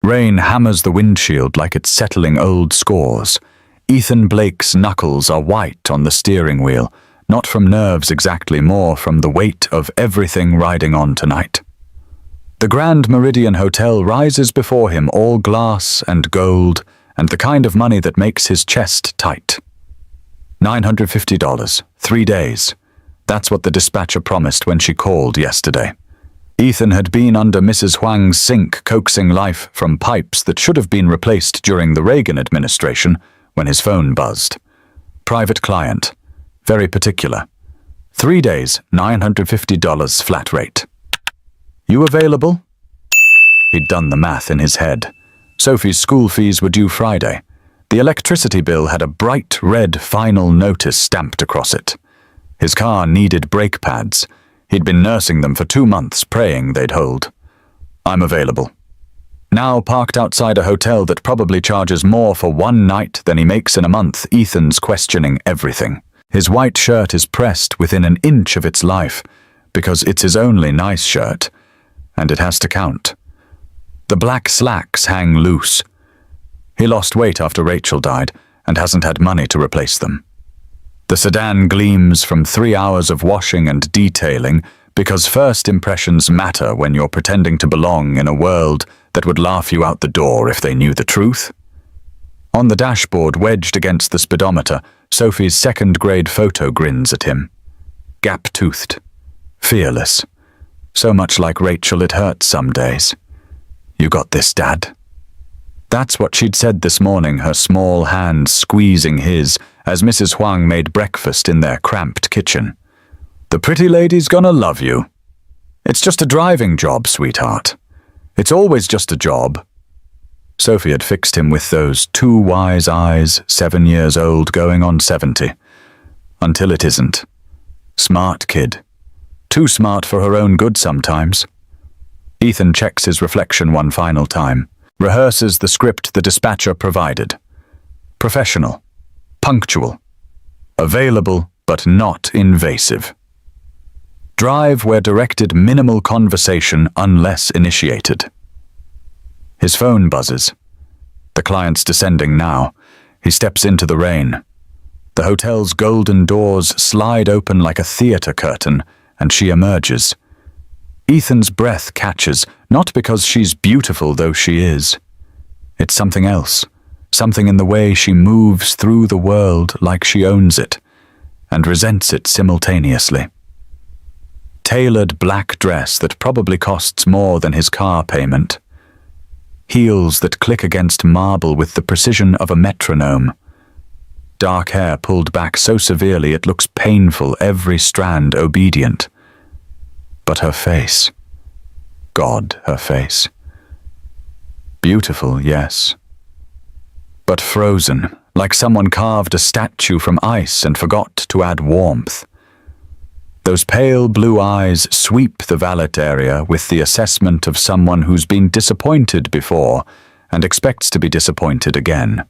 Rain hammers the windshield like it's settling old scores. Ethan Blake's knuckles are white on the steering wheel, not from nerves exactly, more from the weight of everything riding on tonight. The Grand Meridian Hotel rises before him, all glass and gold, and the kind of money that makes his chest tight. $950, 3 days. That's what the dispatcher promised when she called yesterday. Ethan had been under Mrs. Huang's sink, coaxing life from pipes that should have been replaced during the Reagan administration when his phone buzzed. Private client. Very particular. 3 days, $950 flat rate. You available? He'd done the math in his head. Sophie's school fees were due Friday. The electricity bill had a bright red final notice stamped across it. His car needed brake pads. He'd been nursing them for 2 months, praying they'd hold. I'm available. Now parked outside a hotel that probably charges more for one night than he makes in a month, Ethan's questioning everything. His white shirt is pressed within an inch of its life, because it's his only nice shirt, and it has to count. The black slacks hang loose. He lost weight after Rachel died, and hasn't had money to replace them. The sedan gleams from 3 hours of washing and detailing, because first impressions matter when you're pretending to belong in a world that would laugh you out the door if they knew the truth. On the dashboard, wedged against the speedometer, Sophie's second-grade photo grins at him. Gap-toothed. Fearless. So much like Rachel it hurts some days. You got this, Dad. That's what she'd said this morning, her small hand squeezing his as Mrs. Huang made breakfast in their cramped kitchen. The pretty lady's gonna love you. It's just a driving job, sweetheart. It's always just a job. Sophie had fixed him with those 2 wise eyes, 7 years old going on 70. Until it isn't. Smart kid. Too smart for her own good sometimes. Ethan checks his reflection one final time. Rehearses the script the dispatcher provided. Professional. Punctual. Available, but not invasive. Drive where directed minimal conversation unless initiated. His phone buzzes. The client's descending now. He steps into the rain. The hotel's golden doors slide open like a theater curtain, and she emerges. Ethan's breath catches, not because she's beautiful though she is. It's something else, something in the way she moves through the world like she owns it, and resents it simultaneously. Tailored black dress that probably costs more than his car payment. Heels that click against marble with the precision of a metronome. Dark hair pulled back so severely it looks painful, every strand obedient. But her face. God, her face. Beautiful, yes. But frozen, like someone carved a statue from ice and forgot to add warmth. Those pale blue eyes sweep the valet area with the assessment of someone who's been disappointed before and expects to be disappointed again.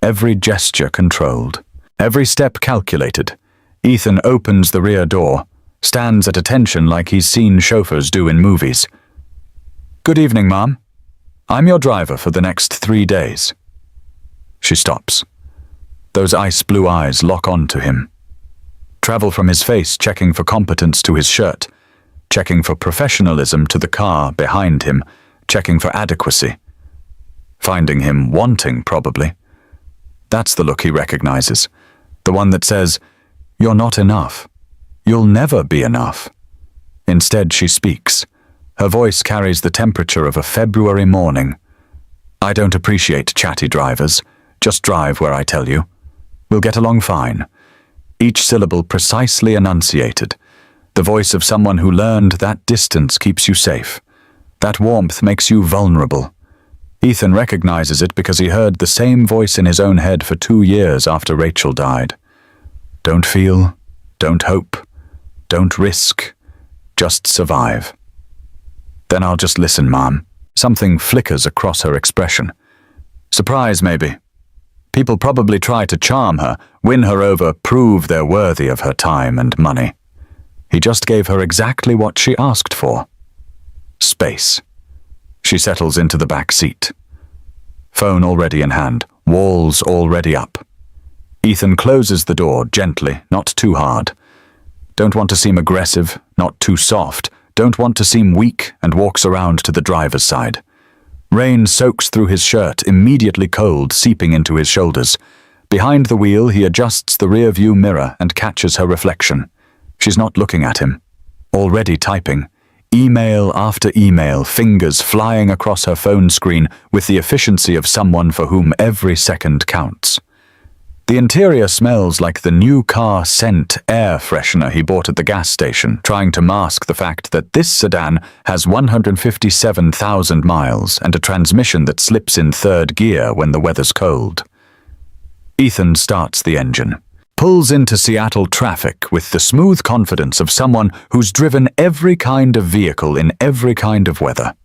Every gesture controlled, every step calculated. Ethan opens the rear door, stands at attention like he's seen chauffeurs do in movies. Good evening, Mom. I'm your driver for the next 3 days. She stops. Those ice blue eyes lock onto him. Travel from his face, checking for competence to his shirt, checking for professionalism to the car behind him, checking for adequacy. Finding him wanting, probably. That's the look he recognizes. The one that says, "You're not enough. You'll never be enough." Instead, she speaks. Her voice carries the temperature of a February morning. I don't appreciate chatty drivers. Just drive where I tell you. We'll get along fine. Each syllable precisely enunciated. The voice of someone who learned that distance keeps you safe. That warmth makes you vulnerable. Ethan recognizes it because he heard the same voice in his own head for 2 years after Rachel died. Don't feel, don't hope, don't risk, just survive. Then I'll just listen, Mom. Something flickers across her expression. Surprise, maybe. People probably try to charm her, win her over, prove they're worthy of her time and money. He just gave her exactly what she asked for. Space. She settles into the back seat. Phone already in hand, walls already up. Ethan closes the door gently, not too hard. Don't want to seem aggressive, not too soft. Don't want to seem weak, and walks around to the driver's side. Rain soaks through his shirt, immediately cold, seeping into his shoulders. Behind the wheel, he adjusts the rear-view mirror and catches her reflection. She's not looking at him. Already typing. Email after email, fingers flying across her phone screen with the efficiency of someone for whom every second counts. The interior smells like the new car scent air freshener he bought at the gas station, trying to mask the fact that this sedan has 157,000 miles and a transmission that slips in third gear when the weather's cold. Ethan starts the engine, pulls into Seattle traffic with the smooth confidence of someone who's driven every kind of vehicle in every kind of weather.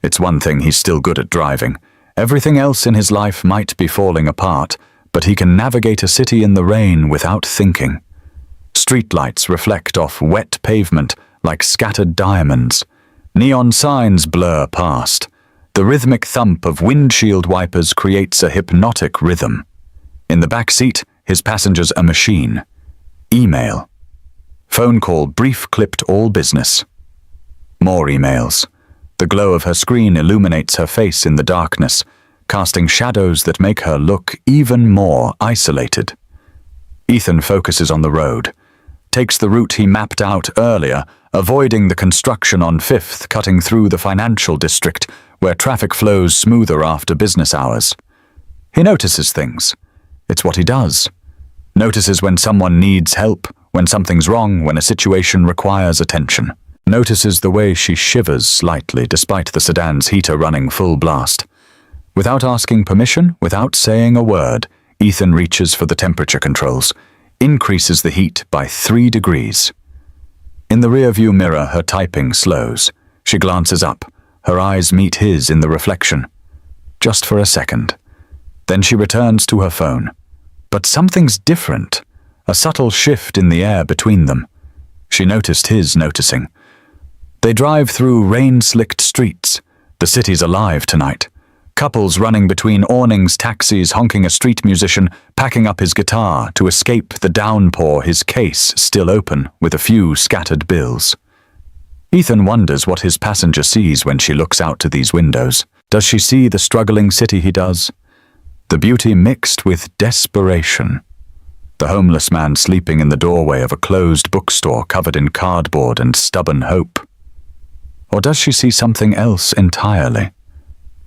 It's one thing he's still good at driving. Everything else in his life might be falling apart, but he can navigate a city in the rain without thinking. Streetlights reflect off wet pavement like scattered diamonds. Neon signs blur past. The rhythmic thump of windshield wipers creates a hypnotic rhythm. In the back seat, his passenger's a machine. Email. Phone call, brief, clipped, all business. More emails. The glow of her screen illuminates her face in the darkness, casting shadows that make her look even more isolated. Ethan focuses on the road, takes the route he mapped out earlier, avoiding the construction on 5th, cutting through the financial district, where traffic flows smoother after business hours. He notices things. It's what he does. Notices when someone needs help, when something's wrong, when a situation requires attention. Notices the way she shivers slightly despite the sedan's heater running full blast. Without asking permission, without saying a word, Ethan reaches for the temperature controls, increases the heat by 3 degrees. In the rearview mirror, her typing slows. She glances up. Her eyes meet his in the reflection. Just for a second. Then she returns to her phone. But something's different. A subtle shift in the air between them. She noticed his noticing. They drive through rain-slicked streets. The city's alive tonight. Couples running between awnings, taxis, honking a street musician, packing up his guitar to escape the downpour, his case still open with a few scattered bills. Ethan wonders what his passenger sees when she looks out to these windows. Does she see the struggling city he does? The beauty mixed with desperation. The homeless man sleeping in the doorway of a closed bookstore covered in cardboard and stubborn hope. Or does she see something else entirely?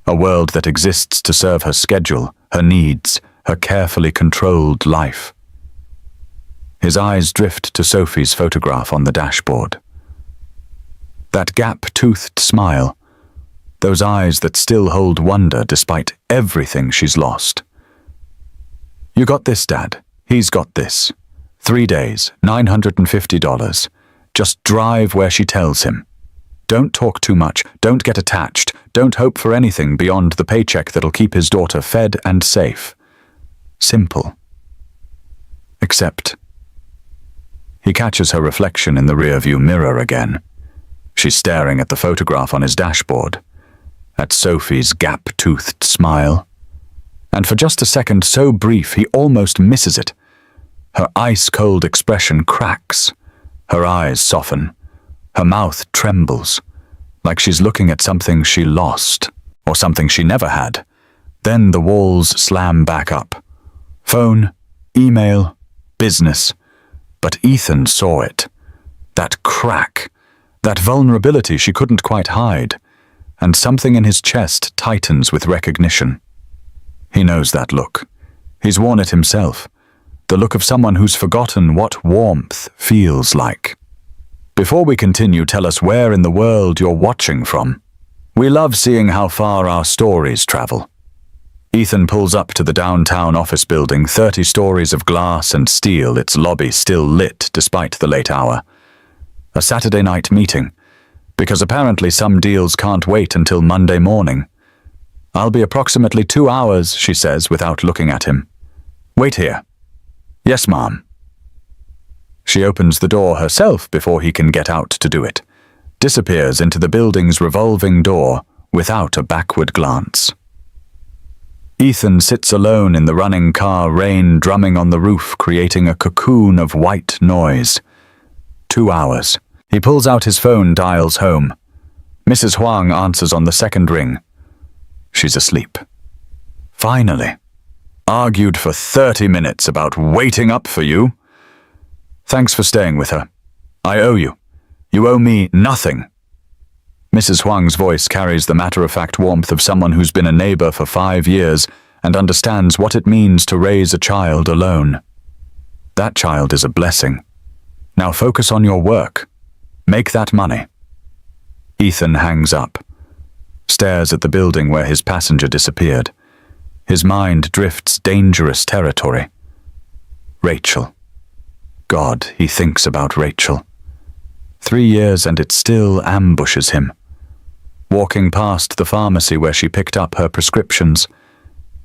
A world that exists to serve her schedule, her needs, her carefully controlled life. His eyes drift to Sophie's photograph on the dashboard. That gap-toothed smile, those eyes that still hold wonder despite everything she's lost. You got this, Dad. He's got this. 3 days, $950. Just drive where she tells him. Don't talk too much, don't get attached, don't hope for anything beyond the paycheck that'll keep his daughter fed and safe. Simple. Except... He catches her reflection in the rearview mirror again. She's staring at the photograph on his dashboard, at Sophie's gap-toothed smile. And for just a second so brief he almost misses it. Her ice-cold expression cracks. Her eyes soften. Her mouth trembles, like she's looking at something she lost, or something she never had. Then the walls slam back up. Phone, email, business. But Ethan saw it. That crack, that vulnerability she couldn't quite hide, and something in his chest tightens with recognition. He knows that look. He's worn it himself. The look of someone who's forgotten what warmth feels like. Before we continue, tell us where in the world you're watching from. We love seeing how far our stories travel. Ethan pulls up to the downtown office building, 30 stories of glass and steel, its lobby still lit despite the late hour. A Saturday night meeting, because apparently some deals can't wait until Monday morning. I'll be approximately 2 hours, she says without looking at him. Wait here. Yes, Mom. She opens the door herself before he can get out to do it, disappears into the building's revolving door, without a backward glance. Ethan sits alone in the running car, rain drumming on the roof, creating a cocoon of white noise. 2 hours. He pulls out his phone, dials home. Mrs. Huang answers on the second ring. She's asleep. Finally. Argued for 30 minutes about waiting up for you. Thanks for staying with her. I owe you. You owe me nothing. Mrs. Huang's voice carries the matter-of-fact warmth of someone who's been a neighbor for 5 years and understands what it means to raise a child alone. That child is a blessing. Now focus on your work. Make that money. Ethan hangs up, stares at the building where his passenger disappeared. His mind drifts dangerous territory. Rachel. God, he thinks about Rachel. 3 years and it still ambushes him. Walking past the pharmacy where she picked up her prescriptions,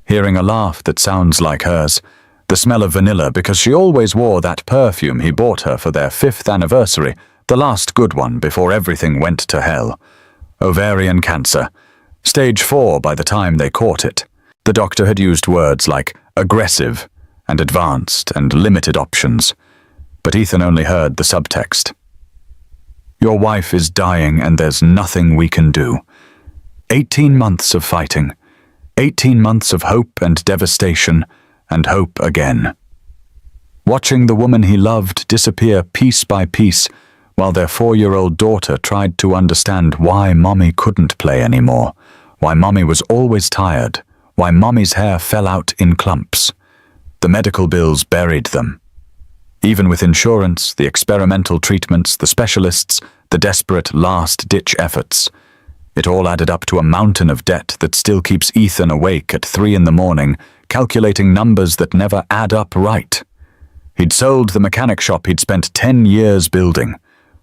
hearing a laugh that sounds like hers, the smell of vanilla because she always wore that perfume he bought her for their 5th anniversary, the last good one before everything went to hell. Ovarian cancer. Stage 4 by the time they caught it. The doctor had used words like aggressive and advanced and limited options, but Ethan only heard the subtext. Your wife is dying and there's nothing we can do. 18 months of fighting. 18 months of hope and devastation, and hope again. Watching the woman he loved disappear piece by piece, while their 4-year-old daughter tried to understand why Mommy couldn't play anymore, why Mommy was always tired, why Mommy's hair fell out in clumps. The medical bills buried them. Even with insurance, the experimental treatments, the specialists, the desperate last-ditch efforts, it all added up to a mountain of debt that still keeps Ethan awake at 3 a.m, calculating numbers that never add up right. He'd sold the mechanic shop he'd spent 10 years building,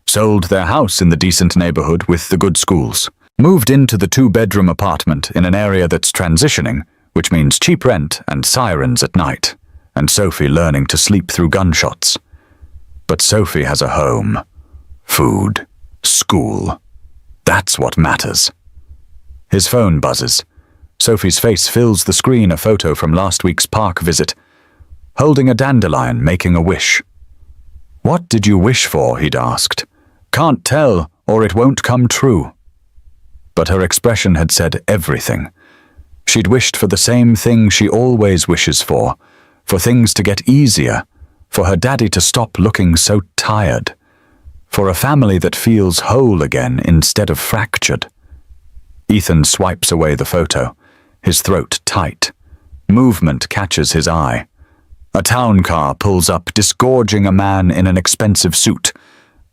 sold their house in the decent neighborhood with the good schools, moved into the 2-bedroom apartment in an area that's transitioning, which means cheap rent and sirens at night, and Sophie learning to sleep through gunshots. But Sophie has a home, food, school. That's what matters. His phone buzzes. Sophie's face fills the screen, a photo from last week's park visit, holding a dandelion, making a wish. What did you wish for, he'd asked. Can't tell, or it won't come true. But her expression had said everything. She'd wished for the same thing she always wishes for things to get easier, for her daddy to stop looking so tired, for a family that feels whole again instead of fractured. Ethan swipes away the photo, his throat tight. Movement catches his eye. A town car pulls up, disgorging a man in an expensive suit.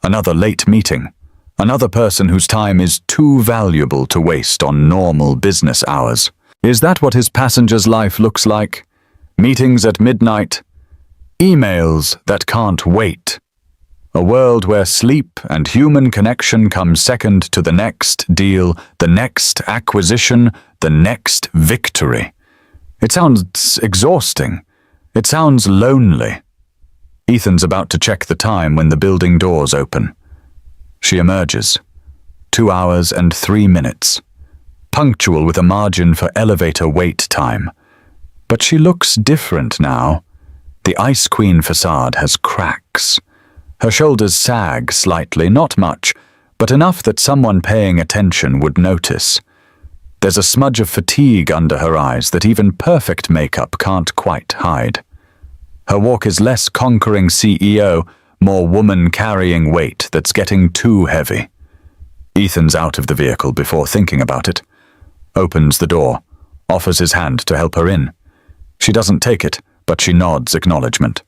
Another late meeting. Another person whose time is too valuable to waste on normal business hours. Is that what his passenger's life looks like? Meetings at midnight. Emails that can't wait. A world where sleep and human connection come second to the next deal, the next acquisition, the next victory. It sounds exhausting. It sounds lonely. Ethan's about to check the time when the building doors open. She emerges. 2 hours and 3 minutes. Punctual with a margin for elevator wait time. But she looks different now. The Ice Queen facade has cracks. Her shoulders sag slightly, not much, but enough that someone paying attention would notice. There's a smudge of fatigue under her eyes that even perfect makeup can't quite hide. Her walk is less conquering CEO, more woman carrying weight that's getting too heavy. Ethan's out of the vehicle before thinking about it. Opens the door, offers his hand to help her in. She doesn't take it, but she nods acknowledgement.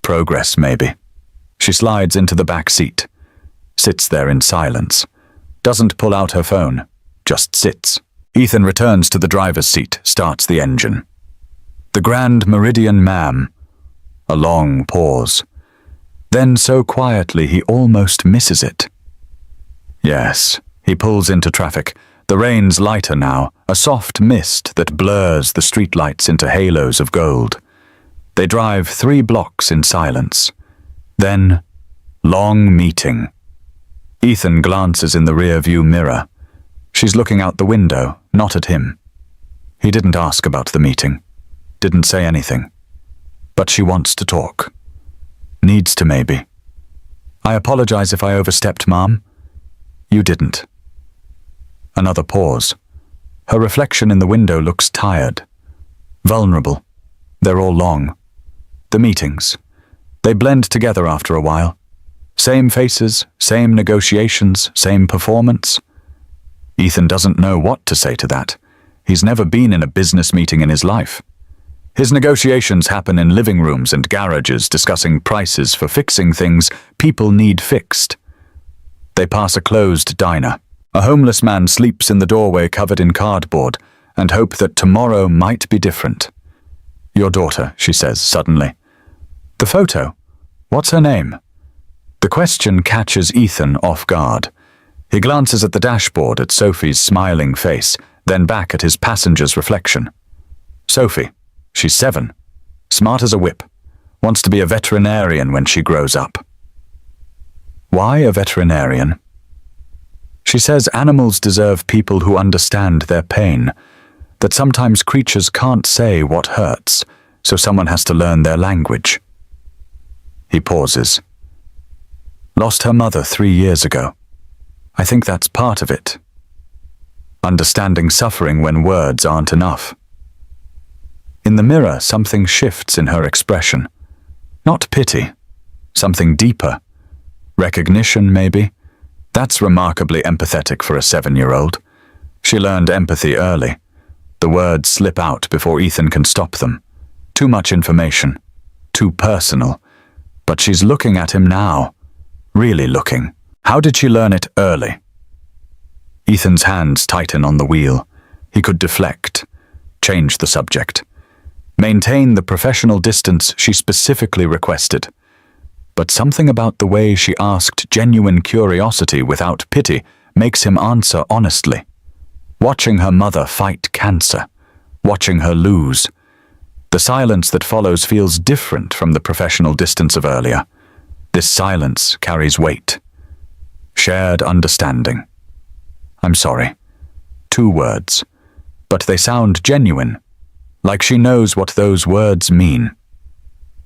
Progress, maybe. She slides into the back seat, sits there in silence, doesn't pull out her phone, just sits. Ethan returns to the driver's seat, starts the engine. The Grand Meridian, ma'am. A long pause. Then so quietly he almost misses it. Yes, he pulls into traffic. The rain's lighter now, a soft mist that blurs the streetlights into halos of gold. They drive 3 blocks in silence. Then, long meeting. Ethan glances in the rear-view mirror. She's looking out the window, not at him. He didn't ask about the meeting. Didn't say anything. But she wants to talk. Needs to, maybe. I apologize if I overstepped, Mom. You didn't. Another pause. Her reflection in the window looks tired. Vulnerable. They're all long. The meetings. They blend together after a while. Same faces, same negotiations, same performance. Ethan doesn't know what to say to that. He's never been in a business meeting in his life. His negotiations happen in living rooms and garages, discussing prices for fixing things people need fixed. They pass a closed diner. A homeless man sleeps in the doorway covered in cardboard and hope that tomorrow might be different. Your daughter, she says suddenly. The photo? What's her name? The question catches Ethan off guard. He glances at the dashboard at Sophie's smiling face, then back at his passenger's reflection. Sophie. She's 7. Smart as a whip. Wants to be a veterinarian when she grows up. Why a veterinarian? She says animals deserve people who understand their pain, that sometimes creatures can't say what hurts, so someone has to learn their language. He pauses. Lost her mother 3 years ago. I think that's part of it. Understanding suffering when words aren't enough. In the mirror, something shifts in her expression. Not pity. Something deeper. Recognition, maybe. That's remarkably empathetic for a 7-year-old. She learned empathy early. The words slip out before Ethan can stop them. Too much information. Too personal. But she's looking at him now. Really looking. How did she learn it early? Ethan's hands tighten on the wheel. He could deflect. Change the subject. Maintain the professional distance she specifically requested. But something about the way she asked genuine curiosity without pity makes him answer honestly. Watching her mother fight cancer. Watching her lose. The silence that follows feels different from the professional distance of earlier. This silence carries weight. Shared understanding. I'm sorry. 2 words. But they sound genuine. Like she knows what those words mean.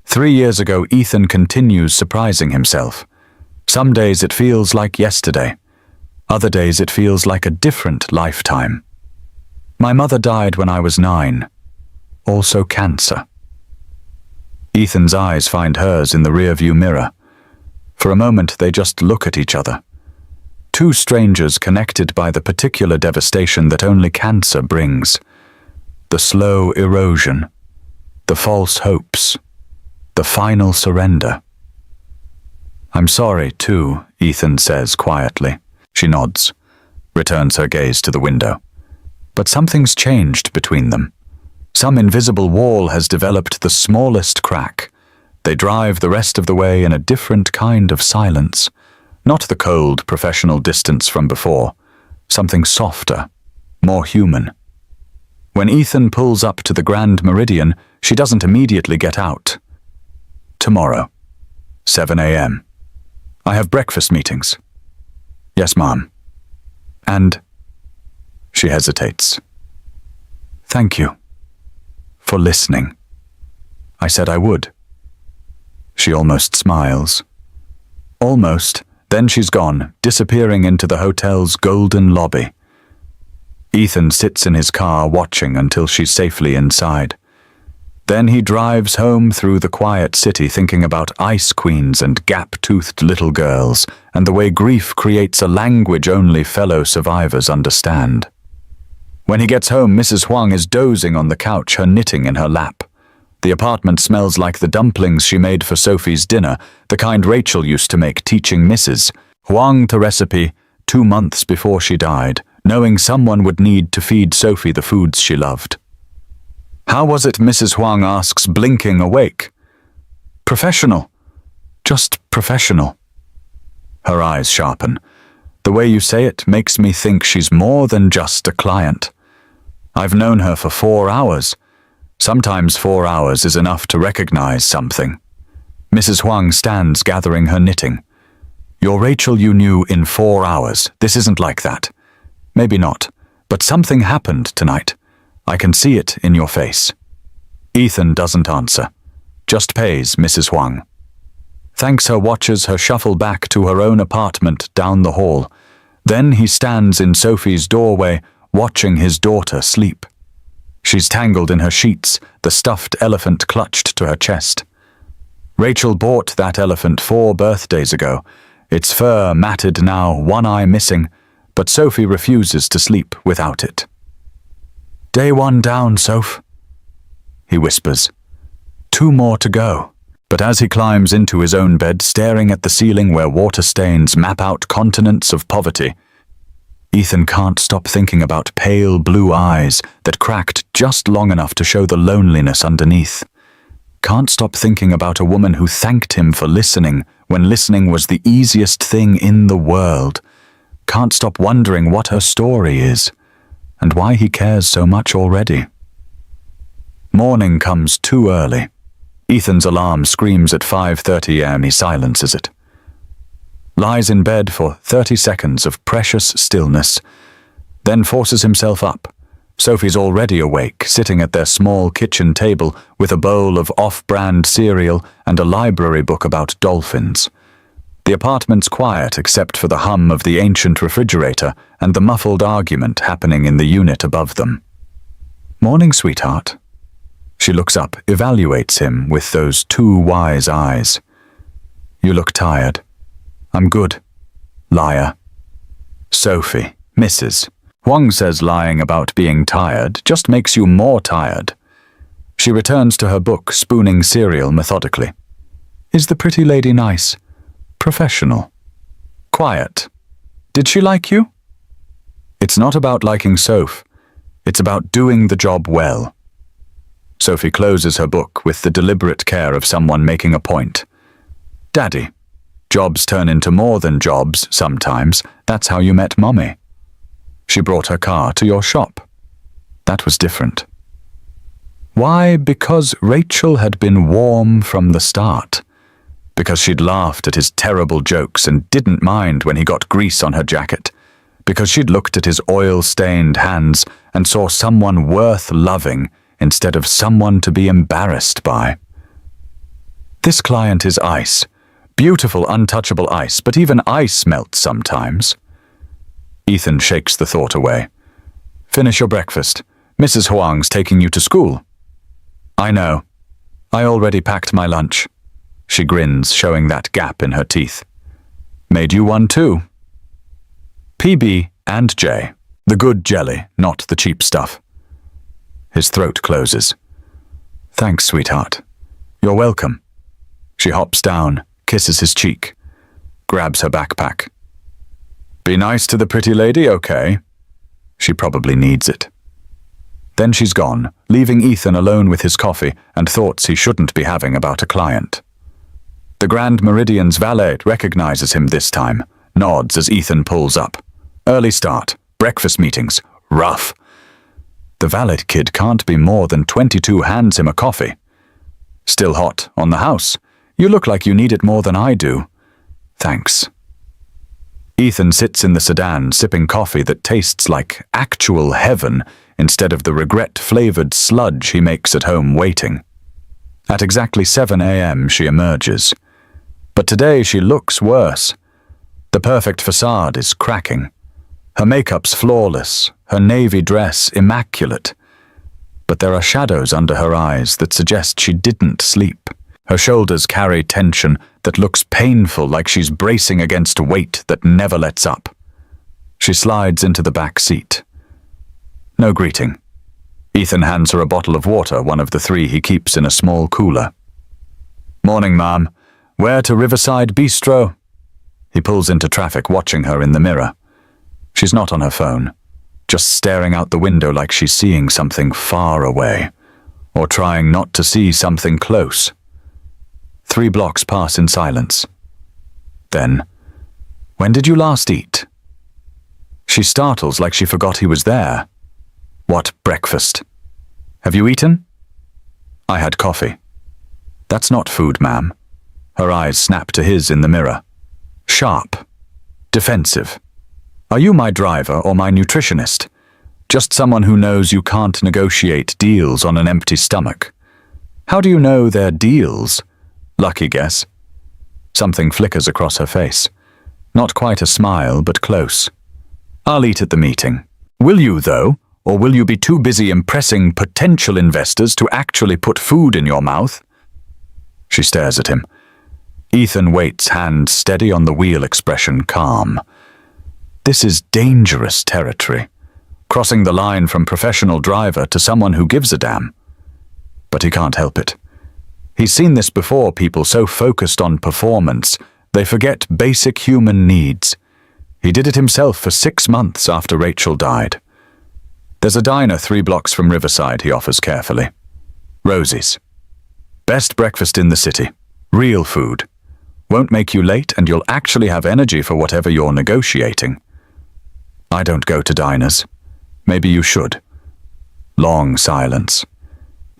3 years ago, Ethan continues surprising himself. Some days it feels like yesterday. Other days it feels like a different lifetime. My mother died when I was 9. Also cancer. Ethan's eyes find hers in the rearview mirror. For a moment, they just look at each other. 2 strangers connected by the particular devastation that only cancer brings. The slow erosion, the false hopes, the final surrender. I'm sorry, too, Ethan says quietly. She nods, returns her gaze to the window. But something's changed between them. Some invisible wall has developed the smallest crack. They drive the rest of the way in a different kind of silence. Not the cold, professional distance from before. Something softer, more human. When Ethan pulls up to the Grand Meridian, she doesn't immediately get out. Tomorrow, 7 a.m. I have breakfast meetings. Yes, Mom. And... She hesitates. Thank you. For listening. I said I would. She almost smiles. Almost, then she's gone, disappearing into the hotel's golden lobby. Ethan sits in his car watching until she's safely inside. Then he drives home through the quiet city thinking about ice queens and gap-toothed little girls and the way grief creates a language only fellow survivors understand. When he gets home, Mrs. Huang is dozing on the couch, her knitting in her lap. The apartment smells like the dumplings she made for Sophie's dinner, the kind Rachel used to make teaching Mrs. Huang to recipe 2 months before she died, knowing someone would need to feed Sophie the foods she loved. How was it, Mrs. Huang asks, blinking awake? Professional. Just professional. Her eyes sharpen. The way you say it makes me think she's more than just a client. I've known her for 4 hours. Sometimes 4 hours is enough to recognize something. Mrs. Huang stands gathering her knitting. You're Rachel you knew in 4 hours. This isn't like that. Maybe not, but something happened tonight. I can see it in your face. Ethan doesn't answer, just pays Mrs. Huang. Thanks her watches her shuffle back to her own apartment down the hall. Then he stands in Sophie's doorway, watching his daughter sleep. She's tangled in her sheets, the stuffed elephant clutched to her chest. Rachel bought that elephant 4 birthdays ago, its fur matted now, one eye missing, but Sophie refuses to sleep without it. Day 1 down, Soph, he whispers. 2 more to go. But as he climbs into his own bed, staring at the ceiling where water stains map out continents of poverty, Ethan can't stop thinking about pale blue eyes that cracked just long enough to show the loneliness underneath. Can't stop thinking about a woman who thanked him for listening when listening was the easiest thing in the world. Can't stop wondering what her story is and why he cares so much already. Morning comes too early. Ethan's alarm screams at 5:30 a.m. He silences it. Lies in bed for 30 seconds of precious stillness, then forces himself up. Sophie's already awake, sitting at their small kitchen table with a bowl of off-brand cereal and a library book about dolphins. The apartment's quiet except for the hum of the ancient refrigerator and the muffled argument happening in the unit above them. Morning, sweetheart. She looks up, evaluates him with those 2 wise eyes. You look tired. I'm good. Liar. Sophie, Mrs. Huang says lying about being tired just makes you more tired. She returns to her book, spooning cereal methodically. Is the pretty lady nice? Professional? Quiet? Did she like you? It's not about liking Soph. It's about doing the job well. Sophie closes her book with the deliberate care of someone making a point. Daddy, jobs turn into more than jobs sometimes. That's how you met Mummy. She brought her car to your shop. That was different. Why? Because Rachel had been warm from the start. Because she'd laughed at his terrible jokes and didn't mind when he got grease on her jacket. Because she'd looked at his oil-stained hands and saw someone worth loving instead of someone to be embarrassed by. This client is ice. Beautiful, untouchable ice, but even ice melts sometimes. Ethan shakes the thought away. Finish your breakfast. Mrs. Huang's taking you to school. I know. I already packed my lunch. She grins, showing that gap in her teeth. Made you one too. PB and J. The good jelly, not the cheap stuff. His throat closes. Thanks, sweetheart. You're welcome. She hops down, kisses his cheek, grabs her backpack. Be nice to the pretty lady, okay? She probably needs it. Then she's gone, leaving Ethan alone with his coffee and thoughts he shouldn't be having about a client. The Grand Meridian's valet recognizes him this time, nods as Ethan pulls up. Early start, breakfast meetings, rough. The valet kid can't be more than 22, hands him a coffee. Still hot, on the house. You look like you need it more than I do. Thanks. Ethan sits in the sedan, sipping coffee that tastes like actual heaven instead of the regret-flavored sludge he makes at home waiting. At exactly 7 a.m. she emerges. But today she looks worse. The perfect facade is cracking. Her makeup's flawless, her navy dress immaculate. But there are shadows under her eyes that suggest she didn't sleep. Her shoulders carry tension that looks painful, like she's bracing against weight that never lets up. She slides into the back seat. No greeting. Ethan hands her a bottle of water, one of the 3 he keeps in a small cooler. Morning, ma'am. Where to Riverside Bistro? He pulls into traffic, watching her in the mirror. She's not on her phone, just staring out the window like she's seeing something far away, or trying not to see something close. 3 blocks pass in silence. Then, when did you last eat? She startles like she forgot he was there. What breakfast? Have you eaten? I had coffee. That's not food, ma'am. Her eyes snap to his in the mirror. Sharp. Defensive. Are you my driver or my nutritionist? Just someone who knows you can't negotiate deals on an empty stomach. How do you know they're deals? Lucky guess. Something flickers across her face. Not quite a smile, but close. I'll eat at the meeting. Will you, though? Or will you be too busy impressing potential investors to actually put food in your mouth? She stares at him. Ethan waits, hand steady on the wheel, expression calm. This is dangerous territory, crossing the line from professional driver to someone who gives a damn. But he can't help it. He's seen this before, people so focused on performance, they forget basic human needs. He did it himself for 6 months after Rachel died. There's a diner 3 blocks from Riverside, he offers carefully. Rosie's. Best breakfast in the city. Real food. Won't make you late, and you'll actually have energy for whatever you're negotiating. I don't go to diners. Maybe you should. Long silence.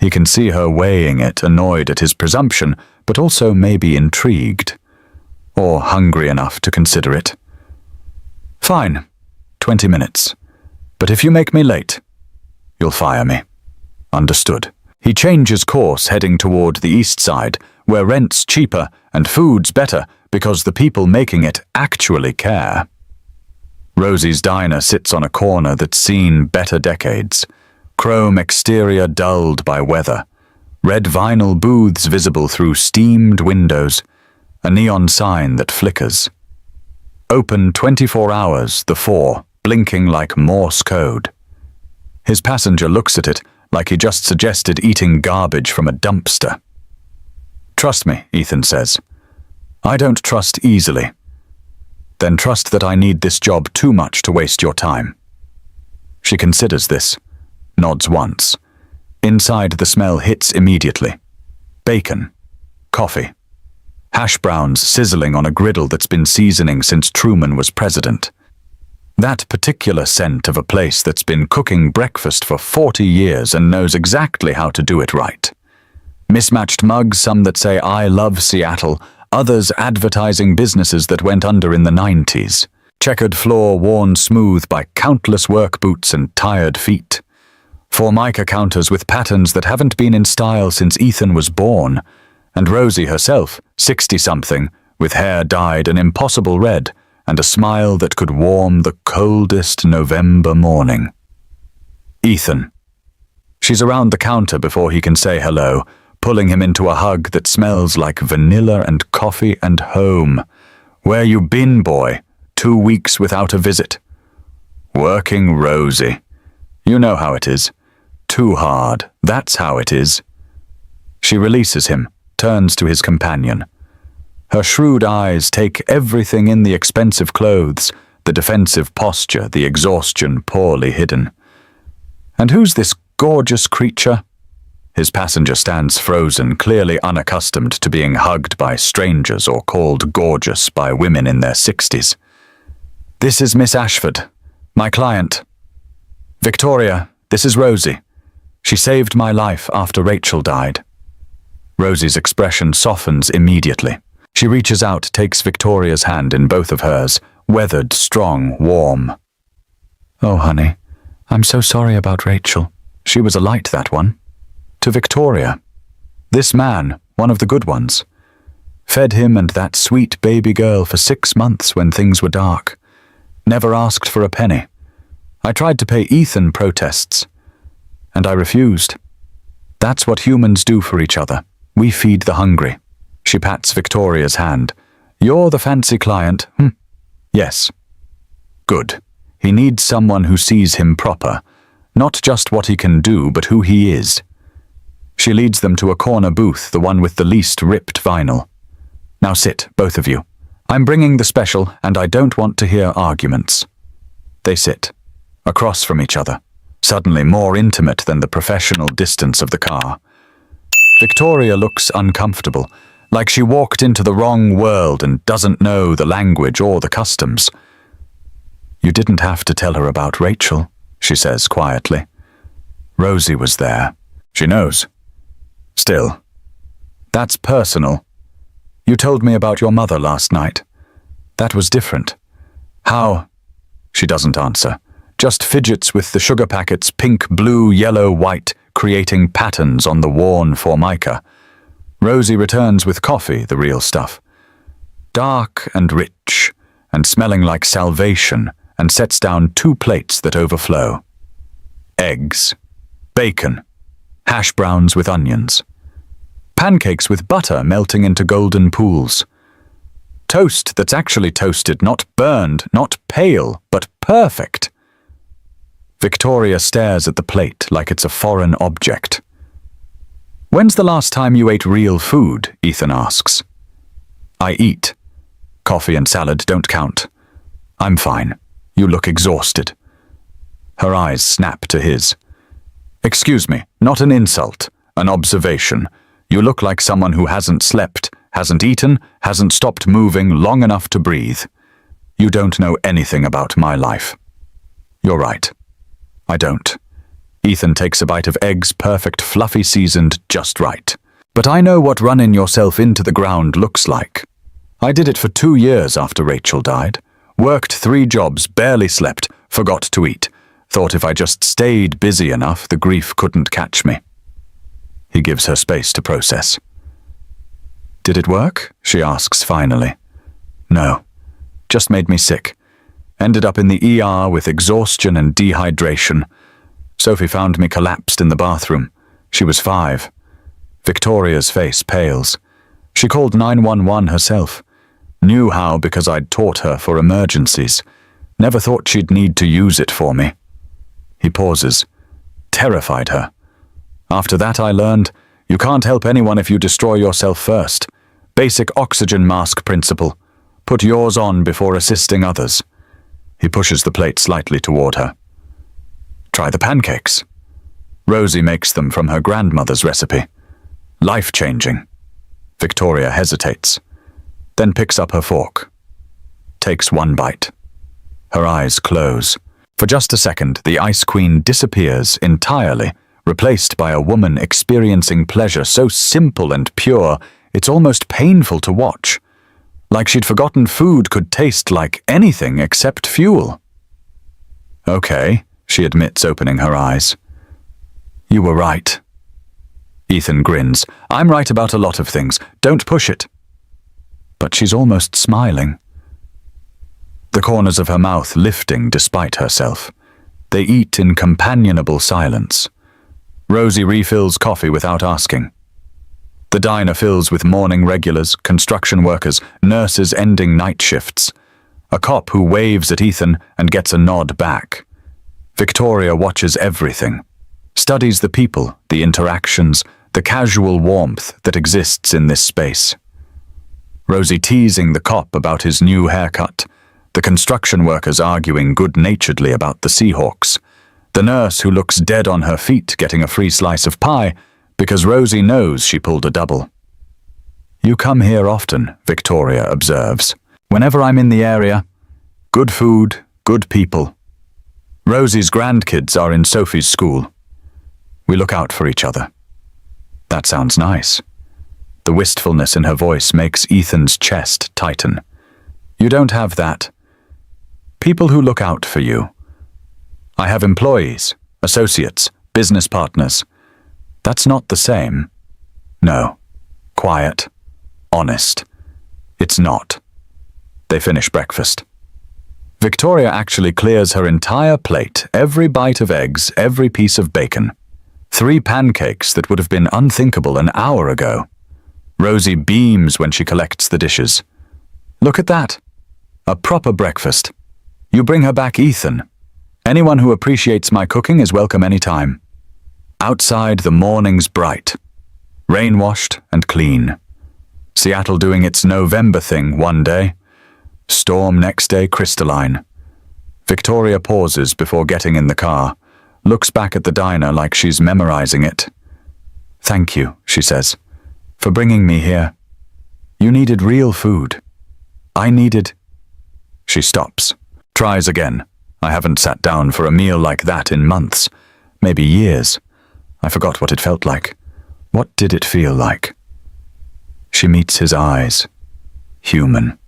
He can see her weighing it, annoyed at his presumption, but also maybe intrigued. Or hungry enough to consider it. Fine. 20 minutes. But if you make me late, you'll fire me. Understood. He changes course, heading toward the east side, where rent's cheaper and food's better because the people making it actually care. Rosie's diner sits on a corner that's seen better decades. Chrome exterior dulled by weather. Red vinyl booths visible through steamed windows. A neon sign that flickers. Open 24 hours, the 4, blinking like Morse code. His passenger looks at it like he just suggested eating garbage from a dumpster. Trust me, Ethan says. I don't trust easily. Then trust that I need this job too much to waste your time. She considers this, nods once. Inside, the smell hits immediately. Bacon, coffee, hash browns sizzling on a griddle that's been seasoning since Truman was president. That particular scent of a place that's been cooking breakfast for 40 years and knows exactly how to do it right. Mismatched mugs, some that say I love Seattle, others advertising businesses that went under in the 90s. Checkered floor worn smooth by countless work boots and tired feet. Formica counters with patterns that haven't been in style since Ethan was born. And Rosie herself, 60-something, with hair dyed an impossible red and a smile that could warm the coldest November morning. Ethan. She's around the counter before he can say hello, pulling him into a hug that smells like vanilla and coffee and home. Where you been, boy? 2 weeks without a visit. Working Rosie. You know how it is. Too hard. That's how it is. She releases him, turns to his companion. Her shrewd eyes take everything in, the expensive clothes, the defensive posture, the exhaustion poorly hidden. And who's this gorgeous creature? His passenger stands frozen, clearly unaccustomed to being hugged by strangers or called gorgeous by women in their 60s. This is Miss Ashford, my client. Victoria, this is Rosie. She saved my life after Rachel died. Rosie's expression softens immediately. She reaches out, takes Victoria's hand in both of hers, weathered, strong, warm. Oh, honey, I'm so sorry about Rachel. She was a light, that one. To Victoria. This man, one of the good ones. Fed him and that sweet baby girl for 6 months when things were dark. Never asked for a penny. I tried to pay Ethan protests. And I refused. That's what humans do for each other. We feed the hungry. She pats Victoria's hand. You're the fancy client, Yes. Good. He needs someone who sees him proper. Not just what he can do, but who he is. She leads them to a corner booth, the one with the least ripped vinyl. Now sit, both of you. I'm bringing the special, and I don't want to hear arguments. They sit, across from each other, suddenly more intimate than the professional distance of the car. Victoria looks uncomfortable, like she walked into the wrong world and doesn't know the language or the customs. You didn't have to tell her about Rachel, she says quietly. Rosie was there. She knows. Still. That's personal. You told me about your mother last night. That was different. How? She doesn't answer, just fidgets with the sugar packets pink, blue, yellow, white, creating patterns on the worn formica. Rosie returns with coffee, the real stuff. Dark and rich, and smelling like salvation, and sets down 2 plates that overflow. Eggs, bacon, hash browns with onions, pancakes with butter melting into golden pools. Toast that's actually toasted, not burned, not pale, but perfect. Victoria stares at the plate like it's a foreign object. "When's the last time you ate real food?" Ethan asks. "I eat. Coffee and salad don't count. I'm fine. You look exhausted." Her eyes snap to his. "Excuse me, not an insult, an observation. You look like someone who hasn't slept, hasn't eaten, hasn't stopped moving long enough to breathe. You don't know anything about my life." "You're right. I don't." Ethan takes a bite of eggs, perfect, fluffy, seasoned, just right. "But I know what running yourself into the ground looks like. I did it for 2 years after Rachel died. Worked 3 jobs, barely slept, forgot to eat. Thought if I just stayed busy enough, the grief couldn't catch me." He gives her space to process. "Did it work?" she asks finally. "No. Just made me sick. Ended up in the ER with exhaustion and dehydration. Sophie found me collapsed in the bathroom. She was 5. Victoria's face pales. She called 911 herself. Knew how because I'd taught her for emergencies. Never thought she'd need to use it for me." He pauses. "Terrified her. After that I learned, you can't help anyone if you destroy yourself first. Basic oxygen mask principle. Put yours on before assisting others." He pushes the plate slightly toward her. "Try the pancakes. Rosie makes them from her grandmother's recipe. Life-changing." Victoria hesitates, then picks up her fork. Takes 1 bite. Her eyes close. For just a second, the Ice Queen disappears entirely, replaced by a woman experiencing pleasure so simple and pure, it's almost painful to watch. Like she'd forgotten food could taste like anything except fuel. "Okay," she admits, opening her eyes. "You were right." Ethan grins. "I'm right about a lot of things. Don't push it." But she's almost smiling. The corners of her mouth lifting despite herself. They eat in companionable silence. Rosie refills coffee without asking. The diner fills with morning regulars, construction workers, nurses ending night shifts. A cop who waves at Ethan and gets a nod back. Victoria watches everything. Studies the people, the interactions, the casual warmth that exists in this space. Rosie teasing the cop about his new haircut. The construction workers arguing good-naturedly about the Seahawks. The nurse who looks dead on her feet getting a free slice of pie because Rosie knows she pulled a double. "You come here often," Victoria observes. "Whenever I'm in the area, good food, good people. Rosie's grandkids are in Sophie's school. We look out for each other." That sounds nice. The wistfulness in her voice makes Ethan's chest tighten. "You don't have that. People who look out for you. I have employees, associates, business partners. That's not the same. No. Quiet. Honest. It's not." They finish breakfast. Victoria actually clears her entire plate, every bite of eggs, every piece of bacon. 3 pancakes that would have been unthinkable an hour ago. Rosie beams when she collects the dishes. "Look at that. A proper breakfast. You bring her back, Ethan. Anyone who appreciates my cooking is welcome any time." Outside, the morning's bright. Rain-washed and clean. Seattle doing its November thing one day. Storm next day, crystalline. Victoria pauses before getting in the car, looks back at the diner like she's memorizing it. "Thank you," she says, "for bringing me here. You needed real food. I needed..." She stops. Tries again. "I haven't sat down for a meal like that in months, maybe years. I forgot what it felt like. What did it feel like?" She meets his eyes. Human.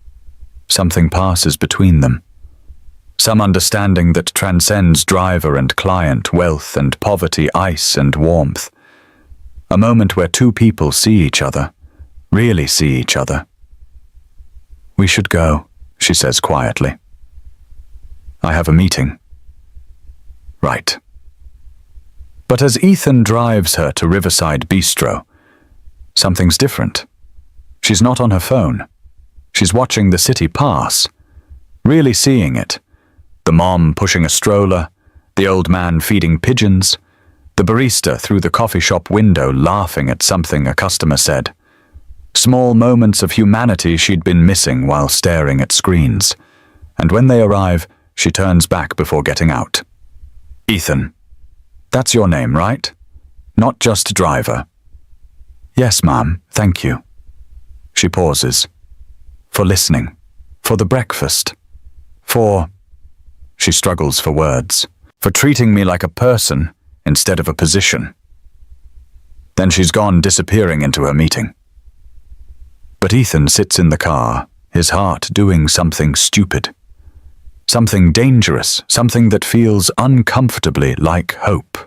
Something passes between them. Some understanding that transcends driver and client, wealth and poverty, ice and warmth. A moment where two people see each other, really see each other. "We should go," she says quietly. "I have a meeting." "Right." But as Ethan drives her to Riverside Bistro, something's different. She's not on her phone. She's watching the city pass, really seeing it. The mom pushing a stroller, the old man feeding pigeons, the barista through the coffee shop window laughing at something a customer said. Small moments of humanity she'd been missing while staring at screens. And when they arrive, she turns back before getting out. "Ethan, that's your name, right? Not just driver." "Yes, ma'am, thank you." She pauses. "For listening. For the breakfast. For..." She struggles for words. "For treating me like a person instead of a position." Then she's gone, disappearing into her meeting. But Ethan sits in the car, his heart doing something stupid. Something dangerous, something that feels uncomfortably like hope.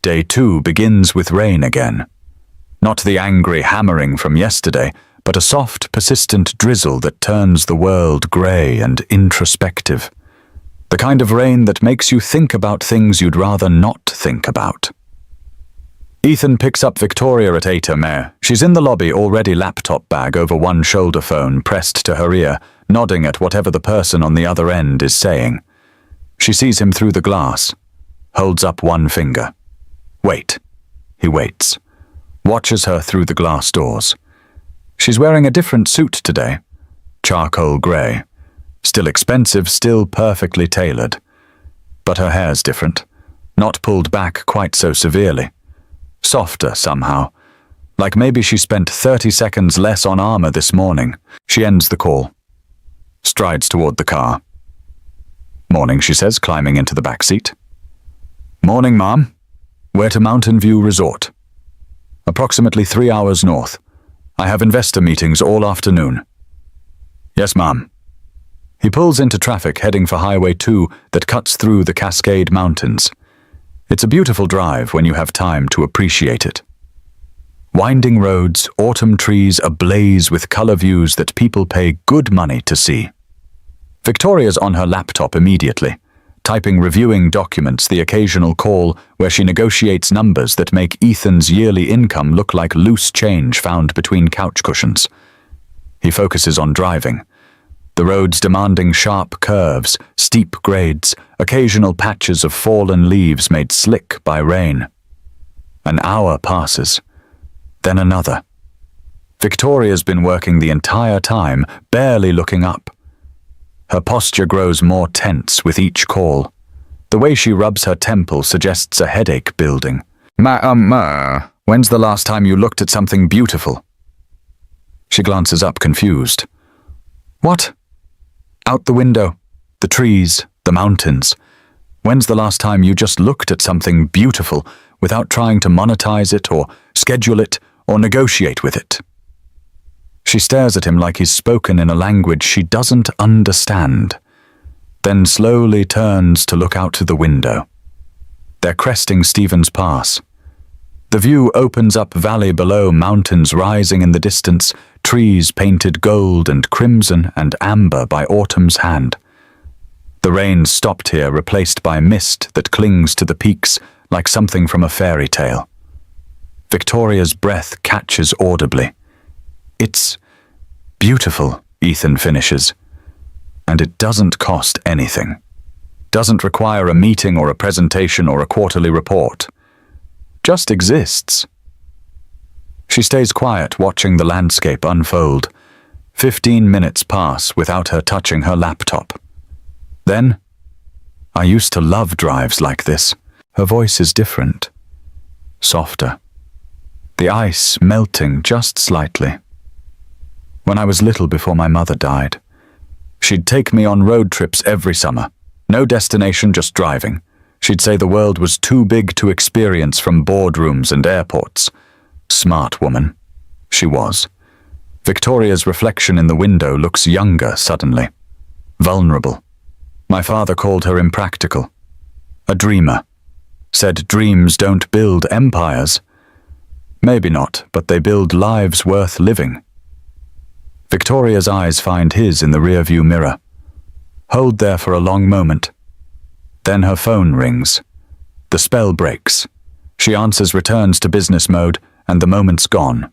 Day 2 begins with rain again. Not the angry hammering from yesterday, but a soft, persistent drizzle that turns the world grey and introspective. The kind of rain that makes you think about things you'd rather not think about. Ethan picks up Victoria at 8 a.m. She's in the lobby, already laptop bag over one shoulder, phone pressed to her ear, nodding at whatever the person on the other end is saying. She sees him through the glass, holds up one finger. "Wait." He waits, watches her through the glass doors. She's wearing a different suit today, charcoal grey. Still expensive, still perfectly tailored. But her hair's different, not pulled back quite so severely. Softer somehow, like maybe she spent 30 seconds less on armor this morning. She ends the call, strides toward the car. "Morning," she says, climbing into the back seat. "Morning, Mom. We're to Mountain View Resort. Approximately 3 hours north. I have investor meetings all afternoon." "Yes, Mom." He pulls into traffic, heading for Highway 2 that cuts through the Cascade Mountains. It's a beautiful drive when you have time to appreciate it. Winding roads, autumn trees ablaze with color views that people pay good money to see. Victoria's on her laptop immediately, typing reviewing documents, the occasional call where she negotiates numbers that make Ethan's yearly income look like loose change found between couch cushions. He focuses on driving. The roads demanding sharp curves, steep grades, occasional patches of fallen leaves made slick by rain. An hour passes, then another. Victoria's been working the entire time, barely looking up. Her posture grows more tense with each call. The way she rubs her temple suggests a headache building. When's the last time you looked at something beautiful?" She glances up, confused. "What?" "Out the window. The trees, the mountains. When's the last time you just looked at something beautiful without trying to monetize it or schedule it or negotiate with it?" She stares at him like he's spoken in a language she doesn't understand, then slowly turns to look out the window. They're cresting Stevens Pass. The view opens up valley below, mountains rising in the distance, trees painted gold and crimson and amber by autumn's hand. The rain stopped here, replaced by mist that clings to the peaks like something from a fairy tale. Victoria's breath catches audibly. "It's beautiful," Ethan finishes. "And it doesn't cost anything. Doesn't require a meeting or a presentation or a quarterly report. Just exists." She stays quiet, watching the landscape unfold. 15 minutes pass without her touching her laptop. Then, "I used to love drives like this." Her voice is different, softer. The ice melting just slightly. "When I was little, before my mother died, she'd take me on road trips every summer. No destination, just driving. She'd say the world was too big to experience from boardrooms and airports. Smart woman. She was. Victoria's reflection in the window looks younger suddenly. Vulnerable. My father called her impractical. A dreamer. Said dreams don't build empires. Maybe not, but they build lives worth living. Victoria's eyes find his in the rearview mirror. Hold there for a long moment. Then her phone rings. The spell breaks. She answers, returns to business mode, and the moment's gone.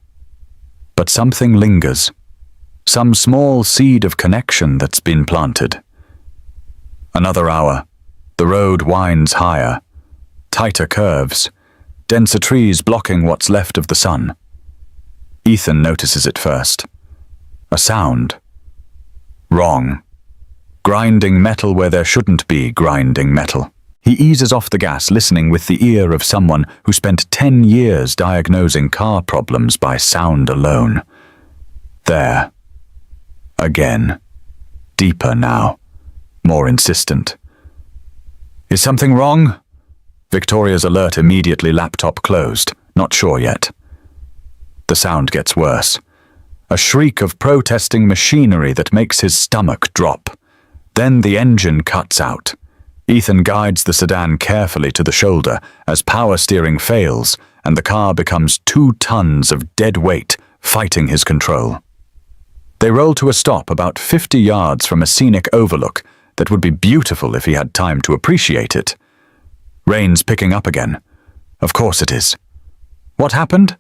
But something lingers. Some small seed of connection that's been planted. Another hour. The road winds higher. Tighter curves. Denser trees blocking what's left of the sun. Ethan notices it first. A sound. Wrong. Grinding metal where there shouldn't be grinding metal. He eases off the gas, listening with the ear of someone who spent 10 years diagnosing car problems by sound alone. There. Again. Deeper now. More insistent. Is something wrong? Victoria's alert immediately, laptop closed. Not sure yet. The sound gets worse. A shriek of protesting machinery that makes his stomach drop. Then the engine cuts out. Ethan guides the sedan carefully to the shoulder as power steering fails and the car becomes 2 tons of dead weight fighting his control. They roll to a stop about 50 yards from a scenic overlook that would be beautiful if he had time to appreciate it. Rain's picking up again. Of course it is. What happened?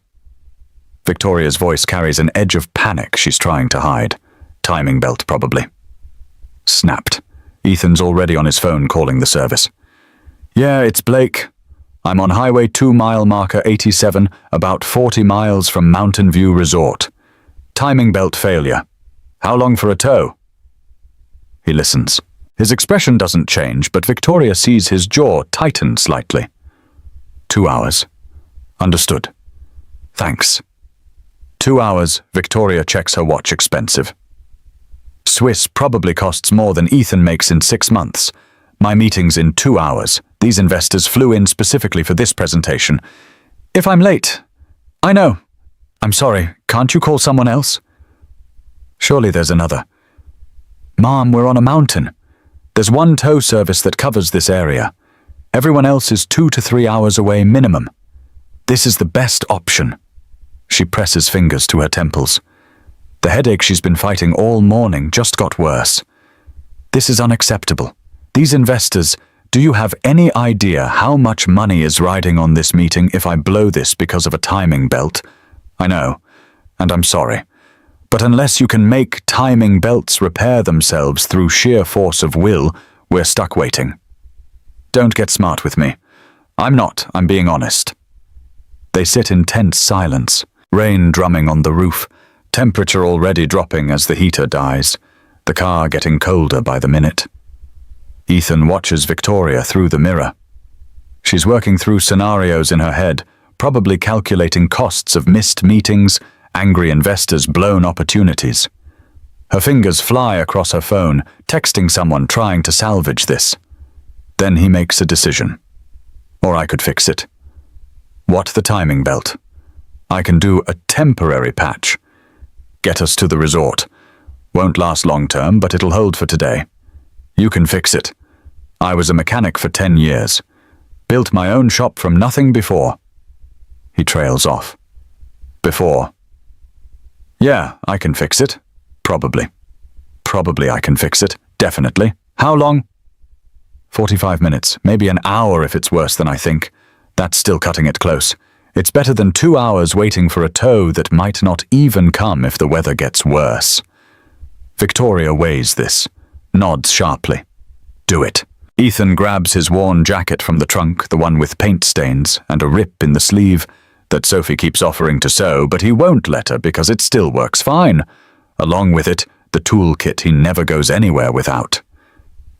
Victoria's voice carries an edge of panic she's trying to hide. Timing belt, probably. Snapped. Ethan's already on his phone calling the service. Yeah, it's Blake. I'm on Highway 2 mile marker 87, about 40 miles from Mountain View Resort. Timing belt failure. How long for a tow? He listens. His expression doesn't change, but Victoria sees his jaw tighten slightly. 2 hours. Understood. Thanks. 2 hours, Victoria checks her watch. Expensive. Swiss probably costs more than Ethan makes in 6 months. My meeting's in 2 hours. These investors flew in specifically for this presentation. If I'm late... I know. I'm sorry. Can't you call someone else? Surely there's another. Mom, we're on a mountain. There's one tow service that covers this area. Everyone else is 2 to 3 hours away minimum. This is the best option. She presses fingers to her temples. The headache she's been fighting all morning just got worse. This is unacceptable. These investors, do you have any idea how much money is riding on this meeting if I blow this because of a timing belt? I know, and I'm sorry. But unless you can make timing belts repair themselves through sheer force of will, we're stuck waiting. Don't get smart with me. I'm not, I'm being honest. They sit in tense silence, rain drumming on the roof, temperature already dropping as the heater dies, the car getting colder by the minute. Ethan watches Victoria through the mirror. She's working through scenarios in her head, probably calculating costs of missed meetings, angry investors, blown opportunities. Her fingers fly across her phone, texting someone trying to salvage this. Then he makes a decision. Or I could fix it. What the timing belt? I can do a temporary patch. Get us to the resort. Won't last long term, but it'll hold for today. You can fix it. I was a mechanic for 10 years. Built my own shop from nothing before. He trails off. Before. Yeah, I can fix it. Probably. Probably I can fix it. Definitely. How long? 45 minutes. Maybe an hour if it's worse than I think. That's still cutting it close. It's better than 2 hours waiting for a tow that might not even come if the weather gets worse. Victoria weighs this. Nods sharply. Do it. Ethan grabs his worn jacket from the trunk, the one with paint stains and a rip in the sleeve that Sophie keeps offering to sew, but he won't let her because it still works fine. Along with it, the toolkit he never goes anywhere without.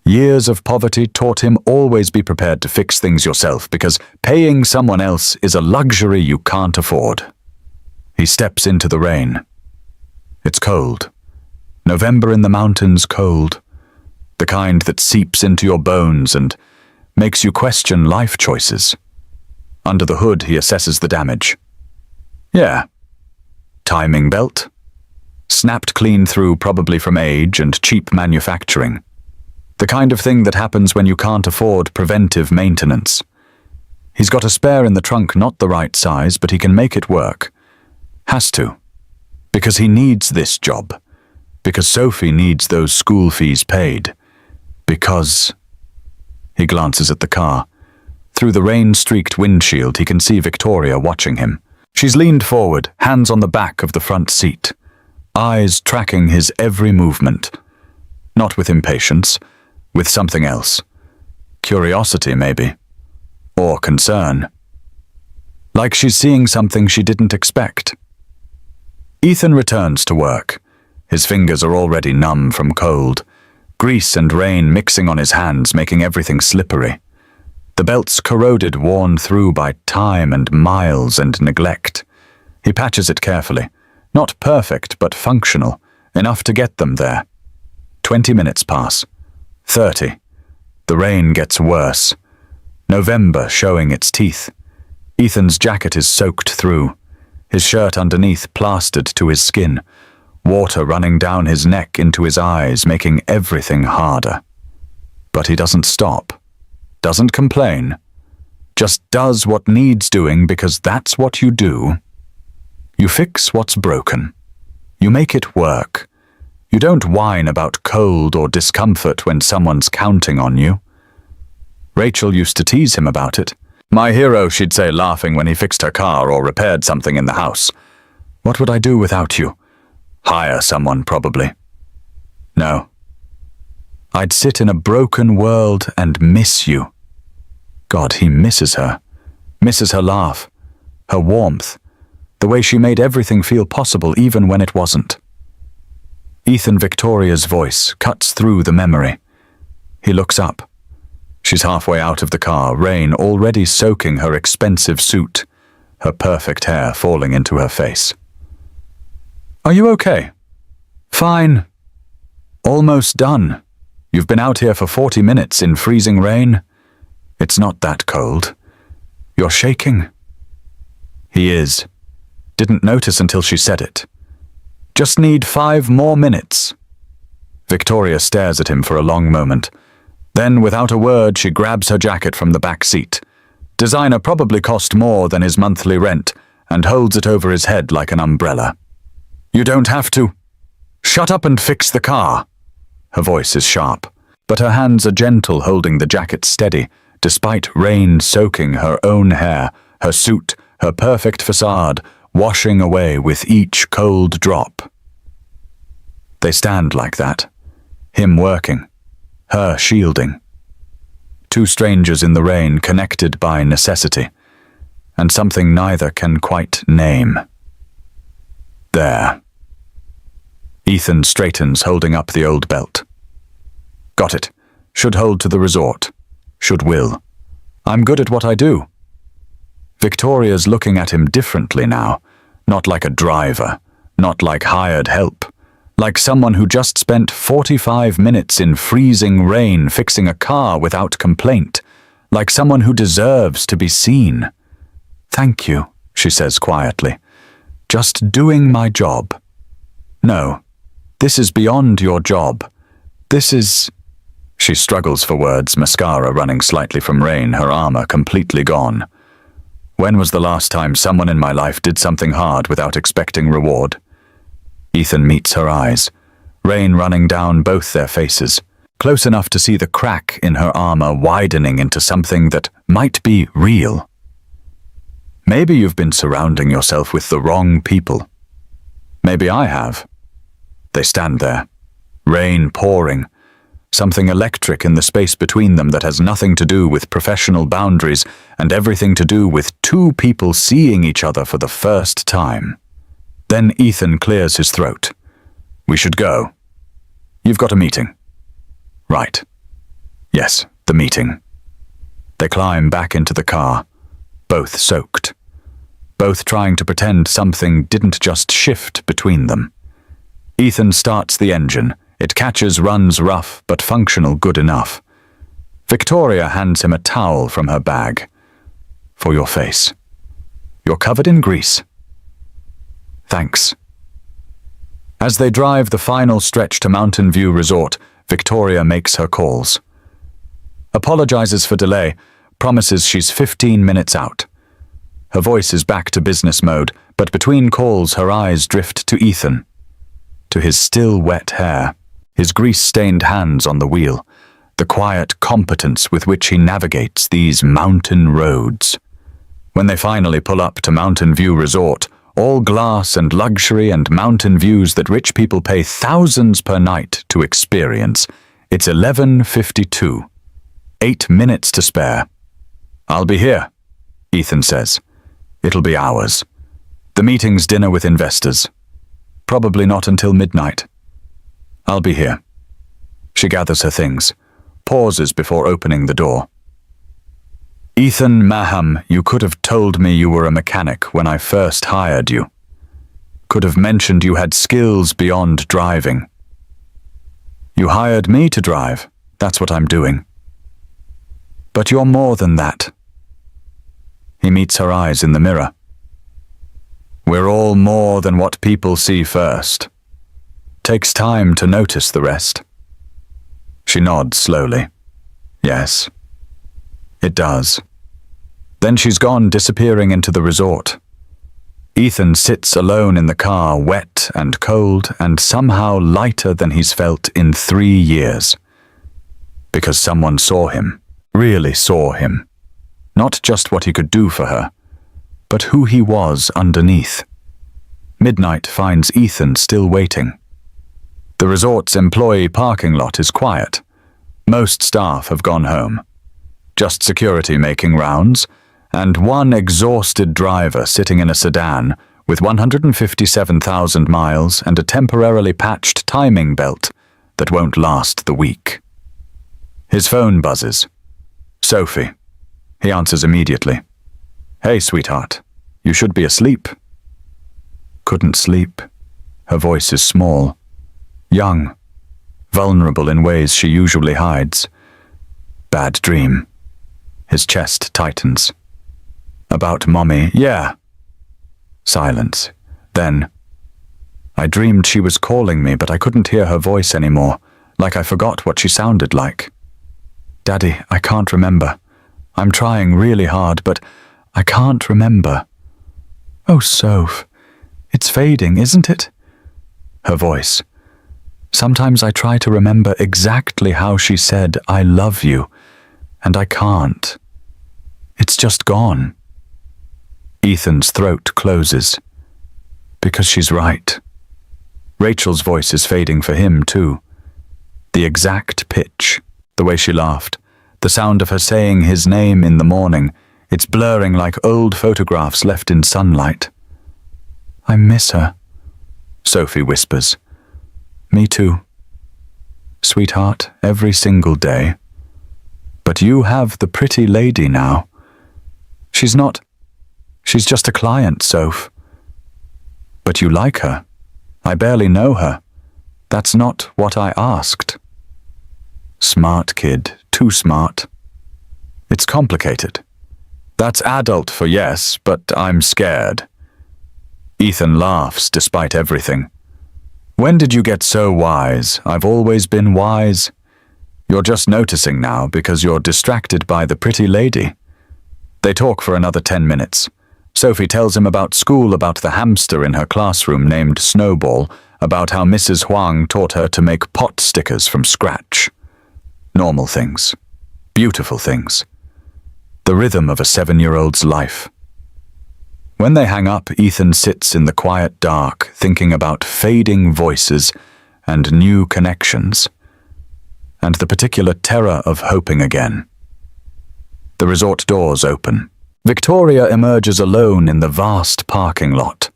Years of poverty taught him always be prepared to fix things yourself because paying someone else is a luxury you can't afford. He steps into the rain. It's cold. November in the mountains cold. The kind that seeps into your bones and makes you question life choices. Under the hood, he assesses the damage. Yeah. Timing belt. Snapped clean through, probably from age and cheap manufacturing. The kind of thing that happens when you can't afford preventive maintenance. He's got a spare in the trunk, not the right size, but he can make it work. Has to. Because he needs this job. Because Sophie needs those school fees paid. Because... He glances at the car. Through the rain-streaked windshield, he can see Victoria watching him. She's leaned forward, hands on the back of the front seat, eyes tracking his every movement. Not with impatience, with something else. Curiosity, maybe. Or concern. Like she's seeing something she didn't expect. Ethan returns to work. His fingers are already numb from cold. Grease and rain mixing on his hands, making everything slippery. The belt's corroded, worn through by time and miles and neglect. He patches it carefully. Not perfect, but functional. Enough to get them there. 20 minutes pass. 30. The rain gets worse. November showing its teeth. Ethan's jacket is soaked through. His shirt underneath plastered to his skin. Water running down his neck into his eyes, making everything harder. But he doesn't stop. Doesn't complain. Just does what needs doing because that's what you do. You fix what's broken. You make it work. You don't whine about cold or discomfort when someone's counting on you. Rachel used to tease him about it. My hero, she'd say, laughing when he fixed her car or repaired something in the house. What would I do without you? Hire someone, probably. No. I'd sit in a broken world and miss you. God, he misses her. Misses her laugh. Her warmth. The way she made everything feel possible even when it wasn't. Ethan Victoria's voice cuts through the memory. He looks up. She's halfway out of the car, rain already soaking her expensive suit, her perfect hair falling into her face. Are you okay? Fine. Almost done. You've been out here for 40 minutes in freezing rain. It's not that cold. You're shaking. He is. Didn't notice until she said it. Just need 5 more minutes. Victoria stares at him for a long moment. Then, without a word, she grabs her jacket from the back seat. Designer probably cost more than his monthly rent, and holds it over his head like an umbrella. You don't have to. Shut up and fix the car. Her voice is sharp, but her hands are gentle, holding the jacket steady, despite rain soaking her own hair, her suit, her perfect facade, washing away with each cold drop. They stand like that. Him working. Her shielding. 2 strangers in the rain, connected by necessity, and something neither can quite name. There. Ethan straightens, holding up the old belt. Got it. Should hold to the resort. Should will. I'm good at what I do. Victoria's looking at him differently now, not like a driver, not like hired help, like someone who just spent 45 minutes in freezing rain fixing a car without complaint, like someone who deserves to be seen. Thank you, she says quietly. Just doing my job. No, this is beyond your job. This is... She struggles for words, mascara running slightly from rain, her armor completely gone. When was the last time someone in my life did something hard without expecting reward? Ethan meets her eyes, rain running down both their faces, close enough to see the crack in her armor widening into something that might be real. Maybe you've been surrounding yourself with the wrong people. Maybe I have. They stand there, rain pouring, something electric in the space between them that has nothing to do with professional boundaries and everything to do with 2 people seeing each other for the first time. Then Ethan clears his throat. We should go. You've got a meeting. Right. Yes, the meeting. They climb back into the car, both soaked, both trying to pretend something didn't just shift between them. Ethan starts the engine. It catches, runs rough, but functional good enough. Victoria hands him a towel from her bag. For your face. You're covered in grease. Thanks. As they drive the final stretch to Mountain View Resort, Victoria makes her calls. Apologizes for delay, promises she's 15 minutes out. Her voice is back to business mode, but between calls her eyes drift to Ethan, to his still wet hair, his grease-stained hands on the wheel, the quiet competence with which he navigates these mountain roads. When they finally pull up to Mountain View Resort, all glass and luxury and mountain views that rich people pay thousands per night to experience, it's 11:52. 8 minutes to spare. "I'll be here," Ethan says. "It'll be hours. The meeting's dinner with investors. Probably not until midnight. I'll be here." She gathers her things, pauses before opening the door. "Ethan Maham, you could have told me you were a mechanic when I first hired you. Could have mentioned you had skills beyond driving. You hired me to drive. That's what I'm doing. But you're more than that." He meets her eyes in the mirror. "We're all more than what people see first. Takes time to notice the rest." She nods slowly. "Yes, it does." Then she's gone, disappearing into the resort. Ethan sits alone in the car, wet and cold and somehow lighter than he's felt in 3 years. Because someone saw him, really saw him. Not just what he could do for her, but who he was underneath. Midnight finds Ethan still waiting. The resort's employee parking lot is quiet. Most staff have gone home. Just security making rounds, and one exhausted driver sitting in a sedan with 157,000 miles and a temporarily patched timing belt that won't last the week. His phone buzzes. "Sophie." He answers immediately. "Hey, sweetheart. You should be asleep." Couldn't sleep. Her voice is small, young, vulnerable in ways she usually hides. Bad dream. His chest tightens. "About Mommy, yeah." Silence. Then, "I dreamed she was calling me, but I couldn't hear her voice anymore, like I forgot what she sounded like. Daddy, I can't remember. I'm trying really hard, but I can't remember." "Oh, Soph, it's fading, isn't it?" Her voice. "Sometimes I try to remember exactly how she said, 'I love you,' and I can't. It's just gone." Ethan's throat closes. Because she's right. Rachel's voice is fading for him, too. The exact pitch, the way she laughed, the sound of her saying his name in the morning, it's blurring like old photographs left in sunlight. "I miss her," Sophie whispers. "Me too. Sweetheart, every single day. But you have the pretty lady now. She's just a client, Soph." "But you like her. I barely know her. That's not what I asked." "Smart kid, too smart." "It's complicated. That's adult for yes, but I'm scared." Ethan laughs despite everything. "When did you get so wise? I've always been wise. You're just noticing now because you're distracted by the pretty lady." They talk for another 10 minutes. Sophie tells him about school, about the hamster in her classroom named Snowball, about how Mrs. Huang taught her to make pot stickers from scratch. Normal things. Beautiful things. The rhythm of a 7-year-old's life. When they hang up, Ethan sits in the quiet dark, thinking about fading voices and new connections, and the particular terror of hoping again. The resort doors open. Victoria emerges alone in the vast parking lot.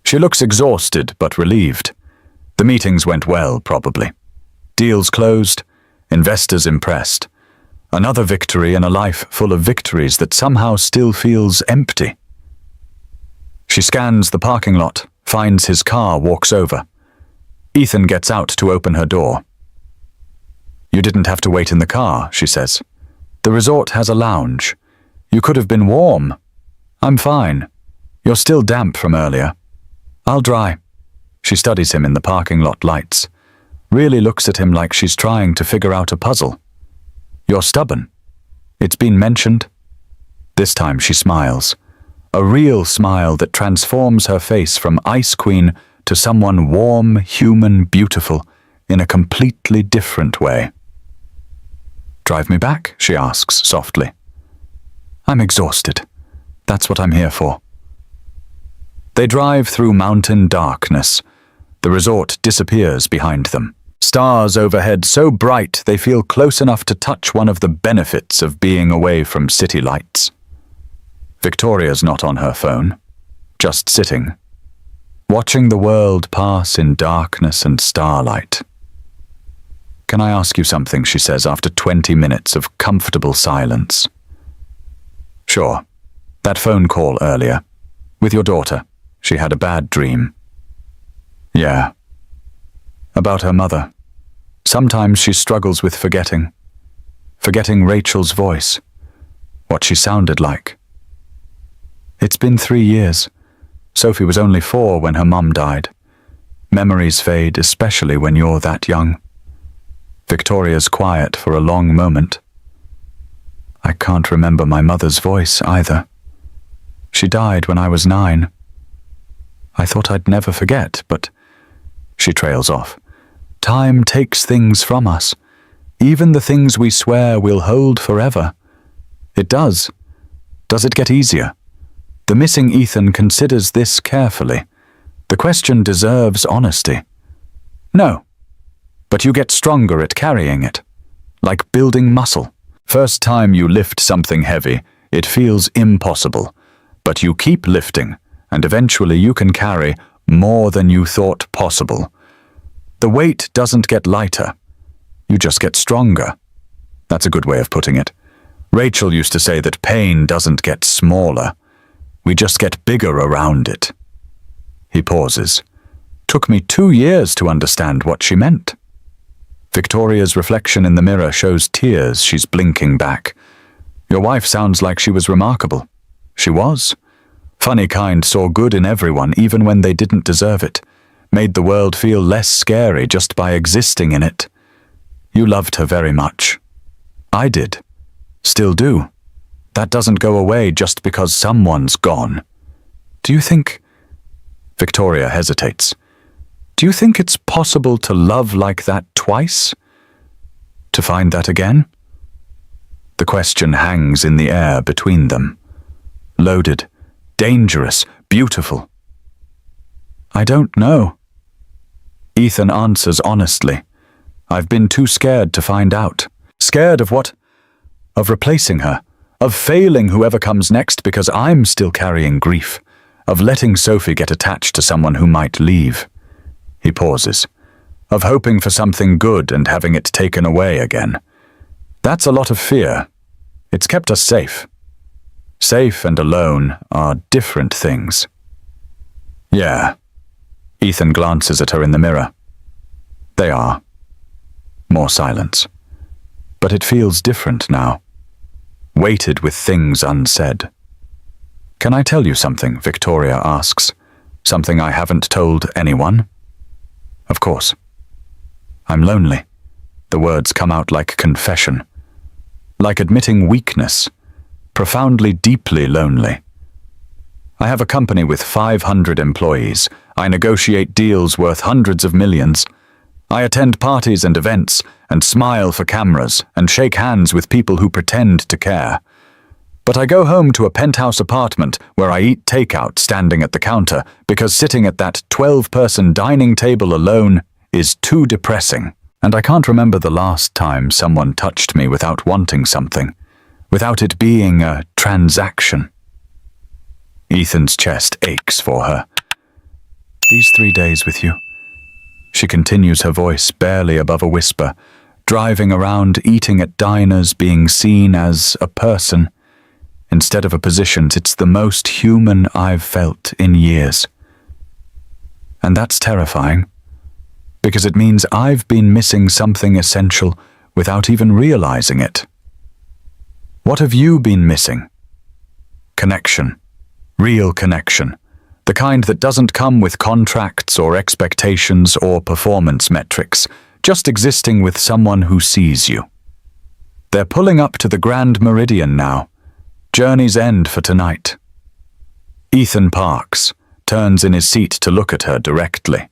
She looks exhausted but relieved. The meetings went well, probably. Deals closed, investors impressed. Another victory in a life full of victories that somehow still feels empty. She scans the parking lot, finds his car, walks over. Ethan gets out to open her door. "You didn't have to wait in the car," she says. "The resort has a lounge. You could have been warm." "I'm fine. You're still damp from earlier." "I'll dry." She studies him in the parking lot lights. really looks at him like she's trying to figure out a puzzle. "You're stubborn. It's been mentioned." This time she smiles. A real smile that transforms her face from Ice Queen to someone warm, human, beautiful, in a completely different way. "Drive me back?" she asks softly. "I'm exhausted. That's what I'm here for." They drive through mountain darkness. The resort disappears behind them. Stars overhead so bright they feel close enough to touch one of the benefits of being away from city lights. Victoria's not on her phone, just sitting, watching the world pass in darkness and starlight. "Can I ask you something?" she says after 20 minutes of comfortable silence. "Sure. That phone call earlier. With your daughter. She had a bad dream." "Yeah. About her mother. Sometimes she struggles with forgetting. Forgetting Rachel's voice. What she sounded like. It's been 3 years. Sophie was only 4 when her mum died. Memories fade, especially when you're that young." Victoria's quiet for a long moment. "I can't remember my mother's voice either. She died when I was 9. I thought I'd never forget, but..." She trails off. "Time takes things from us, even the things we swear we'll hold forever. It does. Does it get easier?" The missing Ethan considers this carefully. The question deserves honesty. "No. But you get stronger at carrying it. Like building muscle. First time you lift something heavy, it feels impossible. But you keep lifting, and eventually you can carry more than you thought possible. The weight doesn't get lighter. You just get stronger." That's a good way of putting it. Rachel used to say that pain doesn't get smaller. We just get bigger around it. He pauses. Took me 2 years to understand what she meant. Victoria's reflection in the mirror shows tears she's blinking back. "Your wife sounds like she was remarkable." She was. Funny kind, saw good in everyone even when they didn't deserve it. Made the world feel less scary just by existing in it. You loved her very much. I did. Still do. That doesn't go away just because someone's gone. Do you think... Victoria hesitates. "Do you think it's possible to love like that twice? To find that again?" The question hangs in the air between them. Loaded, dangerous, beautiful. "I don't know." Ethan answers honestly. "I've been too scared to find out. Scared of what? Of replacing her. Of failing whoever comes next because I'm still carrying grief. Of letting Sophie get attached to someone who might leave." He pauses. "Of hoping for something good and having it taken away again. That's a lot of fear. It's kept us safe. Safe and alone are different things." "Yeah." Ethan glances at her in the mirror. "They are." More silence. But it feels different now. Weighted with things unsaid. "Can I tell you something?" Victoria asks. "Something I haven't told anyone?" "Of course." "I'm lonely." The words come out like confession. Like admitting weakness. Profoundly, deeply lonely. "I have a company with 500 employees. I negotiate deals worth hundreds of millions. I attend parties and events, and smile for cameras, and shake hands with people who pretend to care. But I go home to a penthouse apartment where I eat takeout standing at the counter because sitting at that 12-person dining table alone is too depressing. And I can't remember the last time someone touched me without wanting something, without it being a transaction." Ethan's chest aches for her. "These 3 days with you." She continues, her voice barely above a whisper, driving around, eating at diners, being seen as a person. Instead of a position, it's the most human I've felt in years. And that's terrifying, because it means I've been missing something essential without even realizing it. What have you been missing? Connection. Real connection. The kind that doesn't come with contracts or expectations or performance metrics, just existing with someone who sees you. They're pulling up to the Grand Meridian now. Journey's end for tonight. Ethan parks, turns in his seat to look at her directly.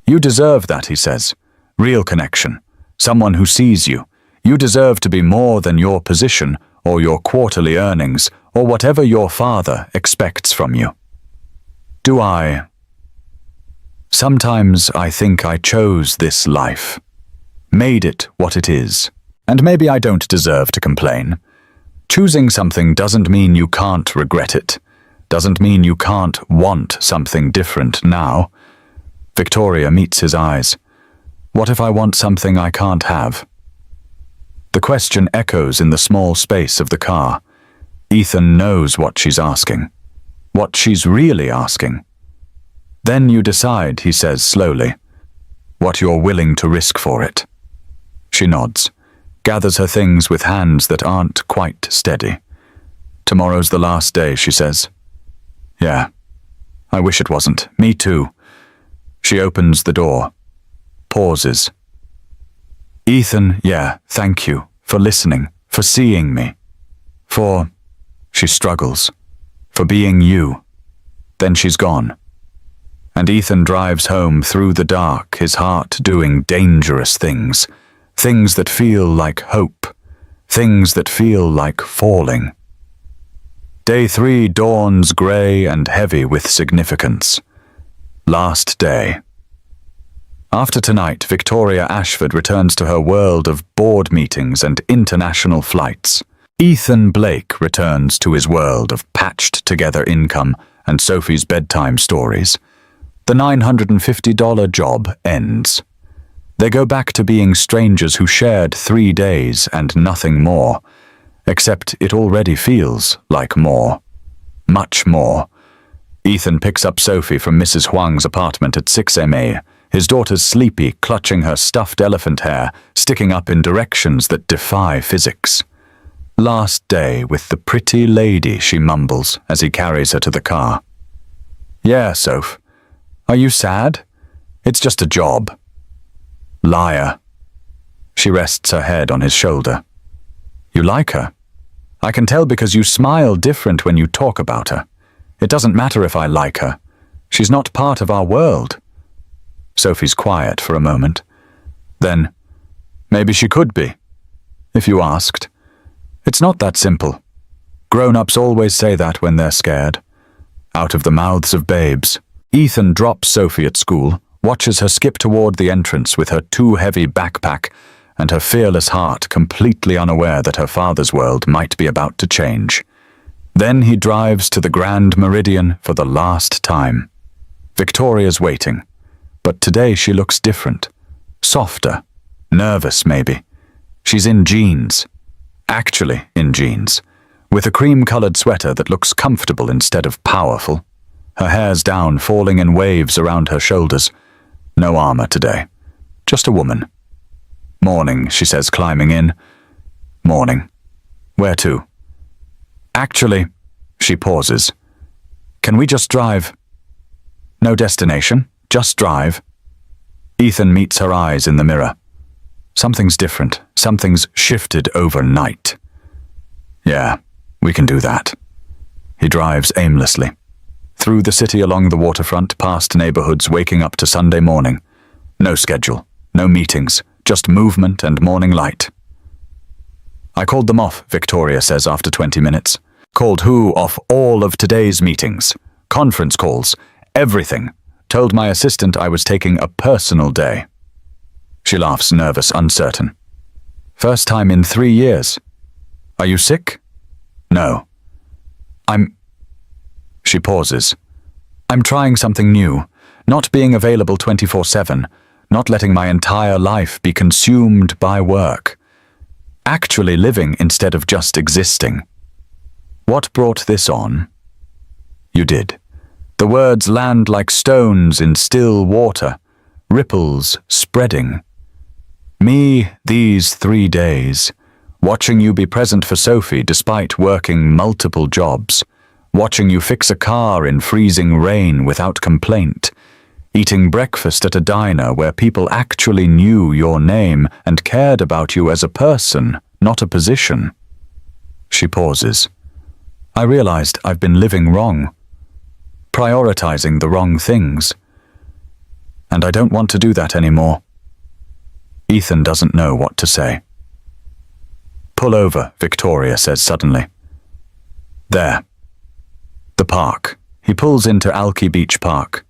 You deserve that, he says. Real connection. Someone who sees you. You deserve to be more than your position or your quarterly earnings or whatever your father expects from you. Do I? Sometimes I think I chose this life. Made it what it is. And maybe I don't deserve to complain. Choosing something doesn't mean you can't regret it. Doesn't mean you can't want something different now. Victoria meets his eyes. What if I want something I can't have? The question echoes in the small space of the car. Ethan knows what she's asking. What she's really asking. Then you decide, he says slowly, what you're willing to risk for it. She nods, gathers her things with hands that aren't quite steady. Tomorrow's the last day, she says. Yeah, I wish it wasn't. Me too. She opens the door, pauses. Ethan, yeah, thank you for listening, for seeing me, for, she struggles, for being you. Then she's gone. And Ethan drives home through the dark, his heart doing dangerous things, things that feel like hope, things that feel like falling. Day 3 dawns grey and heavy with significance. Last day. After tonight, Victoria Ashford returns to her world of board meetings and international flights. Ethan Blake returns to his world of patched-together income and Sophie's bedtime stories. The $950 job ends. They go back to being strangers who shared 3 days and nothing more, except it already feels like more. Much more. Ethan picks up Sophie from Mrs. Huang's apartment at 6 a.m. His daughter's sleepy, clutching her stuffed elephant hair, sticking up in directions that defy physics. Last day with the pretty lady, she mumbles as he carries her to the car. Yeah, Soph. Are you sad? It's just a job. Liar. She rests her head on his shoulder. You like her? I can tell because you smile different when you talk about her. It doesn't matter if I like her. She's not part of our world. Sophie's quiet for a moment. Then, maybe she could be, if you asked. It's not that simple. Grown-ups always say that when they're scared. Out of the mouths of babes. Ethan drops Sophie at school, watches her skip toward the entrance with her too heavy backpack and her fearless heart completely unaware that her father's world might be about to change. Then he drives to the Grand Meridian for the last time. Victoria's waiting, but today she looks different. Softer, nervous maybe. She's in jeans. Actually in jeans, with a cream-colored sweater that looks comfortable instead of powerful. Her hair's down, falling in waves around her shoulders. No armor today. Just a woman. Morning, she says, climbing in. Morning. Where to? Actually, she pauses. Can we just drive? No destination, just drive. Ethan meets her eyes in the mirror. Something's different. Something's shifted overnight. Yeah, we can do that. He drives aimlessly. Through the city along the waterfront, past neighborhoods, waking up to Sunday morning. No schedule, no meetings, just movement and morning light. I called them off, Victoria says after 20 minutes. Called who off all of today's meetings? Conference calls, everything. Told my assistant I was taking a personal day. She laughs, nervous, uncertain. First time in 3 years. Are you sick? No. She pauses. I'm trying something new, not being available 24/7, not letting my entire life be consumed by work. Actually living instead of just existing. What brought this on? You did. The words land like stones in still water, ripples spreading. Me, these 3 days, watching you be present for Sophie despite working multiple jobs, watching you fix a car in freezing rain without complaint, eating breakfast at a diner where people actually knew your name and cared about you as a person, not a position. She pauses. I realized I've been living wrong, prioritizing the wrong things, and I don't want to do that anymore. Ethan doesn't know what to say. Pull over, Victoria says suddenly. There. The park. He pulls into Alki Beach Park.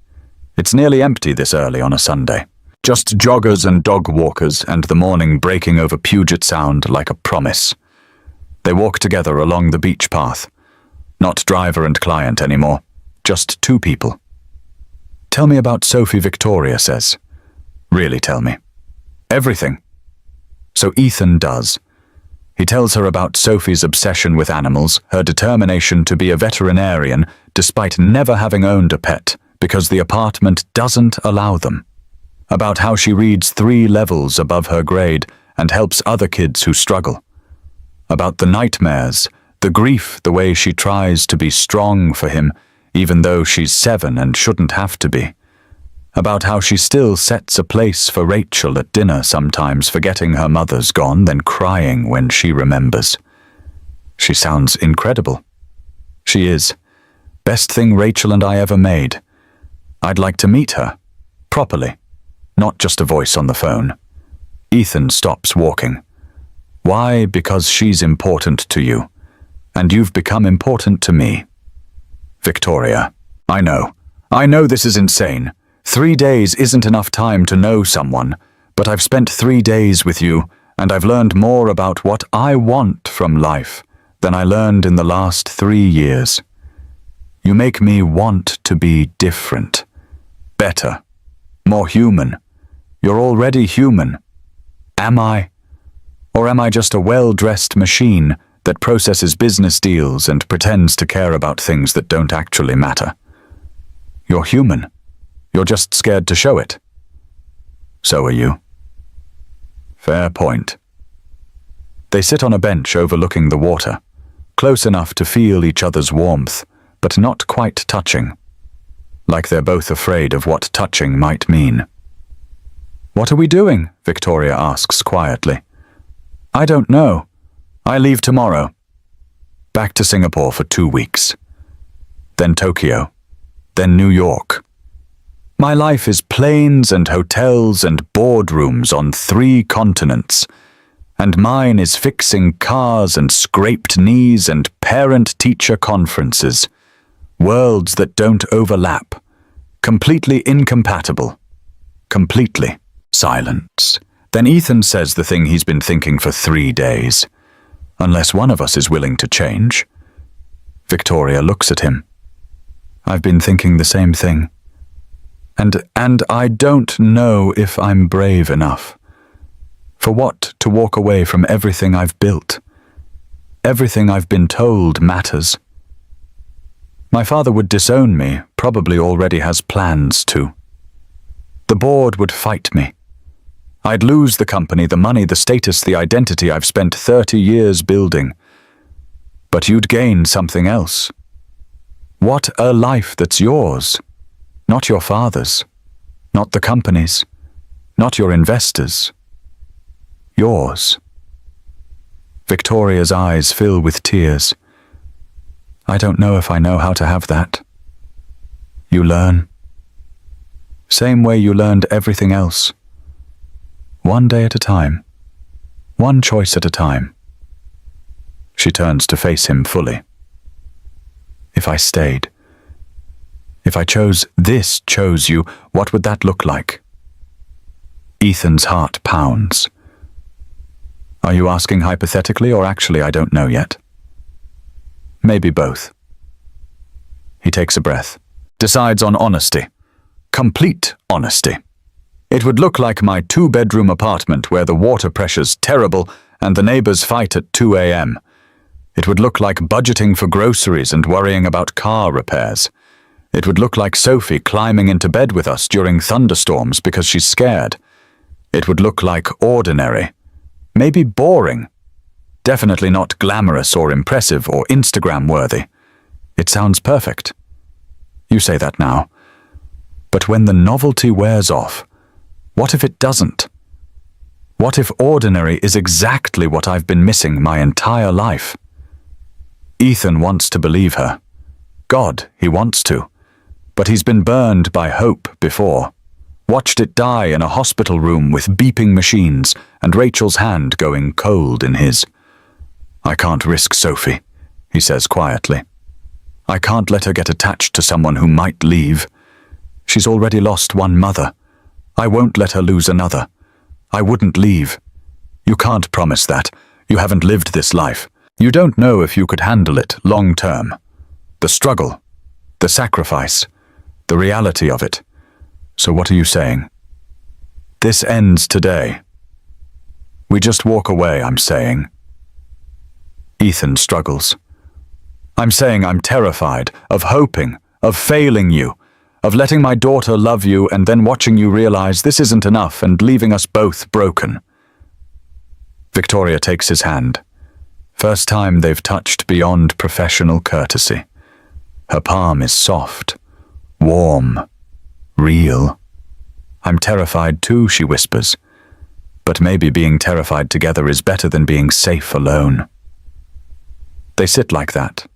It's nearly empty this early on a Sunday. Just joggers and dog walkers, and the morning breaking over Puget Sound like a promise. They walk together along the beach path. Not driver and client anymore. Just two people. Tell me about Sophie, Victoria says. Really tell me. Everything. So Ethan does. He tells her about Sophie's obsession with animals, her determination to be a veterinarian despite never having owned a pet because the apartment doesn't allow them. About how she reads 3 levels above her grade and helps other kids who struggle. About the nightmares, the grief, the way she tries to be strong for him even though she's 7 and shouldn't have to be. About how she still sets a place for Rachel at dinner sometimes, forgetting her mother's gone, then crying when she remembers. She sounds incredible. She is. Best thing Rachel and I ever made. I'd like to meet her. Properly. Not just a voice on the phone. Ethan stops walking. Why? Because she's important to you. And you've become important to me. Victoria. I know this is insane. 3 days isn't enough time to know someone, but I've spent 3 days with you, and I've learned more about what I want from life than I learned in the last 3 years. You make me want to be different, better, more human. You're already human. Am I? Or am I just a well-dressed machine that processes business deals and pretends to care about things that don't actually matter? You're human. You're just scared to show it. So are you. Fair point. They sit on a bench overlooking the water, close enough to feel each other's warmth, but not quite touching. Like they're both afraid of what touching might mean. What are we doing? Victoria asks quietly. I don't know. I leave tomorrow. Back to Singapore for 2 weeks. Then Tokyo. Then New York. My life is planes and hotels and boardrooms on 3 continents, and mine is fixing cars and scraped knees and parent-teacher conferences, worlds that don't overlap, completely incompatible, completely. Silence. Then Ethan says the thing he's been thinking for 3 days, unless one of us is willing to change. Victoria looks at him. I've been thinking the same thing. And I don't know if I'm brave enough. For what to walk away from everything I've built? Everything I've been told matters. My father would disown me, probably already has plans to. The board would fight me. I'd lose the company, the money, the status, the identity I've spent 30 years building. But you'd gain something else. What a life that's yours. Not your father's, not the company's, not your investors. Yours. Victoria's eyes fill with tears. I don't know if I know how to have that. You learn. Same way you learned everything else. One day at a time. One choice at a time. She turns to face him fully. If I stayed, if I chose you, what would that look like? Ethan's heart pounds. Are you asking hypothetically or actually I don't know yet? Maybe both. He takes a breath, decides on honesty. Complete honesty. It would look like my 2-bedroom apartment where the water pressure's terrible and the neighbors fight at 2 a.m. It would look like budgeting for groceries and worrying about car repairs. It would look like Sophie climbing into bed with us during thunderstorms because she's scared. It would look like ordinary. Maybe boring. Definitely not glamorous or impressive or Instagram-worthy. It sounds perfect. You say that now. But when the novelty wears off, what if it doesn't? What if ordinary is exactly what I've been missing my entire life? Ethan wants to believe her. God, he wants to. But he's been burned by hope before. Watched it die in a hospital room with beeping machines and Rachel's hand going cold in his. I can't risk Sophie, he says quietly. I can't let her get attached to someone who might leave. She's already lost one mother. I won't let her lose another. I wouldn't leave. You can't promise that. You haven't lived this life. You don't know if you could handle it long term. The struggle, the sacrifice, the reality of it. So what are you saying? This ends today. We just walk away, I'm saying. Ethan struggles. I'm saying I'm terrified of hoping, of failing you, of letting my daughter love you and then watching you realize this isn't enough and leaving us both broken. Victoria takes his hand. First time they've touched beyond professional courtesy. Her palm is soft, warm, real. I'm terrified too, she whispers. But maybe being terrified together is better than being safe alone. They sit like that,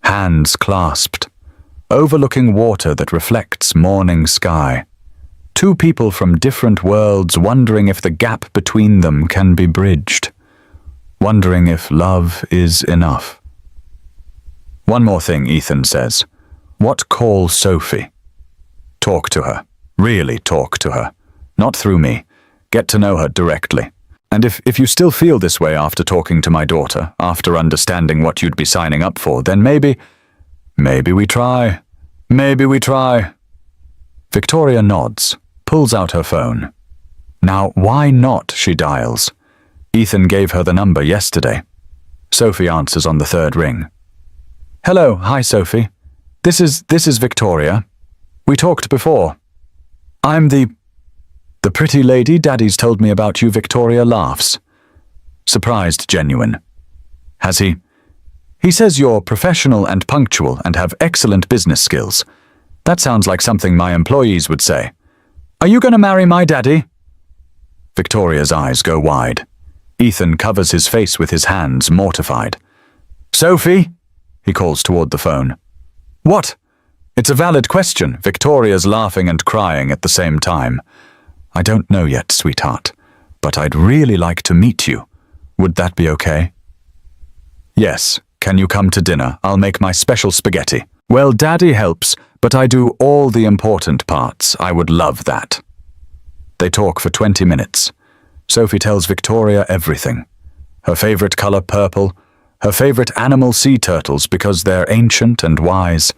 hands clasped, overlooking water that reflects morning sky. Two people from different worlds wondering if the gap between them can be bridged. Wondering if love is enough. One more thing, Ethan says. What call Sophie? Talk to her. Really talk to her. Not through me. Get to know her directly. And if you still feel this way after talking to my daughter, after understanding what you'd be signing up for, then maybe we try. Maybe we try. Victoria nods, pulls out her phone. Now, why not, she dials. Ethan gave her the number yesterday. Sophie answers on the third ring. Hello, hi Sophie. This is Victoria. We talked before. I'm the pretty lady Daddy's told me about you, Victoria laughs. Surprised, genuine. Has he? He says you're professional and punctual and have excellent business skills. That sounds like something my employees would say. Are you going to marry my daddy? Victoria's eyes go wide. Ethan covers his face with his hands, mortified. Sophie, he calls toward the phone. What? It's a valid question. Victoria's laughing and crying at the same time. I don't know yet, sweetheart, but I'd really like to meet you. Would that be okay? Yes. Can you come to dinner? I'll make my special spaghetti. Well, Daddy helps, but I do all the important parts. I would love that. They talk for 20 minutes. Sophie tells Victoria everything. Her favorite color, purple. Her favorite animal, sea turtles, because they're ancient and wise.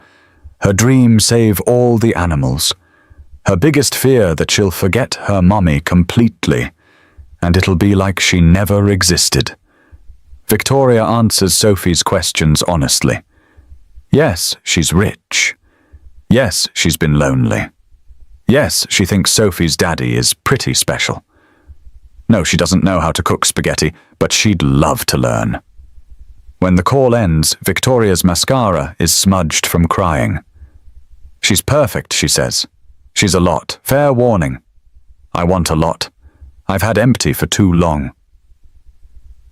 Her dream, save all the animals. Her biggest fear, that she'll forget her mommy completely, and it'll be like she never existed. Victoria answers Sophie's questions honestly. Yes, she's rich. Yes, she's been lonely. Yes, she thinks Sophie's daddy is pretty special. No, she doesn't know how to cook spaghetti, but she'd love to learn. When the call ends, Victoria's mascara is smudged from crying. She's perfect, she says. She's a lot. Fair warning. I want a lot. I've had empty for too long.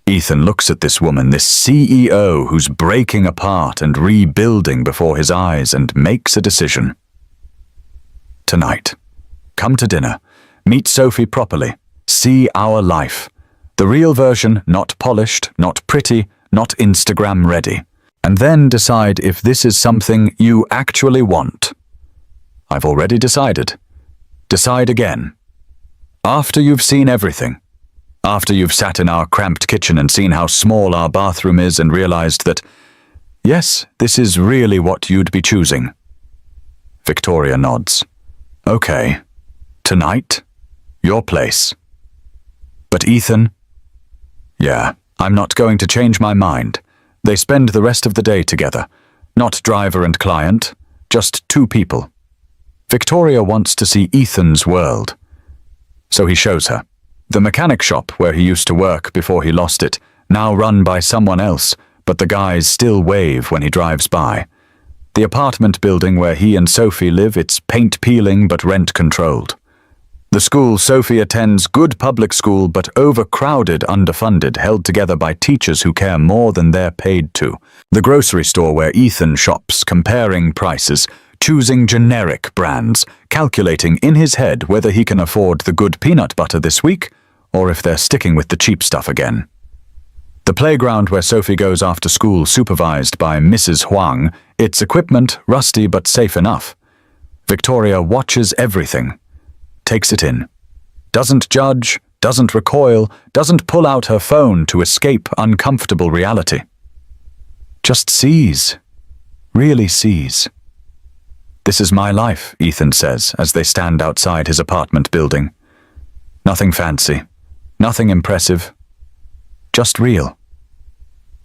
Ethan looks at this woman, this CEO who's breaking apart and rebuilding before his eyes, and makes a decision. Tonight. Come to dinner. Meet Sophie properly. See our life. The real version, not polished, not pretty, not Instagram ready. And then decide if this is something you actually want. I've already decided. Decide again. After you've seen everything. After you've sat in our cramped kitchen and seen how small our bathroom is and realized that, yes, this is really what you'd be choosing. Victoria nods. Okay. Tonight, your place. But Ethan? Yeah, I'm not going to change my mind. They spend the rest of the day together. Not driver and client, just two people. Victoria wants to see Ethan's world. So he shows her. The mechanic shop where he used to work before he lost it, now run by someone else, but the guys still wave when he drives by. The apartment building where he and Sophie live, it's paint-peeling but rent-controlled. The school Sophie attends, good public school but overcrowded, underfunded, held together by teachers who care more than they're paid to. The grocery store where Ethan shops, comparing prices, choosing generic brands, calculating in his head whether he can afford the good peanut butter this week or if they're sticking with the cheap stuff again. The playground where Sophie goes after school, supervised by Mrs. Huang, its equipment rusty but safe enough. Victoria watches everything, takes it in, doesn't judge, doesn't recoil, doesn't pull out her phone to escape uncomfortable reality. Just sees, really sees. This is my life, Ethan says as they stand outside his apartment building. Nothing fancy, nothing impressive, just real.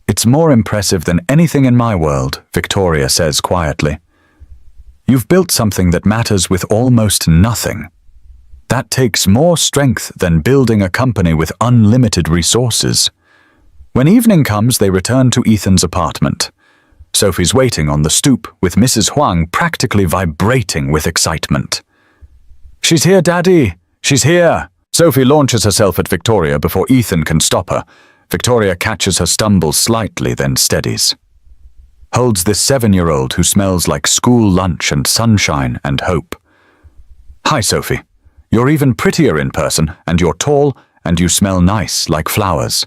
It's more impressive than anything in my world, Victoria says quietly. You've built something that matters with almost nothing. That takes more strength than building a company with unlimited resources. When evening comes, they return to Ethan's apartment. Sophie's waiting on the stoop, with Mrs. Huang practically vibrating with excitement. "She's here, Daddy! She's here!" Sophie launches herself at Victoria before Ethan can stop her. Victoria catches her stumble slightly, then steadies. Holds this 7-year-old who smells like school lunch and sunshine and hope. "Hi, Sophie. You're even prettier in person, and you're tall, and you smell nice, like flowers."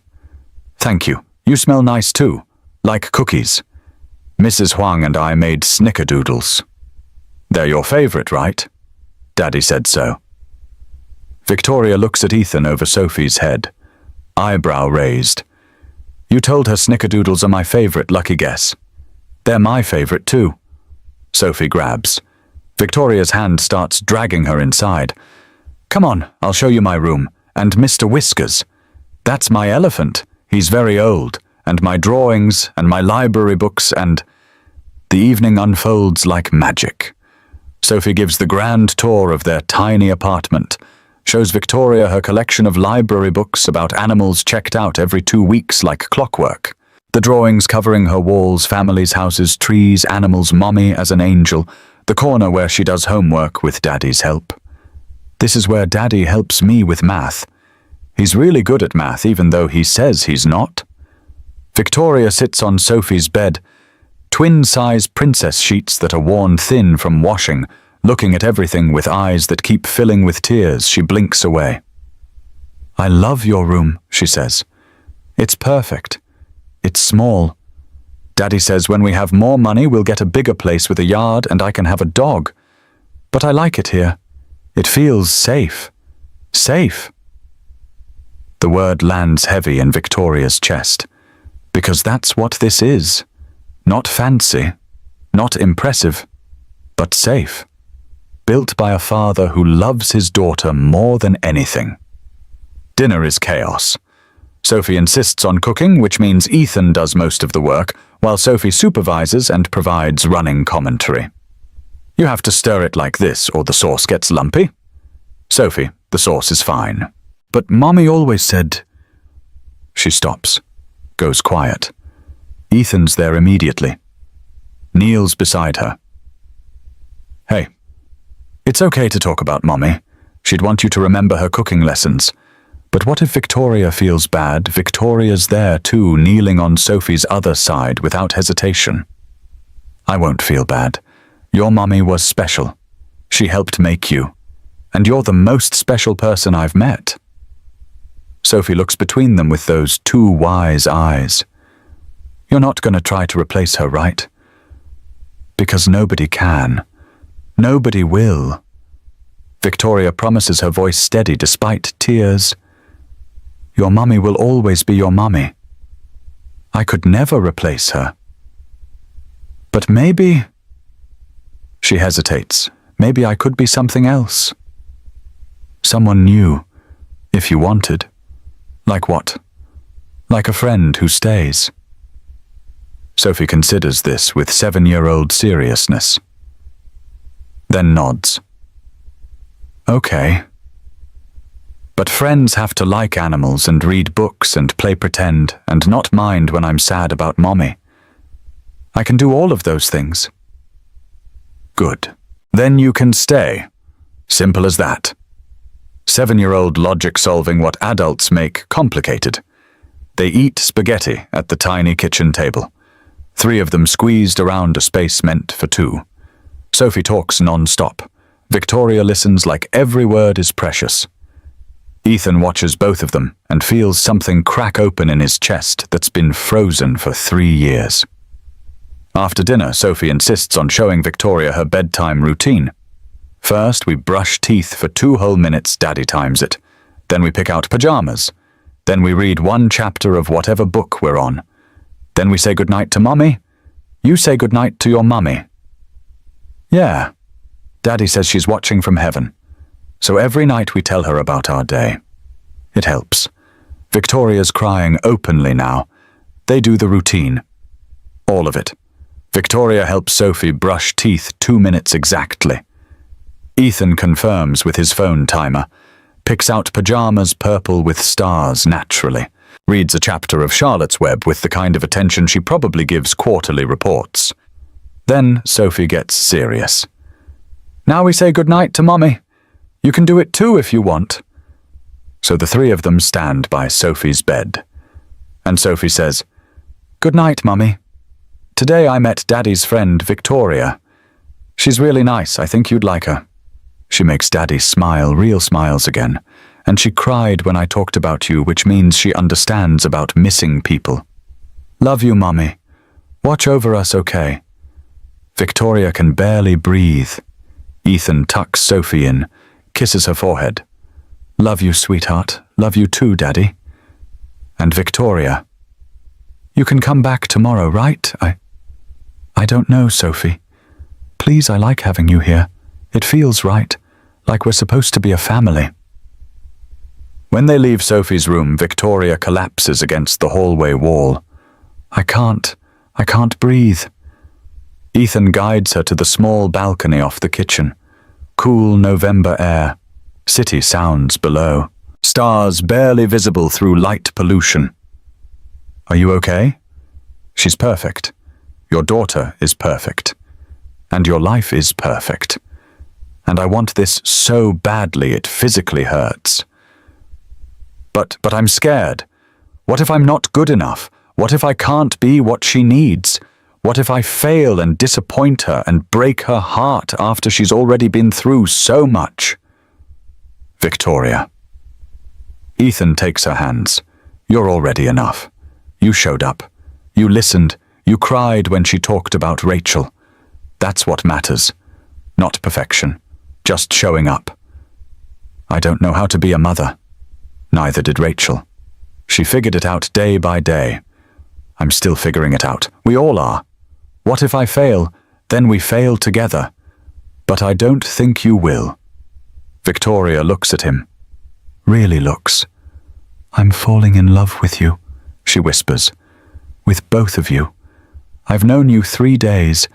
"Thank you. You smell nice too, like cookies. Mrs. Huang and I made snickerdoodles." "They're your favorite, right?" "Daddy said so." Victoria looks at Ethan over Sophie's head, eyebrow raised. "You told her snickerdoodles are my favorite, lucky guess." "They're my favorite too." Sophie grabs. Victoria's hand starts dragging her inside. "Come on, I'll show you my room. And Mr. Whiskers. That's my elephant. He's very old. And my drawings, and my library books, and..." The evening unfolds like magic. Sophie gives the grand tour of their tiny apartment, shows Victoria her collection of library books about animals checked out every 2 weeks like clockwork. The drawings covering her walls, families, houses, trees, animals, mommy as an angel, the corner where she does homework with Daddy's help. "This is where Daddy helps me with math. He's really good at math, even though he says he's not." Victoria sits on Sophie's bed, twin-size princess sheets that are worn thin from washing, looking at everything with eyes that keep filling with tears. She blinks away. "I love your room," she says. "It's perfect. It's small. Daddy says when we have more money we'll get a bigger place with a yard and I can have a dog. But I like it here. It feels safe. Safe." The word lands heavy in Victoria's chest. Because that's what this is. Not fancy, not impressive, but safe. Built by a father who loves his daughter more than anything. Dinner is chaos. Sophie insists on cooking, which means Ethan does most of the work, while Sophie supervises and provides running commentary. "You have to stir it like this, or the sauce gets lumpy." "Sophie, the sauce is fine." "But Mommy always said..." She stops, goes quiet. Ethan's there immediately. Kneels beside her. "Hey, it's okay to talk about Mommy. She'd want you to remember her cooking lessons. But what if Victoria feels bad? Victoria's there too, kneeling on Sophie's other side without hesitation." "I won't feel bad. Your Mommy was special. She helped make you. And you're the most special person I've met." Sophie looks between them with those 2 wise eyes. "You're not going to try to replace her, right? Because nobody can. Nobody will." Victoria promises, her voice steady despite tears. "Your Mommy will always be your Mommy. I could never replace her. But maybe..." She hesitates. "Maybe I could be something else. Someone new, if you wanted." "Like what?" "Like a friend who stays." Sophie considers this with 7-year-old seriousness. Then nods. "Okay. But friends have to like animals and read books and play pretend and not mind when I'm sad about Mommy. I can do all of those things. Good. Then you can stay. Simple as that. 7-year-old logic solving what adults make complicated. They eat spaghetti at the tiny kitchen table. 3 of them squeezed around a space meant for 2. Sophie talks non-stop. Victoria listens like every word is precious. Ethan watches both of them and feels something crack open in his chest that's been frozen for 3 years. After dinner, Sophie insists on showing Victoria her bedtime routine. First, we brush teeth for 2 whole minutes, Daddy times it. Then we pick out pajamas. Then we read 1 chapter of whatever book we're on. Then we say goodnight to Mommy. You say goodnight to your mummy. Yeah. Daddy says she's watching from heaven. So every night we tell her about our day. It helps. Victoria's crying openly now. They do the routine. All of it. Victoria helps Sophie brush teeth 2 minutes exactly. Ethan confirms with his phone timer, picks out pajamas purple with stars naturally, reads a chapter of Charlotte's Web with the kind of attention she probably gives quarterly reports. Then Sophie gets serious. Now we say goodnight to Mommy. You can do it too if you want. So the 3 of them stand by Sophie's bed. And Sophie says, Good night, Mummy. Today I met Daddy's friend, Victoria. She's really nice. I think you'd like her. She makes Daddy smile, real smiles again. And she cried when I talked about you, which means she understands about missing people. Love you, Mummy. Watch over us, okay? Victoria can barely breathe. Ethan tucks Sophie in, kisses her forehead. Love you, sweetheart. Love you too, Daddy. And Victoria. You can come back tomorrow, right? I don't know, Sophie. Please, I like having you here. It feels right, like we're supposed to be a family. When they leave Sophie's room, Victoria collapses against the hallway wall. I can't breathe. Ethan guides her to the small balcony off the kitchen. Cool November air. City sounds below. Stars barely visible through light pollution. Are you okay? She's perfect. Your daughter is perfect. And your life is perfect. And I want this so badly it physically hurts. But I'm scared. What if I'm not good enough? What if I can't be what she needs? What if I fail and disappoint her and break her heart after she's already been through so much? Victoria. Ethan takes her hands. You're already enough. You showed up. You listened. You cried when she talked about Rachel. That's what matters. Not perfection. Just showing up. I don't know how to be a mother. Neither did Rachel. She figured it out day by day. I'm still figuring it out. We all are. What if I fail? Then we fail together. But I don't think you will. Victoria looks at him. Really looks. I'm falling in love with you, she whispers. With both of you. I've known you 3 days,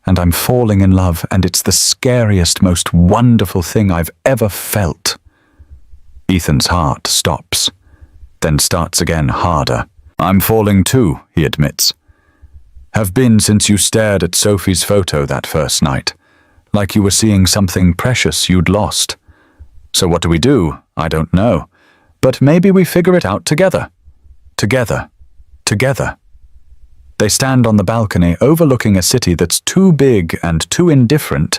and I'm falling in love, and it's the scariest, most wonderful thing I've ever felt. Ethan's heart stops, then starts again harder. I'm falling too, he admits. Have been since you stared at Sophie's photo that first night, like you were seeing something precious you'd lost. So what do? I don't know. But maybe we figure it out together. Together. Together. They stand on the balcony overlooking a city that's too big and too indifferent,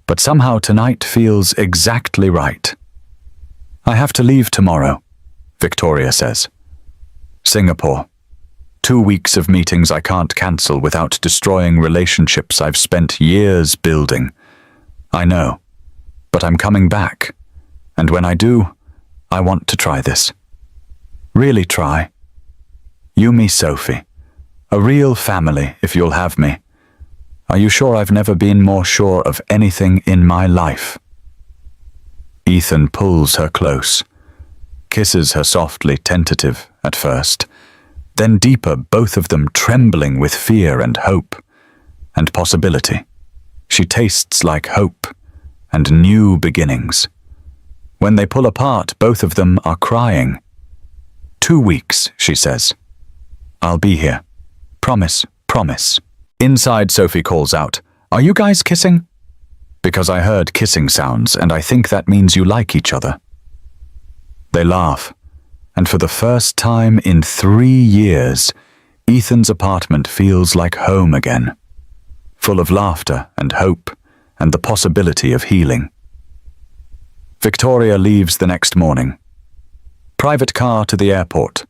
but somehow tonight feels exactly right. I have to leave tomorrow, Victoria says. Singapore. 2 weeks of meetings I can't cancel without destroying relationships I've spent years building. I know, but I'm coming back. And when I do, I want to try this. Really try. You, me, Sophie. A real family, if you'll have me. Are you sure I've never been more sure of anything in my life? Ethan pulls her close, kisses her softly, tentative at first, then deeper, both of them trembling with fear and hope, and possibility. She tastes like hope and new beginnings. When they pull apart, both of them are crying. 2 weeks, she says. I'll be here. Promise, promise. Inside, Sophie calls out, Are you guys kissing? Because I heard kissing sounds, and I think that means you like each other. They laugh, and for the first time in 3 years, Ethan's apartment feels like home again, full of laughter and hope and the possibility of healing. Victoria leaves the next morning. Private car to the airport.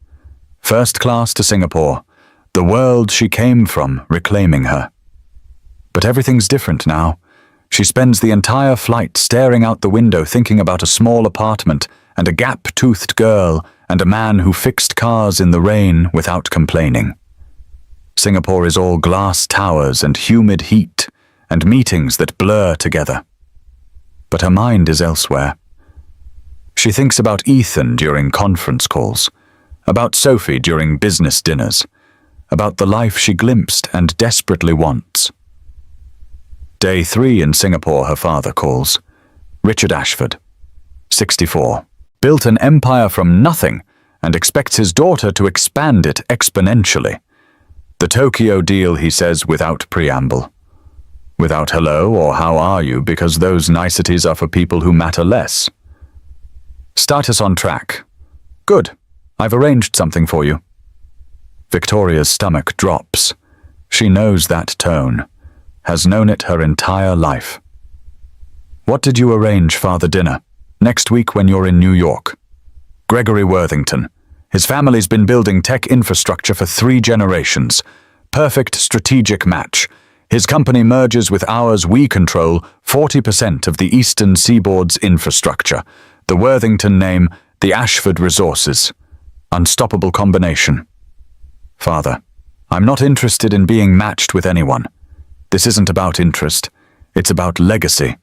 First class to Singapore. The world she came from reclaiming her. But everything's different now. She spends the entire flight staring out the window thinking about a small apartment and a gap-toothed girl and a man who fixed cars in the rain without complaining. Singapore is all glass towers and humid heat and meetings that blur together. But her mind is elsewhere. She thinks about Ethan during conference calls, about Sophie during business dinners, about the life she glimpsed and desperately wants. Day 3 in Singapore, her father calls. Richard Ashford, 64. Built an empire from nothing and expects his daughter to expand it exponentially. The Tokyo deal, he says, without preamble. Without hello or how are you, because those niceties are for people who matter less. Status on track. Good. I've arranged something for you. Victoria's stomach drops. She knows that tone, has known it her entire life. What did you arrange, Father? Dinner? Next week when you're in New York. Gregory Worthington. His family's been building tech infrastructure for 3 generations. Perfect strategic match. His company merges with ours. We control 40% of the eastern seaboard's infrastructure. The Worthington name, the Ashford resources. Unstoppable combination. Father, I'm not interested in being matched with anyone. This isn't about interest. It's about legacy.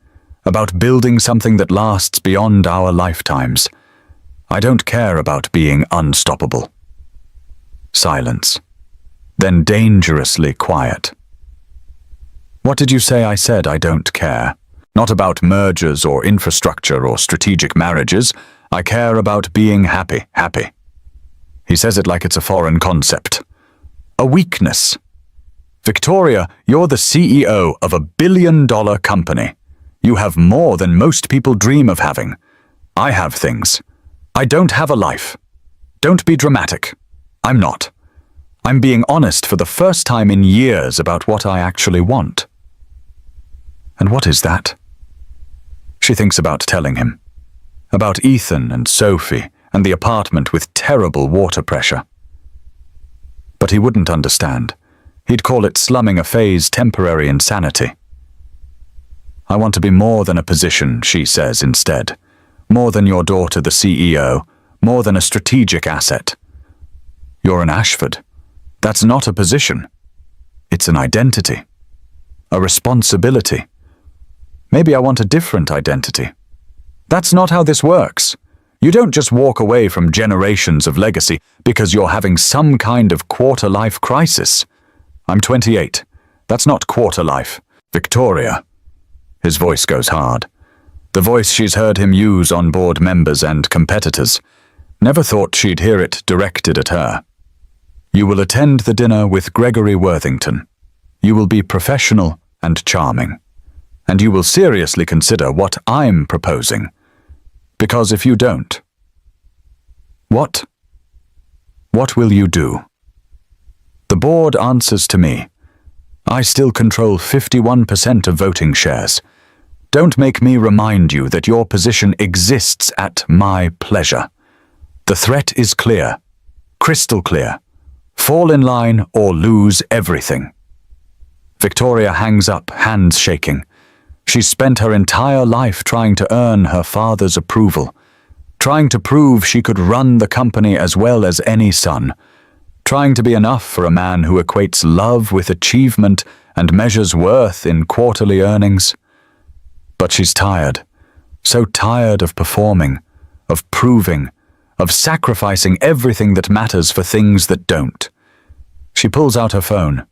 About building something that lasts beyond our lifetimes. I don't care about being unstoppable. Silence. Then dangerously quiet. What did you say I said? I don't care. Not about mergers or infrastructure or strategic marriages. I care about being happy. He says it like it's a foreign concept. A weakness. Victoria, you're the CEO of a billion-dollar company. You have more than most people dream of having. I have things. I don't have a life. Don't be dramatic. I'm not. I'm being honest for the first time in years about what I actually want. And what is that? She thinks about telling him. About Ethan and Sophie and the apartment with terrible water pressure. But he wouldn't understand. He'd call it slumming a phase, temporary insanity. I want to be more than a position, she says instead. More than your daughter, the CEO. More than a strategic asset. You're an Ashford. That's not a position. It's an identity. A responsibility. Maybe I want a different identity. That's not how this works. You don't just walk away from generations of legacy because you're having some kind of quarter-life crisis. I'm 28. That's not quarter-life. Victoria. His voice goes hard. The voice she's heard him use on board members and competitors. Never thought she'd hear it directed at her. You will attend the dinner with Gregory Worthington. You will be professional and charming. And you will seriously consider what I'm proposing. Because if you don't, what will you do? The board answers to me. I still control 51% of voting shares. Don't make me remind you that your position exists at my pleasure. The threat is clear, crystal clear. Fall in line or lose everything. Victoria hangs up, hands shaking. She's spent her entire life trying to earn her father's approval, trying to prove she could run the company as well as any son, trying to be enough for a man who equates love with achievement and measures worth in quarterly earnings. But she's tired, so tired of performing, of proving, of sacrificing everything that matters for things that don't. She pulls out her phone,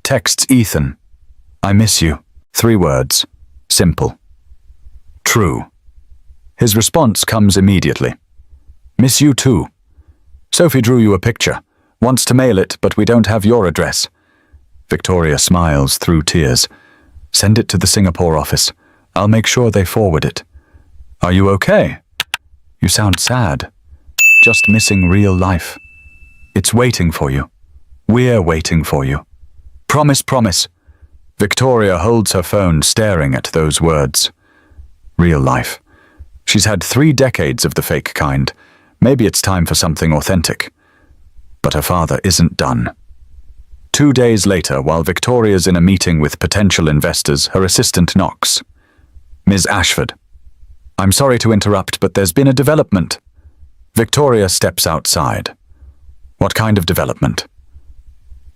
texts Ethan, I miss you, 3 words. Simple. True. His response comes immediately. Miss you too. Sophie drew you a picture. Wants to mail it, but we don't have your address. Victoria smiles through tears. Send it to the Singapore office. I'll make sure they forward it. Are you okay? You sound sad. Just missing real life. It's waiting for you. We're waiting for you. Promise, promise. Victoria holds her phone, staring at those words. Real life. She's had 3 decades of the fake kind. Maybe it's time for something authentic. But her father isn't done. 2 days later, while Victoria's in a meeting with potential investors, her assistant knocks. Ms. Ashford. I'm sorry to interrupt, but there's been a development. Victoria steps outside. What kind of development?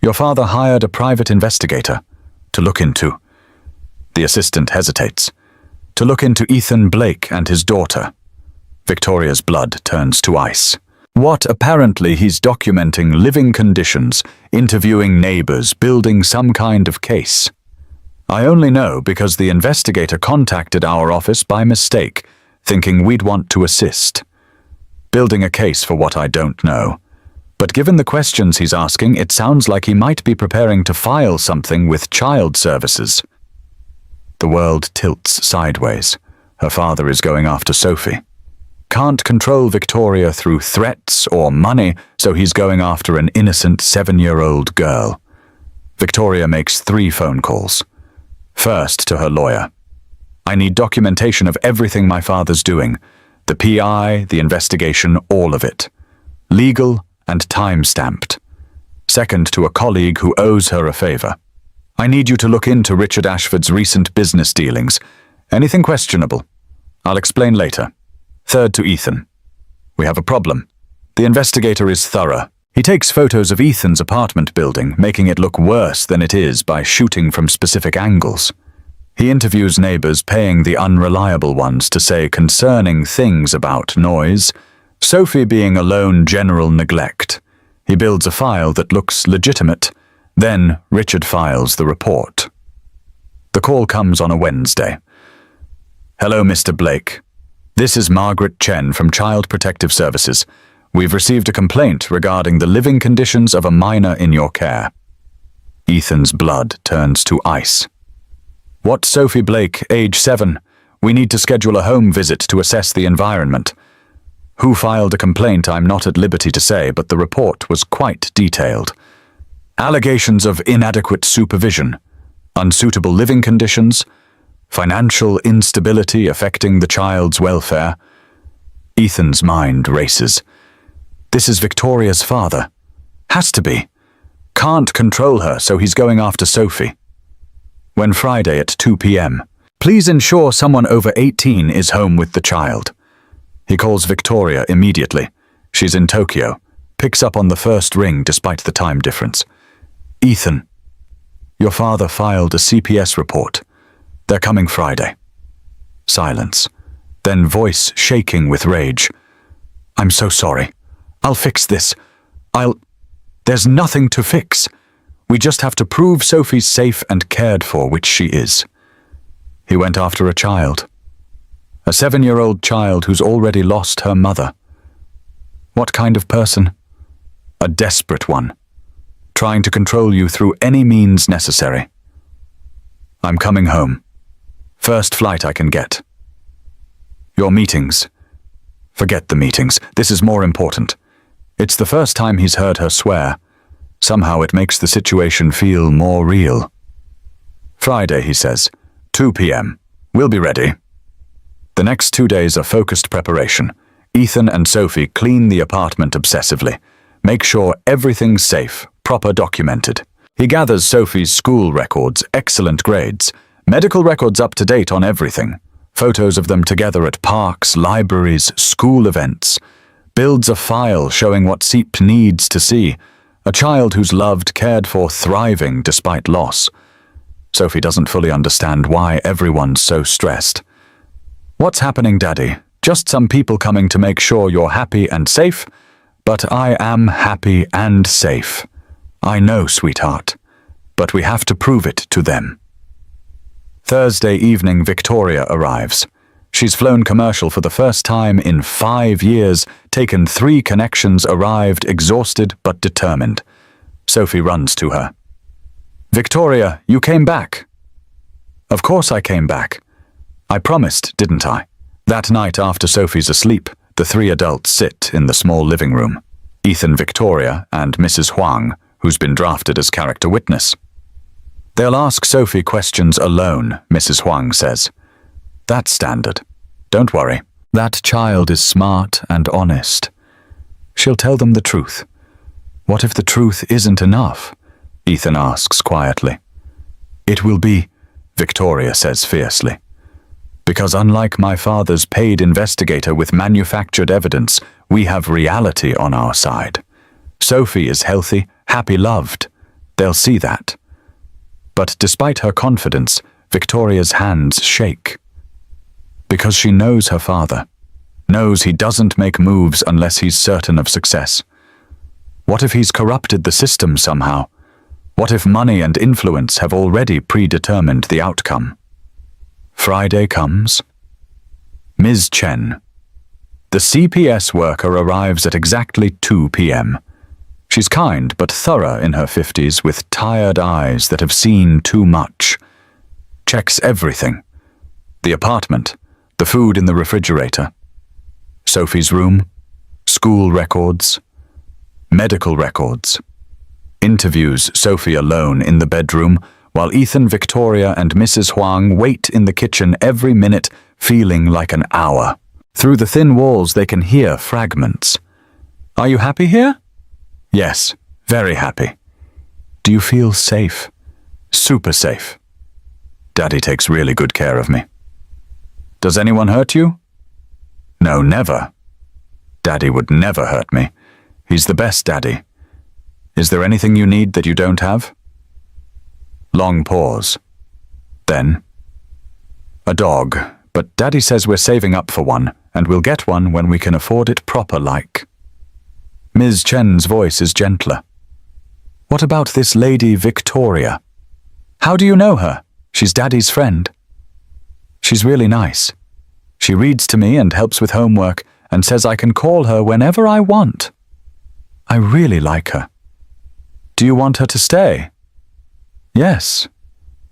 Your father hired a private investigator to look into. The assistant hesitates. To look into Ethan Blake and his daughter. Victoria's blood turns to ice. What apparently he's documenting living conditions, interviewing neighbors, building some kind of case. I only know because the investigator contacted our office by mistake, thinking we'd want to assist. Building a case for what I don't know. But given the questions he's asking, it sounds like he might be preparing to file something with child services. The world tilts sideways. Her father is going after Sophie. Can't control Victoria through threats or money, so he's going after an innocent 7-year-old girl. Victoria makes 3 phone calls. First to her lawyer. I need documentation of everything my father's doing. The PI, the investigation, all of it. Legal and time-stamped. Second to a colleague who owes her a favor. I need you to look into Richard Ashford's recent business dealings. Anything questionable? I'll explain later. Third to Ethan. We have a problem. The investigator is thorough. He takes photos of Ethan's apartment building, making it look worse than it is by shooting from specific angles. He interviews neighbors, paying the unreliable ones to say concerning things about noise, Sophie being a lone general neglect. He builds a file that looks legitimate. Then Richard files the report. The call comes on a Wednesday. Hello, Mr. Blake. This is Margaret Chen from Child Protective Services. We've received a complaint regarding the living conditions of a minor in your care. Ethan's blood turns to ice. What Sophie Blake, age 7? We need to schedule a home visit to assess the environment. Who filed a complaint I'm not at liberty to say, but the report was quite detailed. Allegations of inadequate supervision, unsuitable living conditions, financial instability affecting the child's welfare. Ethan's mind races. This is Victoria's father. Has to be. Can't control her, so he's going after Sophie. When Friday at 2 p.m. Please ensure someone over 18 is home with the child. He calls Victoria immediately. She's in Tokyo. Picks up on the first ring despite the time difference. Ethan, your father filed a CPS report. They're coming Friday. Silence. Then voice shaking with rage. I'm so sorry. I'll fix this. There's nothing to fix. We just have to prove Sophie's safe and cared for, which she is. He went after a child. A 7-year-old child who's already lost her mother. What kind of person? A desperate one. Trying to control you through any means necessary. I'm coming home. First flight I can get. Your meetings. Forget the meetings. This is more important. It's the first time he's heard her swear. Somehow it makes the situation feel more real. Friday, he says. 2 p.m. We'll be ready. The next 2 days are focused preparation. Ethan and Sophie clean the apartment obsessively. Make sure everything's safe, proper documented. He gathers Sophie's school records, excellent grades, medical records up to date on everything, photos of them together at parks, libraries, school events. Builds a file showing what SEEP needs to see. A child who's loved, cared for, thriving despite loss. Sophie doesn't fully understand why everyone's so stressed. What's happening, Daddy? Just some people coming to make sure you're happy and safe? But I am happy and safe. I know, sweetheart. But we have to prove it to them. Thursday evening, Victoria arrives. She's flown commercial for the first time in 5 years, taken 3 connections, arrived exhausted but determined. Sophie runs to her. Victoria, you came back. Of course I came back. I promised, didn't I? That night after Sophie's asleep, the three adults sit in the small living room. Ethan, Victoria, and Mrs. Huang, who's been drafted as character witness. They'll ask Sophie questions alone, Mrs. Huang says. That's standard. Don't worry. That child is smart and honest. She'll tell them the truth. What if the truth isn't enough? Ethan asks quietly. It will be, Victoria says fiercely. Because unlike my father's paid investigator with manufactured evidence, we have reality on our side. Sophie is healthy, happy, loved. They'll see that. But despite her confidence, Victoria's hands shake. Because she knows her father, knows he doesn't make moves unless he's certain of success. What if he's corrupted the system somehow? What if money and influence have already predetermined the outcome? Friday comes. Ms. Chen. The CPS worker arrives at exactly 2 p.m. She's kind but thorough in her 50s with tired eyes that have seen too much. Checks everything. The apartment, the food in the refrigerator, Sophie's room, school records, medical records. Interviews Sophie alone in the bedroom, while Ethan, Victoria, and Mrs. Huang wait in the kitchen every minute, feeling like an hour. Through the thin walls they can hear fragments. Are you happy here? Yes, very happy. Do you feel safe? Super safe. Daddy takes really good care of me. Does anyone hurt you? No, never. Daddy would never hurt me. He's the best daddy. Is there anything you need that you don't have? Long pause. Then, a dog, but Daddy says we're saving up for one, and we'll get one when we can afford it proper-like. Ms. Chen's voice is gentler. What about this lady Victoria? How do you know her? She's Daddy's friend. She's really nice. She reads to me and helps with homework and says I can call her whenever I want. I really like her. Do you want her to stay? Yes.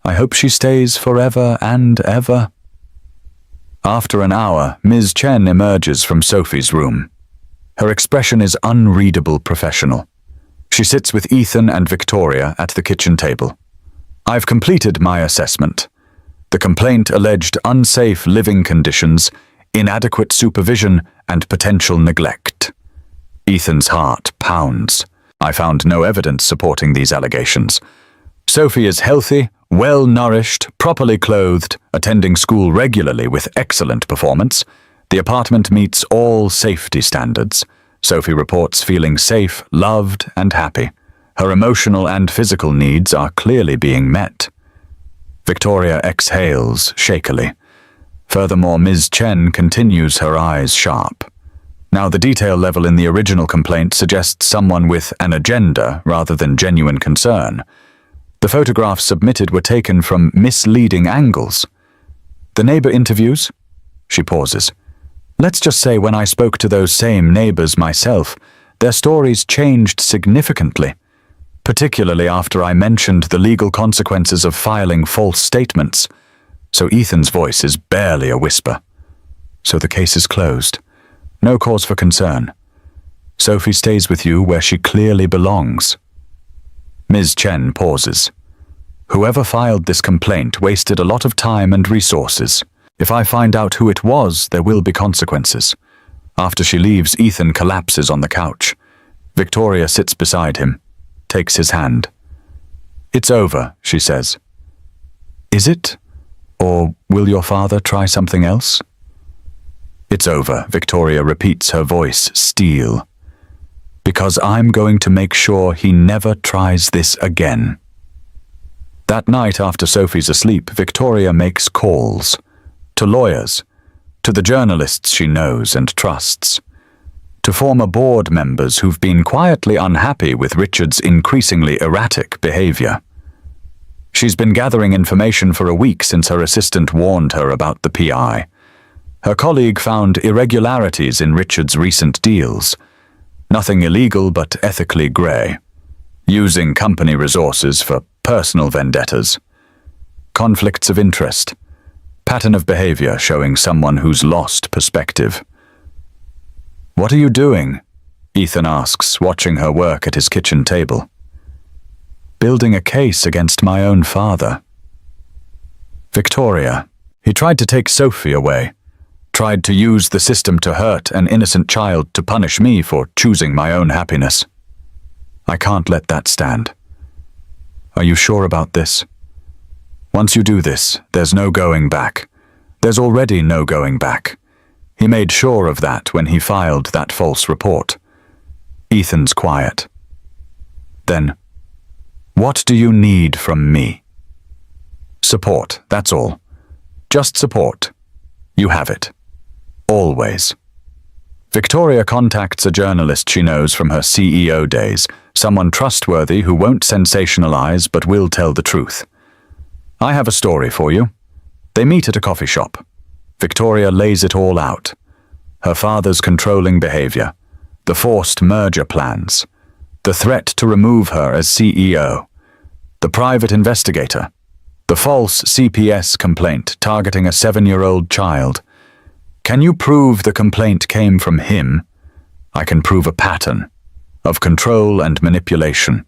I hope she stays forever and ever. After an hour, Ms. Chen emerges from Sophie's room. Her expression is unreadable professional. She sits with Ethan and Victoria at the kitchen table. I've completed my assessment. The complaint alleged unsafe living conditions, inadequate supervision, and potential neglect. Ethan's heart pounds. I found no evidence supporting these allegations. Sophie is healthy, well-nourished, properly clothed, attending school regularly with excellent performance. The apartment meets all safety standards. Sophie reports feeling safe, loved, and happy. Her emotional and physical needs are clearly being met. Victoria exhales shakily. Furthermore, Ms. Chen continues, her eyes sharp. Now, the detail level in the original complaint suggests someone with an agenda rather than genuine concern. The photographs submitted were taken from misleading angles. The neighbor interviews? She pauses. Let's just say when I spoke to those same neighbors myself, their stories changed significantly, particularly after I mentioned the legal consequences of filing false statements. So Ethan's voice is barely a whisper. So the case is closed. No cause for concern. Sophie stays with you where she clearly belongs. Ms. Chen pauses. Whoever filed this complaint wasted a lot of time and resources. If I find out who it was, there will be consequences. After she leaves, Ethan collapses on the couch. Victoria sits beside him, takes his hand. It's over, she says. Is it? Or will your father try something else? It's over, Victoria repeats, her voice steel. Because I'm going to make sure he never tries this again. That night after Sophie's asleep, Victoria makes calls. To lawyers, to the journalists she knows and trusts, to former board members who've been quietly unhappy with Richard's increasingly erratic behavior. She's been gathering information for a week since her assistant warned her about the PI. Her colleague found irregularities in Richard's recent deals. Nothing illegal but ethically grey. Using company resources for personal vendettas. Conflicts of interest. Pattern of behavior showing someone who's lost perspective. "What are you doing?" Ethan asks, watching her work at his kitchen table. "Building a case against my own father." Victoria. "He tried to take Sophie away. Tried to use the system to hurt an innocent child to punish me for choosing my own happiness. I can't let that stand. Are you sure about this? Once you do this, there's no going back. There's already no going back. He made sure of that when he filed that false report." Ethan's quiet. Then, "What do you need from me?" "Support, that's all. Just support. You have it. Always." Victoria contacts a journalist she knows from her CEO days, someone trustworthy who won't sensationalize but will tell the truth. "I have a story for you." They meet at a coffee shop. Victoria lays it all out. Her father's controlling behavior, the forced merger plans, the threat to remove her as CEO, the private investigator, the false CPS complaint targeting a 7-year-old child. "Can you prove the complaint came from him? I can prove a pattern of control and manipulation,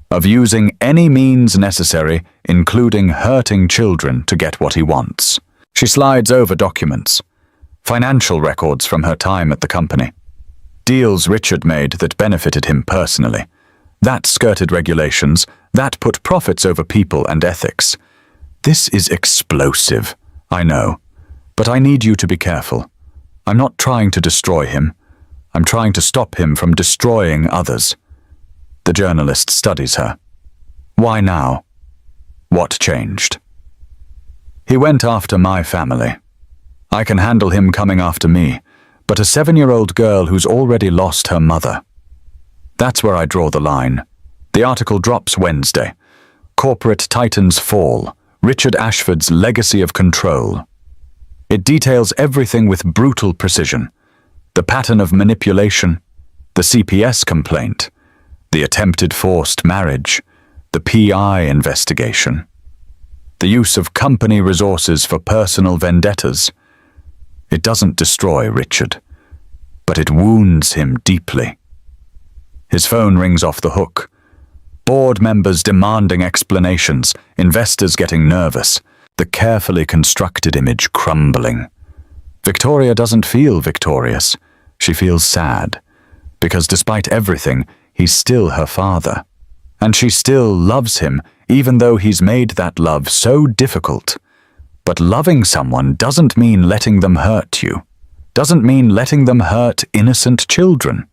of using any means necessary, including hurting children to get what he wants." She slides over documents, financial records from her time at the company, deals Richard made that benefited him personally, that skirted regulations, that put profits over people and ethics. "This is explosive, I know, but I need you to be careful. I'm not trying to destroy him. I'm trying to stop him from destroying others." The journalist studies her. "Why now? What changed?" "He went after my family. I can handle him coming after me, but a 7-year-old girl who's already lost her mother. That's where I draw the line." The article drops Wednesday. Corporate Titans Fall, Richard Ashford's legacy of control. It details everything with brutal precision. The pattern of manipulation, the CPS complaint, the attempted forced marriage, the PI investigation, the use of company resources for personal vendettas. It doesn't destroy Richard, but it wounds him deeply. His phone rings off the hook. Board members demanding explanations, investors getting nervous, the carefully constructed image crumbling. Victoria doesn't feel victorious. She feels sad, because despite everything, he's still her father. And she still loves him, even though he's made that love so difficult. But loving someone doesn't mean letting them hurt you. Doesn't mean letting them hurt innocent children.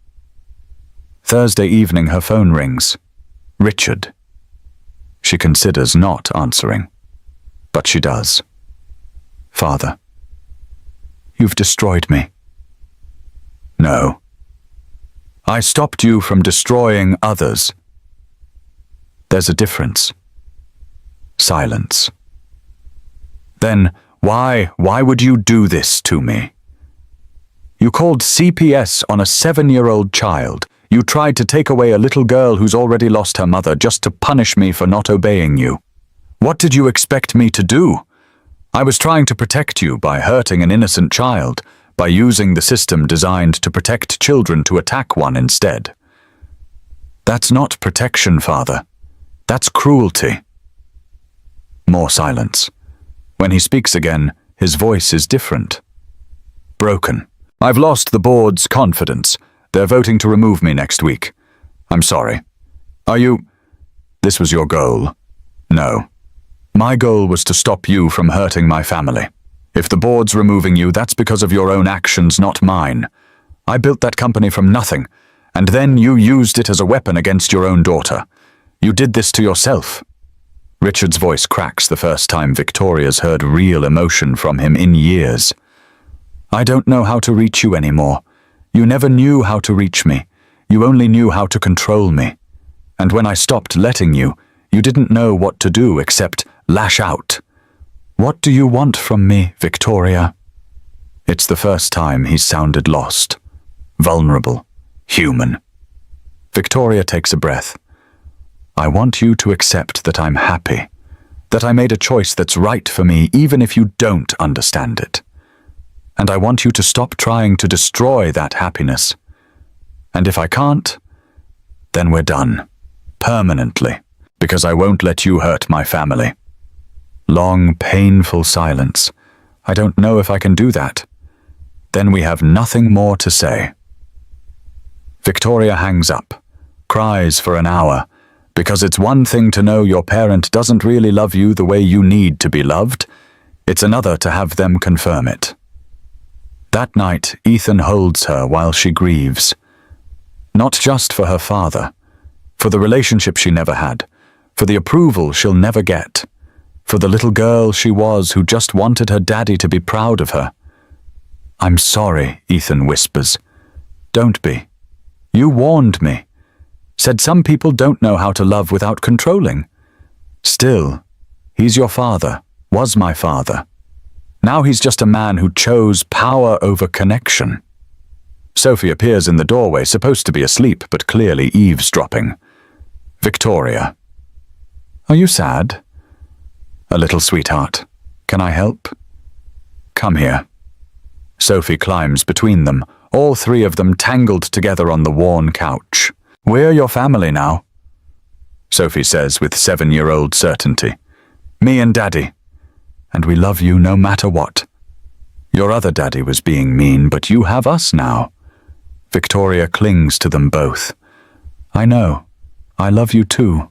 Thursday evening her phone rings. Richard. She considers not answering, but she does. "Father, you've destroyed me." "No. I stopped you from destroying others." "There's a difference." Silence. "Then why would you do this to me? You called CPS on a 7-year-old child. You tried to take away a little girl who's already lost her mother just to punish me for not obeying you. What did you expect me to do? I was trying to protect you by hurting an innocent child, by using the system designed to protect children to attack one instead. That's not protection, Father. That's cruelty." More silence. When he speaks again, his voice is different. Broken. "I've lost the board's confidence. They're voting to remove me next week. I'm sorry. Are you... This was your goal?" "No. My goal was to stop you from hurting my family. If the board's removing you, that's because of your own actions, not mine. I built that company from nothing, and then you used it as a weapon against your own daughter. You did this to yourself." Richard's voice cracks the first time Victoria's heard real emotion from him in years. "I don't know how to reach you anymore. You never knew how to reach me. You only knew how to control me. And when I stopped letting you, you didn't know what to do except lash out. What do you want from me, Victoria?" It's the first time he's sounded lost, vulnerable, human. Victoria takes a breath. "I want you to accept that I'm happy, That I made a choice that's right for me even if you don't understand it. And I want you to stop trying to destroy that happiness. And if I can't, then we're done. Permanently. Because I won't let you hurt my family. Long, painful silence. I don't know if I can do that. Then we have nothing more to say. Victoria hangs up, cries for an hour, because it's one thing to know your parent doesn't really love you the way you need to be loved. It's another to have them confirm it. That night, Ethan holds her while she grieves. Not just for her father, for the relationship she never had, for the approval she'll never get, for the little girl she was who just wanted her daddy to be proud of her. I'm sorry, Ethan whispers. Don't be. You warned me. Said some people don't know how to love without controlling. Still, he's your father, was my father. Now he's just a man who chose power over connection. Sophie appears in the doorway, supposed to be asleep, but clearly eavesdropping. Victoria. Are you sad? A little, sweetheart. Can I help? Come here. Sophie climbs between them, all three of them tangled together on the worn couch. We're your family now, Sophie says with 7-year-old certainty. Me and Daddy. And we love you no matter what. Your other daddy was being mean, but you have us now. Victoria clings to them both. I know. I love you too.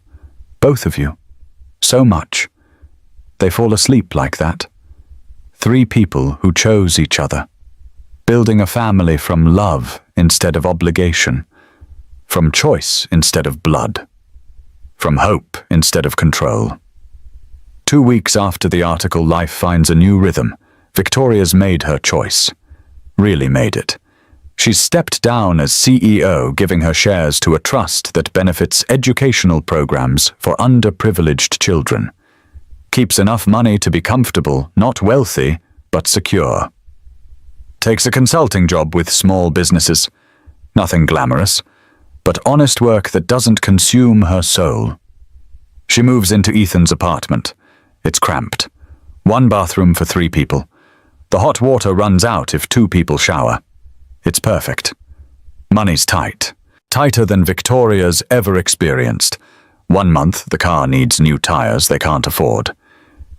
Both of you. So much. They fall asleep like that. 3 people who chose each other. Building a family from love instead of obligation. From choice instead of blood. From hope instead of control. 2 weeks after the article Life Finds a New Rhythm, Victoria's made her choice. Really made it. She's stepped down as CEO, giving her shares to a trust that benefits educational programs for underprivileged children. Keeps enough money to be comfortable, not wealthy, but secure. Takes a consulting job with small businesses. Nothing glamorous, but honest work that doesn't consume her soul. She moves into Ethan's apartment. It's cramped. 1 bathroom for 3 people. The hot water runs out if 2 people shower. It's perfect. Money's tight. Tighter than Victoria's ever experienced. 1 month, the car needs new tires they can't afford.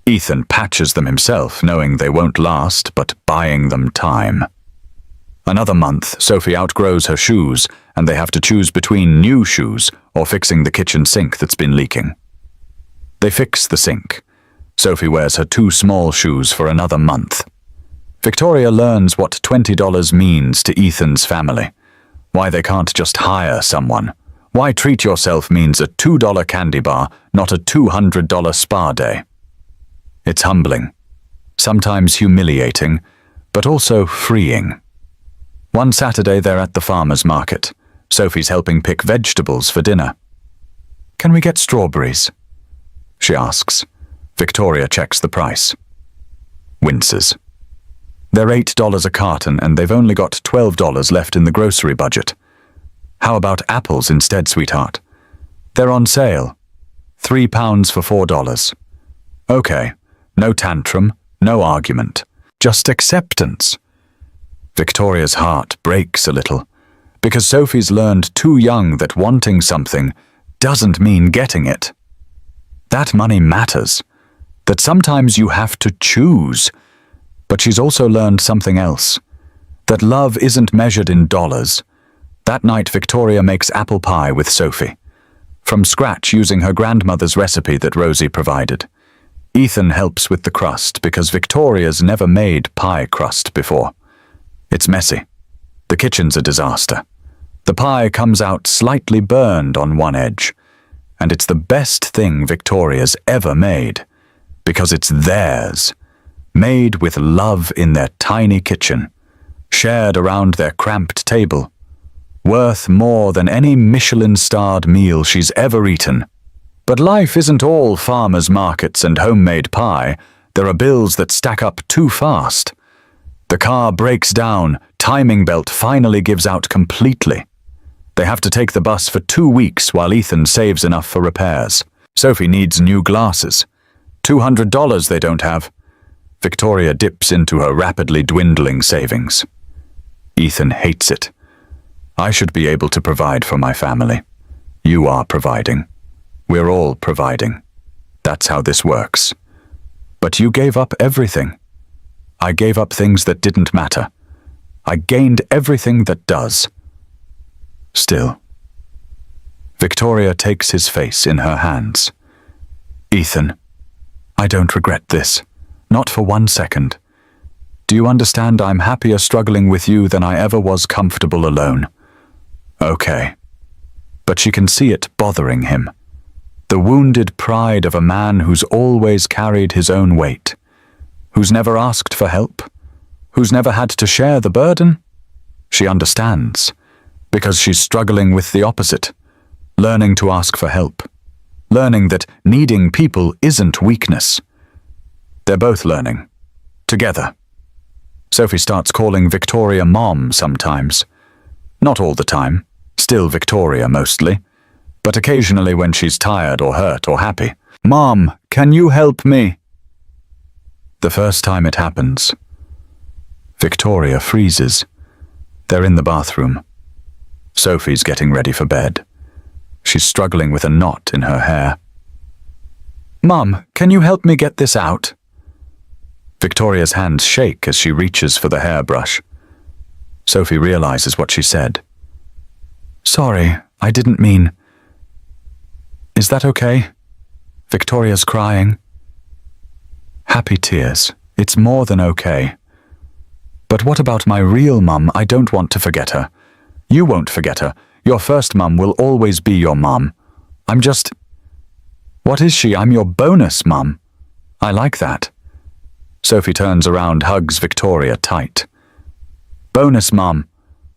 Ethan patches them himself, knowing they won't last, but buying them time. Another month, Sophie outgrows her shoes, and they have to choose between new shoes or fixing the kitchen sink that's been leaking. They fix the sink. Sophie wears her 2 small shoes for another month. Victoria learns what $20 means to Ethan's family. Why they can't just hire someone. Why treat yourself means a $2 candy bar, not a $200 spa day. It's humbling, sometimes humiliating, but also freeing. One Saturday they're at the farmer's market. Sophie's helping pick vegetables for dinner. Can we get strawberries? She asks. Victoria checks the price. Winces. They're $8 a carton and they've only got $12 left in the grocery budget. How about apples instead, sweetheart? They're on sale. £3 for $4. Okay. No tantrum, no argument, just acceptance. Victoria's heart breaks a little, because Sophie's learned too young that wanting something doesn't mean getting it. That money matters, that sometimes you have to choose, but she's also learned something else, that love isn't measured in dollars. That night Victoria makes apple pie with Sophie, from scratch using her grandmother's recipe that Rosie provided. Ethan helps with the crust because Victoria's never made pie crust before. It's messy. The kitchen's a disaster. The pie comes out slightly burned on one edge, and it's the best thing Victoria's ever made, because it's theirs, made with love in their tiny kitchen, shared around their cramped table, worth more than any Michelin-starred meal she's ever eaten. But life isn't all farmers' markets and homemade pie. There are bills that stack up too fast. The car breaks down, timing belt finally gives out completely. They have to take the bus for 2 weeks while Ethan saves enough for repairs. Sophie needs new glasses. $200 they don't have. Victoria dips into her rapidly dwindling savings. Ethan hates it. I should be able to provide for my family. You are providing. We're all providing. That's how this works. But you gave up everything. I gave up things that didn't matter. I gained everything that does. Still. Victoria takes his face in her hands. Ethan, I don't regret this. Not for 1 second. Do you understand I'm happier struggling with you than I ever was comfortable alone? Okay. But she can see it bothering him. The wounded pride of a man who's always carried his own weight. Who's never asked for help. Who's never had to share the burden. She understands. Because she's struggling with the opposite. Learning to ask for help. Learning that needing people isn't weakness. They're both learning. Together. Sophie starts calling Victoria Mom sometimes. Not all the time. Still Victoria mostly. But occasionally when she's tired or hurt or happy. Mom, can you help me? The first time it happens, Victoria freezes. They're in the bathroom. Sophie's getting ready for bed. She's struggling with a knot in her hair. Mom, can you help me get this out? Victoria's hands shake as she reaches for the hairbrush. Sophie realizes what she said. Sorry, I didn't mean... Is that okay? Victoria's crying. Happy tears. It's more than okay. But what about my real mum? I don't want to forget her. You won't forget her. Your first mum will always be your mum. I'm just... What is she? I'm your bonus mum. I like that. Sophie turns around, hugs Victoria tight. Bonus mum.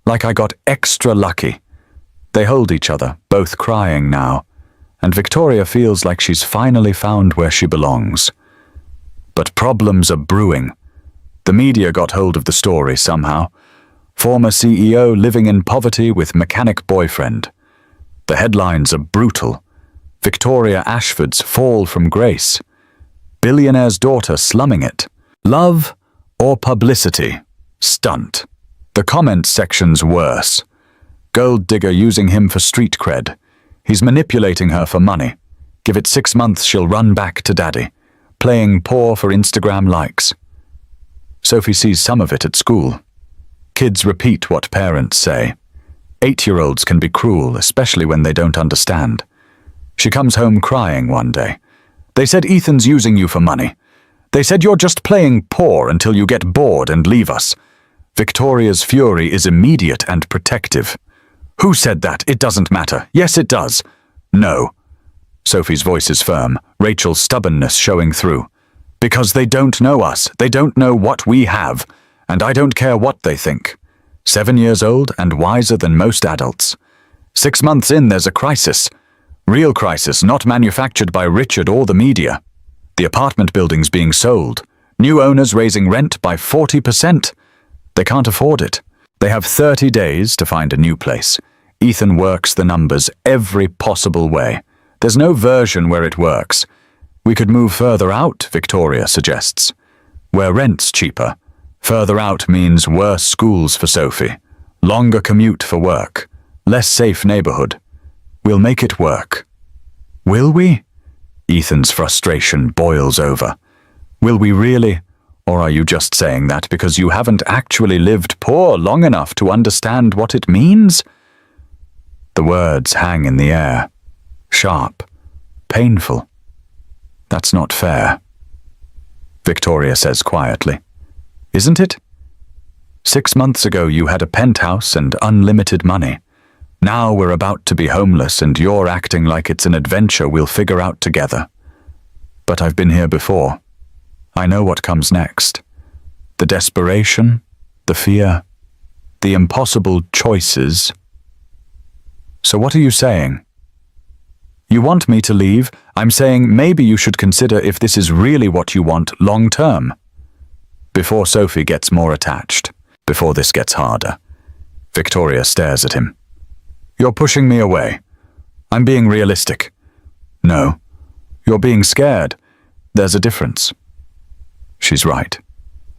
Like I got extra lucky. They hold each other, both crying now, and Victoria feels like she's finally found where she belongs. But problems are brewing. The media got hold of the story somehow. Former CEO living in poverty with mechanic boyfriend. The headlines are brutal. Victoria Ashford's fall from grace. Billionaire's daughter slumming it. Love or publicity? Stunt. The comments section's worse. Gold digger using him for street cred. He's manipulating her for money. Give it 6 months, she'll run back to daddy. Playing poor for Instagram likes. Sophie sees some of it at school. Kids repeat what parents say. 8-year-olds can be cruel, especially when they don't understand. She comes home crying one day. They said Ethan's using you for money. They said you're just playing poor until you get bored and leave us. Victoria's fury is immediate and protective. Who said that? It doesn't matter. Yes, it does. No. Sophie's voice is firm, Rachel's stubbornness showing through. Because they don't know us. They don't know what we have. And I don't care what they think. 7 years old and wiser than most adults. 6 months in, there's a crisis. Real crisis, not manufactured by Richard or the media. The apartment building's being sold. New owners raising rent by 40%. They can't afford it. They have 30 days to find a new place. Ethan works the numbers every possible way. There's no version where it works. We could move further out, Victoria suggests. Where rent's cheaper. Further out means worse schools for Sophie. Longer commute for work. Less safe neighborhood. We'll make it work. Will we? Ethan's frustration boils over. Will we really? Or are you just saying that because you haven't actually lived poor long enough to understand what it means? The words hang in the air. Sharp. Painful. That's not fair. Victoria says quietly. Isn't it? 6 months ago you had a penthouse and unlimited money. Now we're about to be homeless and you're acting like it's an adventure we'll figure out together. But I've been here before. I know what comes next. The desperation, the fear, the impossible choices. So what are you saying? You want me to leave? I'm saying maybe you should consider if this is really what you want long term. Before Sophie gets more attached, before this gets harder, Victoria stares at him. You're pushing me away. I'm being realistic. No, you're being scared. There's a difference. She's right.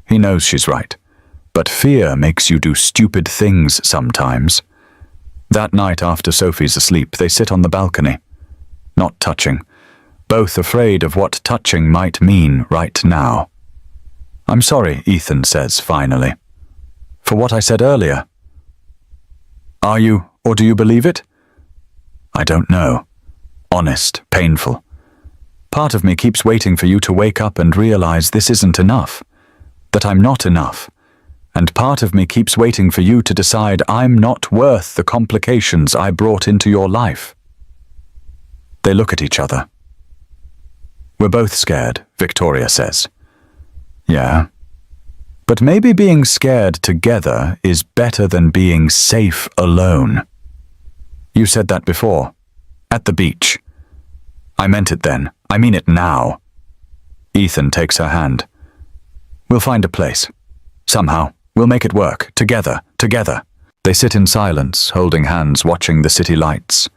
He knows she's right. But fear makes you do stupid things sometimes. That night after Sophie's asleep, they sit on the balcony. Not touching. Both afraid of what touching might mean right now. "I'm sorry," Ethan says finally. "For what I said earlier." "Are you, or do you believe it?" "I don't know. Honest, painful. Part of me keeps waiting for you to wake up and realize this isn't enough. That I'm not enough. And part of me keeps waiting for you to decide I'm not worth the complications I brought into your life." They look at each other. "We're both scared," Victoria says. "Yeah. But maybe being scared together is better than being safe alone." "You said that before. At the beach." "I meant it then. I mean it now." Ethan takes her hand. "We'll find a place. Somehow. We'll make it work. Together. Together." They sit in silence, holding hands, watching the city lights.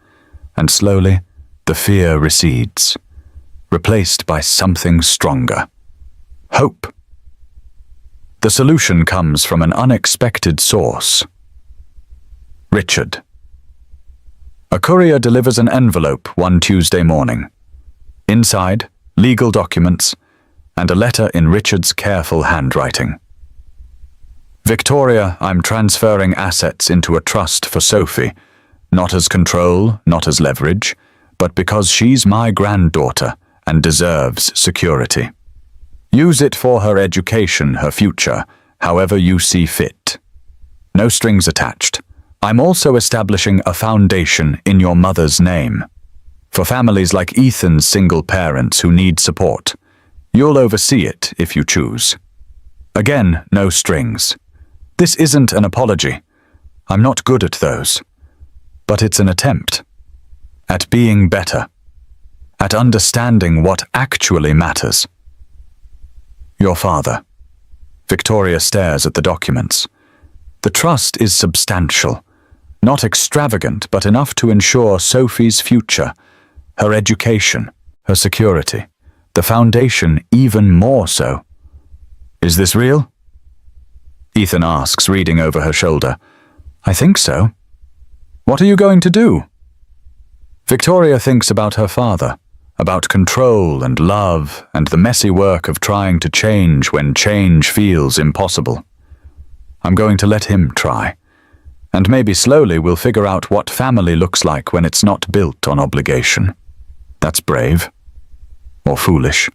And slowly, the fear recedes, replaced by something stronger. Hope. The solution comes from an unexpected source. Richard. A courier delivers an envelope one Tuesday morning. Inside, legal documents, and a letter in Richard's careful handwriting. "Victoria, I'm transferring assets into a trust for Sophie, not as control, not as leverage, but because she's my granddaughter and deserves security. Use it for her education, her future, however you see fit. No strings attached. I'm also establishing a foundation in your mother's name. For families like Ethan's single parents who need support. You'll oversee it if you choose. Again, no strings. This isn't an apology. I'm not good at those. But it's an attempt. At being better. At understanding what actually matters. Your father." Victoria stares at the documents. The trust is substantial. Not extravagant, but enough to ensure Sophie's future, her education, her security, the foundation even more so. "Is this real?" Ethan asks, reading over her shoulder. "I think so." "What are you going to do?" Victoria thinks about her father, about control and love and the messy work of trying to change when change feels impossible. "I'm going to let him try. And maybe slowly we'll figure out what family looks like when it's not built on obligation. That's brave. Or foolish.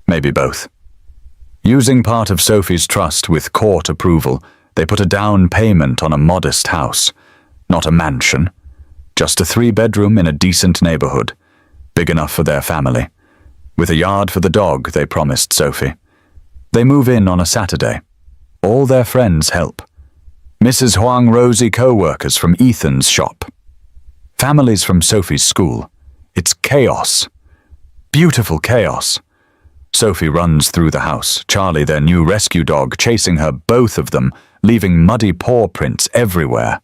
Maybe both." Using part of Sophie's trust with court approval, they put a down payment on a modest house. Not a mansion. Just a 3-bedroom in a decent neighborhood. Big enough for their family. With a yard for the dog, they promised Sophie. They move in on a Saturday. All their friends help. Mrs. Huang Rosie co-workers from Ethan's shop. Families from Sophie's school. It's chaos. Beautiful chaos. Sophie runs through the house, Charlie, their new rescue dog, chasing her, both of them, leaving muddy paw prints everywhere.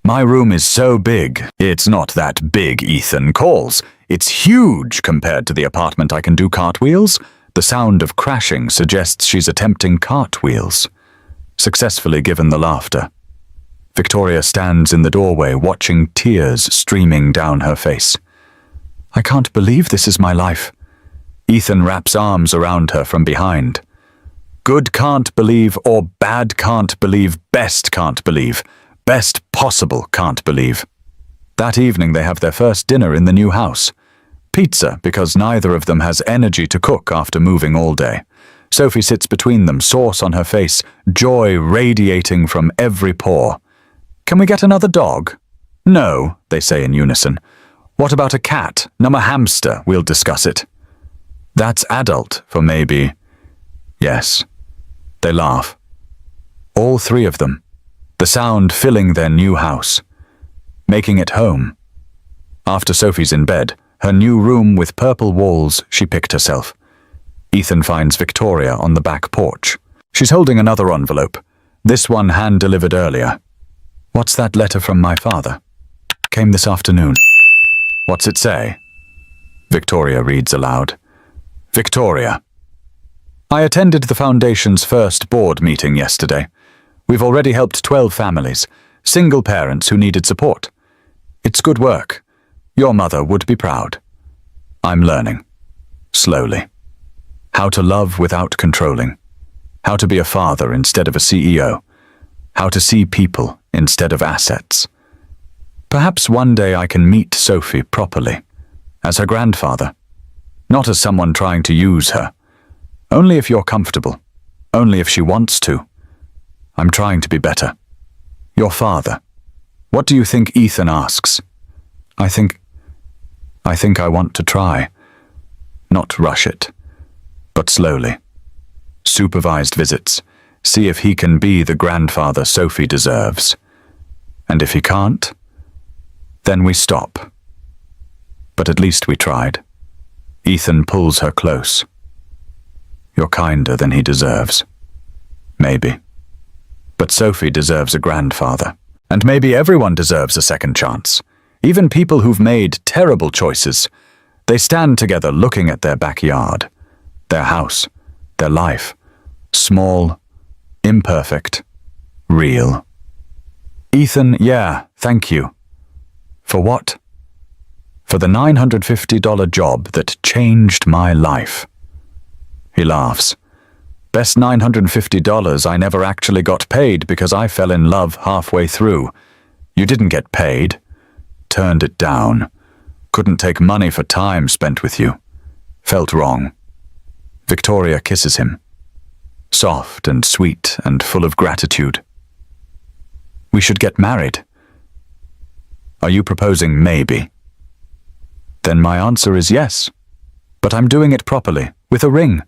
"My room is so big." "It's not that big," Ethan calls. "It's huge compared to the apartment I can do cartwheels." The sound of crashing suggests she's attempting cartwheels. Successfully given the laughter. Victoria stands in the doorway, watching tears streaming down her face. "I can't believe this is my life." Ethan wraps arms around her from behind. "Good can't believe, or bad can't believe, best can't believe, best possible can't believe." That evening they have their first dinner in the new house. Pizza, because neither of them has energy to cook after moving all day. Sophie sits between them, sauce on her face, joy radiating from every pore. "Can we get another dog?" "No," they say in unison. "What about a cat? No, a hamster. We'll discuss it." "That's adult for maybe." "Yes." They laugh. All 3 of them. The sound filling their new house. Making it home. After Sophie's in bed, her new room with purple walls, she picked herself. Ethan finds Victoria on the back porch. She's holding another envelope. This one hand-delivered earlier. "What's that letter from my father? Came this afternoon." "What's it say?" Victoria reads aloud. Victoria. I attended the Foundation's first board meeting yesterday. We've already helped 12 families, single parents who needed support. It's good work. Your mother would be proud. I'm learning. Slowly. How to love without controlling. How to be a father instead of a CEO. How to see people instead of assets. Perhaps one day I can meet Sophie properly, as her grandfather. Not as someone trying to use her. Only if you're comfortable. Only if she wants to. I'm trying to be better. Your father. What do you think Ethan asks? I think I want to try. Not rush it, but slowly. Supervised visits. See if he can be the grandfather Sophie deserves. And if he can't, then we stop. But at least we tried. Ethan pulls her close. You're kinder than he deserves. Maybe. But Sophie deserves a grandfather. And maybe everyone deserves a second chance. Even people who've made terrible choices. They stand together looking at their backyard, their house, their life. Small, imperfect, real. Ethan, yeah, thank you. For what? For the $950 job that changed my life. He laughs. Best $950 I never actually got paid because I fell in love halfway through. You didn't get paid. Turned it down. Couldn't take money for time spent with you. Felt wrong. Victoria kisses him. Soft and sweet and full of gratitude. We should get married. Are you proposing maybe? Then my answer is yes. But I'm doing it properly, with a ring.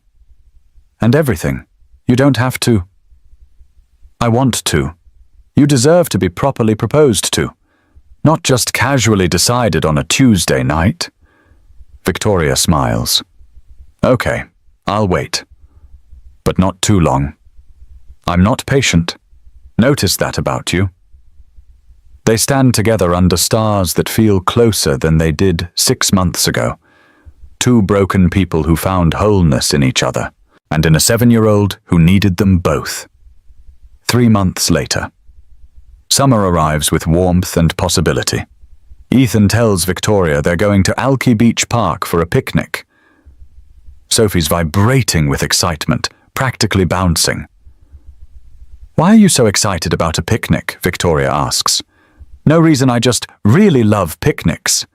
And everything. You don't have to. I want to. You deserve to be properly proposed to. Not just casually decided on a Tuesday night. Victoria smiles. Okay, I'll wait. But not too long. I'm not patient. Notice that about you. They stand together under stars that feel closer than they did 6 months ago. Two broken people who found wholeness in each other, and in a 7-year-old who needed them both. 3 months later. Summer arrives with warmth and possibility. Ethan tells Victoria they're going to Alki Beach Park for a picnic. Sophie's vibrating with excitement, practically bouncing. Why are you so excited about a picnic? Victoria asks. No reason, I just really love picnics.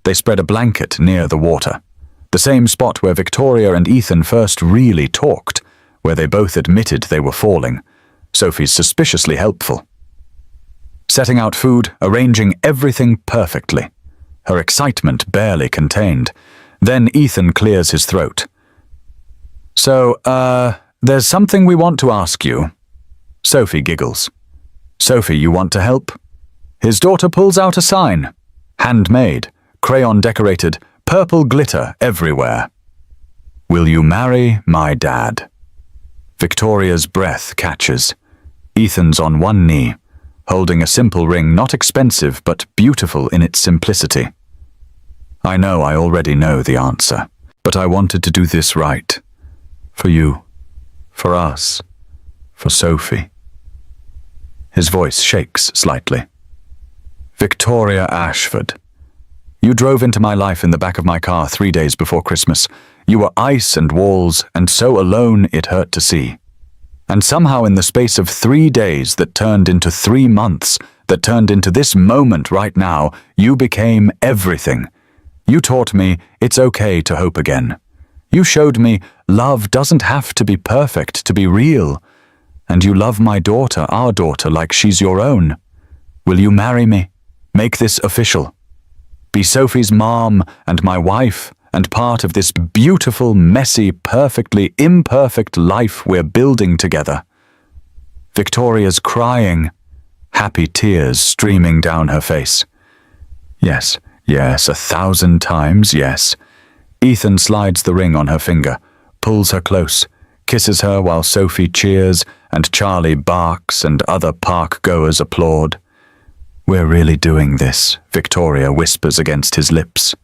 They spread a blanket near the water. The same spot where Victoria and Ethan first really talked, where they both admitted they were falling. Sophie's suspiciously helpful. Setting out food, arranging everything perfectly. Her excitement barely contained. Then Ethan clears his throat. So, there's something we want to ask you. Sophie giggles. Sophie, you want to help? His daughter pulls out a sign. Handmade, crayon decorated, purple glitter everywhere. Will you marry my dad? Victoria's breath catches. Ethan's on one knee, holding a simple ring, not expensive but beautiful in its simplicity. I know I already know the answer, but I wanted to do this right. For you, for us, for Sophie. His voice shakes slightly. Victoria Ashford. You drove into my life in the back of my car 3 days before Christmas. You were ice and walls, and so alone it hurt to see. And somehow in the space of 3 days that turned into 3 months, that turned into this moment right now, you became everything. You taught me it's okay to hope again. You showed me love doesn't have to be perfect to be real. And you love my daughter, our daughter, like she's your own. Will you marry me? Make this official. Be Sophie's mom and my wife and part of this beautiful, messy, perfectly imperfect life we're building together. Victoria's crying, happy tears streaming down her face. Yes, yes, 1,000 times yes. Ethan slides the ring on her finger, pulls her close, kisses her while Sophie cheers and Charlie barks and other park-goers applaud. We're really doing this, Victoria whispers against his lips.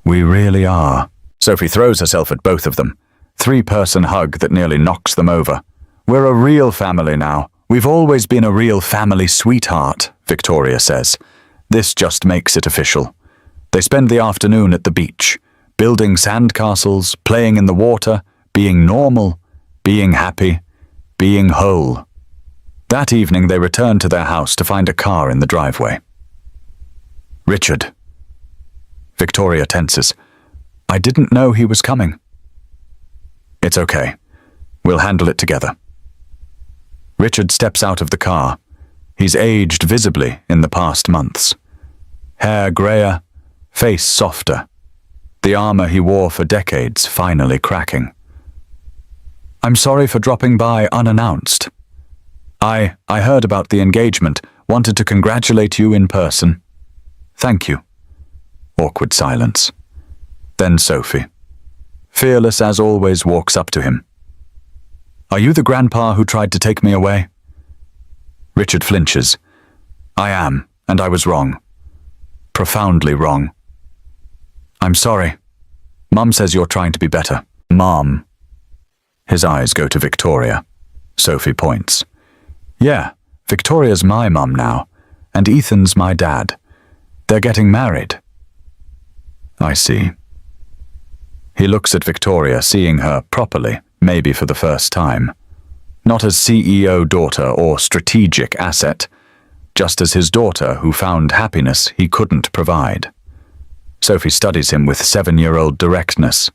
We really are. Sophie throws herself at both of them. Three-person hug that nearly knocks them over. We're a real family now. We've always been a real family, sweetheart, Victoria says. This just makes it official. They spend the afternoon at the beach, building sandcastles, playing in the water, being normal, being happy, being whole. That evening they return to their house to find a car in the driveway. Richard. Victoria tenses. I didn't know he was coming. It's okay. We'll handle it together. Richard steps out of the car. He's aged visibly in the past months. Hair grayer, face softer. The armor he wore for decades finally cracking. I'm sorry for dropping by unannounced. I heard about the engagement, wanted to congratulate you in person. Thank you. Awkward silence. Then Sophie, fearless as always, walks up to him. Are you the grandpa who tried to take me away? Richard flinches. I am, and I was wrong. Profoundly wrong. I'm sorry. Mum says you're trying to be better. Mom. His eyes go to Victoria. Sophie points. Yeah, Victoria's my mum now, and Ethan's my dad. They're getting married. I see. He looks at Victoria, seeing her properly, maybe for the first time. Not as CEO daughter or strategic asset, just as his daughter who found happiness he couldn't provide. Sophie studies him with 7-year-old directness.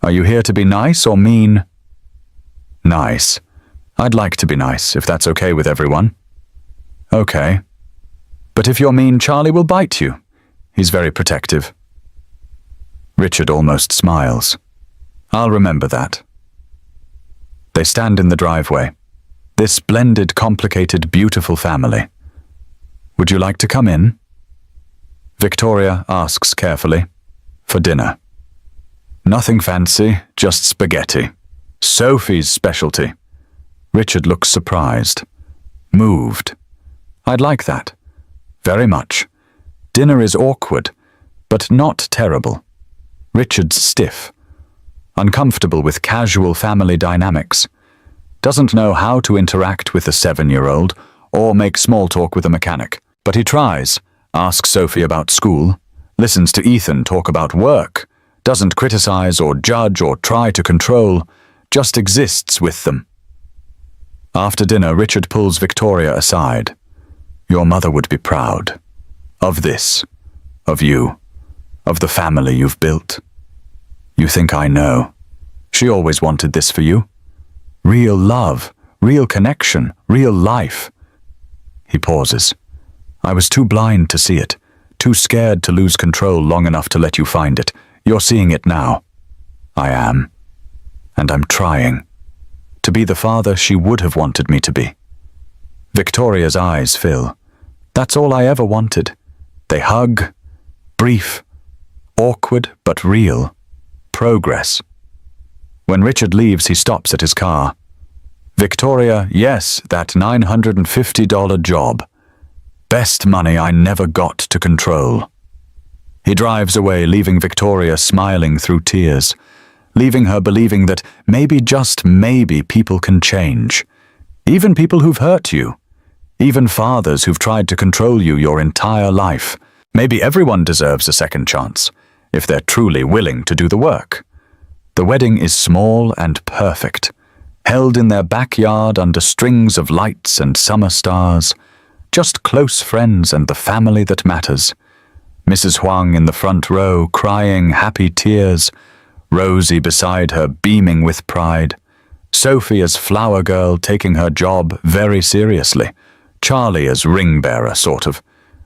Are you here to be nice or mean? Nice. I'd like to be nice, if that's okay with everyone. Okay. But if you're mean, Charlie will bite you. He's very protective. Richard almost smiles. I'll remember that. They stand in the driveway. This blended, complicated, beautiful family. Would you like to come in? Victoria asks carefully. For dinner. Nothing fancy, just spaghetti. Sophie's specialty. Richard looks surprised. Moved. I'd like that. Very much. Dinner is awkward, but not terrible. Richard's stiff. Uncomfortable with casual family dynamics. Doesn't know how to interact with a 7-year-old or make small talk with a mechanic. But he tries. Asks Sophie about school. Listens to Ethan talk about work. Doesn't criticize or judge or try to control. Just exists with them. After dinner, Richard pulls Victoria aside. Your mother would be proud. Of this. Of you. Of the family you've built. You think I know. She always wanted this for you. Real love, real connection, real life. He pauses. I was too blind to see it, too scared to lose control long enough to let you find it. You're seeing it now. I am. And I'm trying. To be the father she would have wanted me to be. Victoria's eyes fill. That's all I ever wanted. They hug. Brief. Awkward but real. Progress. When Richard leaves, he stops at his car. Victoria, yes, that $950 job. Best money I never got to control. He drives away, leaving Victoria smiling through tears, leaving her believing that maybe, just maybe, people can change. Even people who've hurt you. Even fathers who've tried to control you your entire life. Maybe everyone deserves a second chance, if they're truly willing to do the work. The wedding is small and perfect, held in their backyard under strings of lights and summer stars. Just close friends and the family that matters. Mrs. Huang in the front row, crying happy tears. Rosie beside her, beaming with pride. Sophie as flower girl, taking her job very seriously. Charlie as ring bearer, sort of.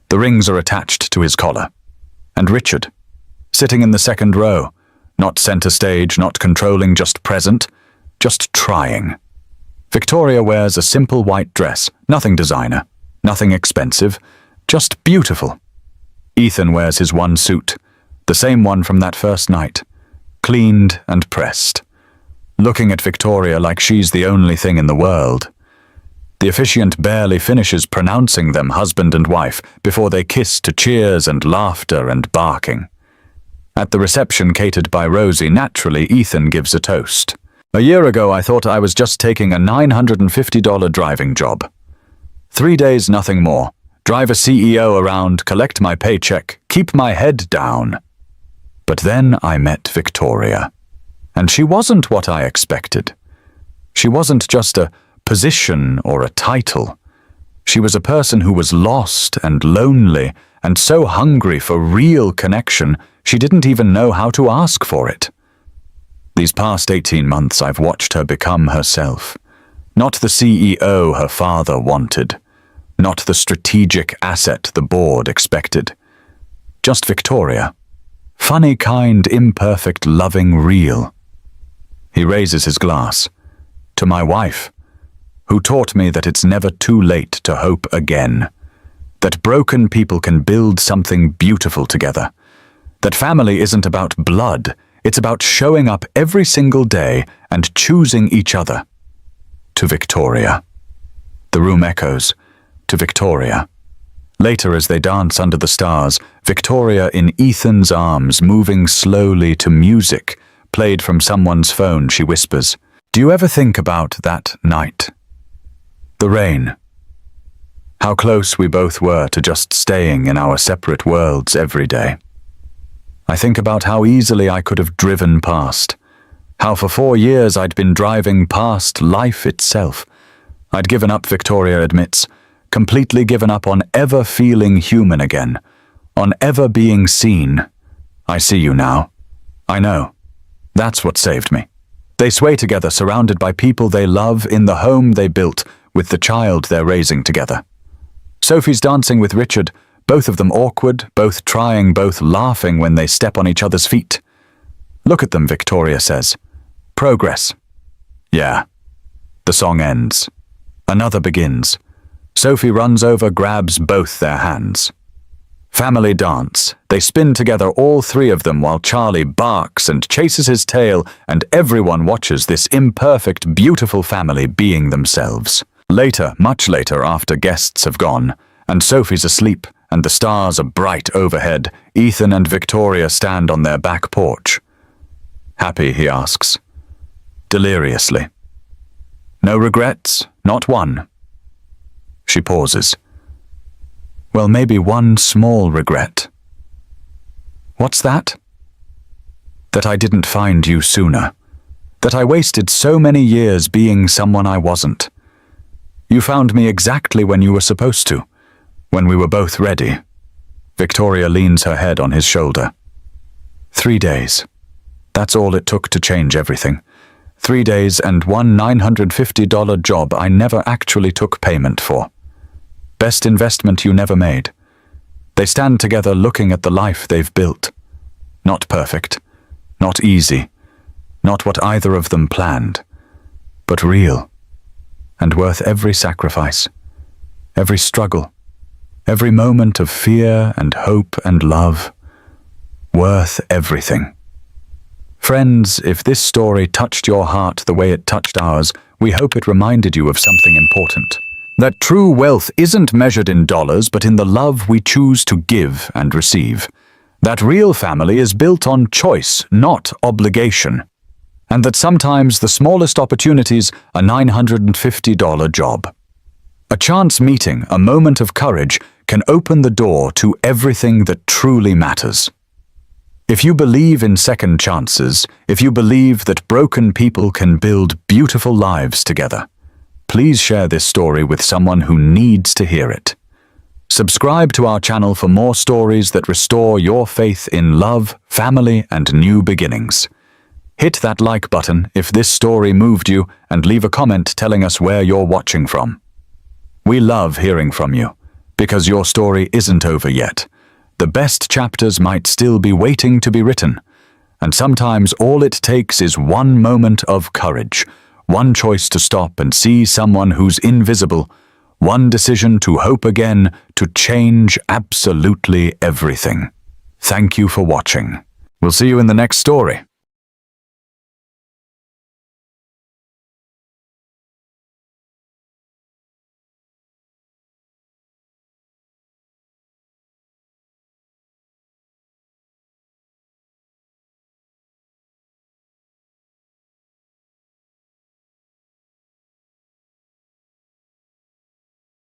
The rings are attached to his collar. And Richard, sitting in the second row. Not center stage, not controlling, just present. Just trying. Victoria wears a simple white dress, nothing designer. Nothing expensive, just beautiful. Ethan wears his one suit, the same one from that first night, cleaned and pressed, looking at Victoria like she's the only thing in the world. The officiant barely finishes pronouncing them husband and wife before they kiss to cheers and laughter and barking. At the reception catered by Rosie, naturally, Ethan gives a toast. A year ago, I thought I was just taking a $950 driving job. 3 days, nothing more. Drive a CEO around, collect my paycheck, keep my head down. But then I met Victoria. And she wasn't what I expected. She wasn't just a position or a title. She was a person who was lost and lonely and so hungry for real connection, she didn't even know how to ask for it. These past 18 months, I've watched her become herself. Not the CEO her father wanted. Not the strategic asset the board expected. Just Victoria. Funny, kind, imperfect, loving, real. He raises his glass. To my wife, who taught me that it's never too late to hope again. That broken people can build something beautiful together. That family isn't about blood, it's about showing up every single day and choosing each other. To Victoria. The room echoes. To Victoria. Later, as they dance under the stars, Victoria in Ethan's arms, moving slowly to music, played from someone's phone, she whispers, "Do you ever think about that night? The rain. How close we both were to just staying in our separate worlds every day. I think about how easily I could have driven past. How for 4 years I'd been driving past life itself. I'd given up," Victoria admits, "completely given up on ever feeling human again, on ever being seen. I see you now. I know. That's what saved me." They sway together, surrounded by people they love, in the home they built, with the child they're raising together. Sophie's dancing with Richard, both of them awkward, both trying, both laughing when they step on each other's feet. "Look at them," Victoria says. "Progress." Yeah. The song ends. Another begins. Sophie runs over, grabs both their hands. Family dance. They spin together, all three of them, while Charlie barks and chases his tail, and everyone watches this imperfect, beautiful family being themselves. Later, much later, after guests have gone, and Sophie's asleep, and the stars are bright overhead, Ethan and Victoria stand on their back porch. "Happy?" he asks. Deliriously. "No regrets? Not one?" She pauses. "Well, maybe one small regret." "What's that?" "That I didn't find you sooner. That I wasted so many years being someone I wasn't. You found me exactly when you were supposed to, when we were both ready." Victoria leans her head on his shoulder. 3 days. That's all it took to change everything. 3 days and one $950 job I never actually took payment for. Best investment you never made. They stand together looking at the life they've built. Not perfect, not easy, not what either of them planned, but real, and worth every sacrifice, every struggle, every moment of fear and hope and love. Worth everything. Friends, if this story touched your heart the way it touched ours, we hope it reminded you of something important. That true wealth isn't measured in dollars, but in the love we choose to give and receive. That real family is built on choice, not obligation. And that sometimes the smallest opportunities, a $950 job. A chance meeting, a moment of courage, can open the door to everything that truly matters. If you believe in second chances, if you believe that broken people can build beautiful lives together, please share this story with someone who needs to hear it. Subscribe to our channel for more stories that restore your faith in love, family, and new beginnings. Hit that like button if this story moved you, and leave a comment telling us where you're watching from. We love hearing from you, because your story isn't over yet. The best chapters might still be waiting to be written. And sometimes all it takes is one moment of courage, one choice to stop and see someone who's invisible, one decision to hope again, to change absolutely everything. Thank you for watching. We'll see you in the next story.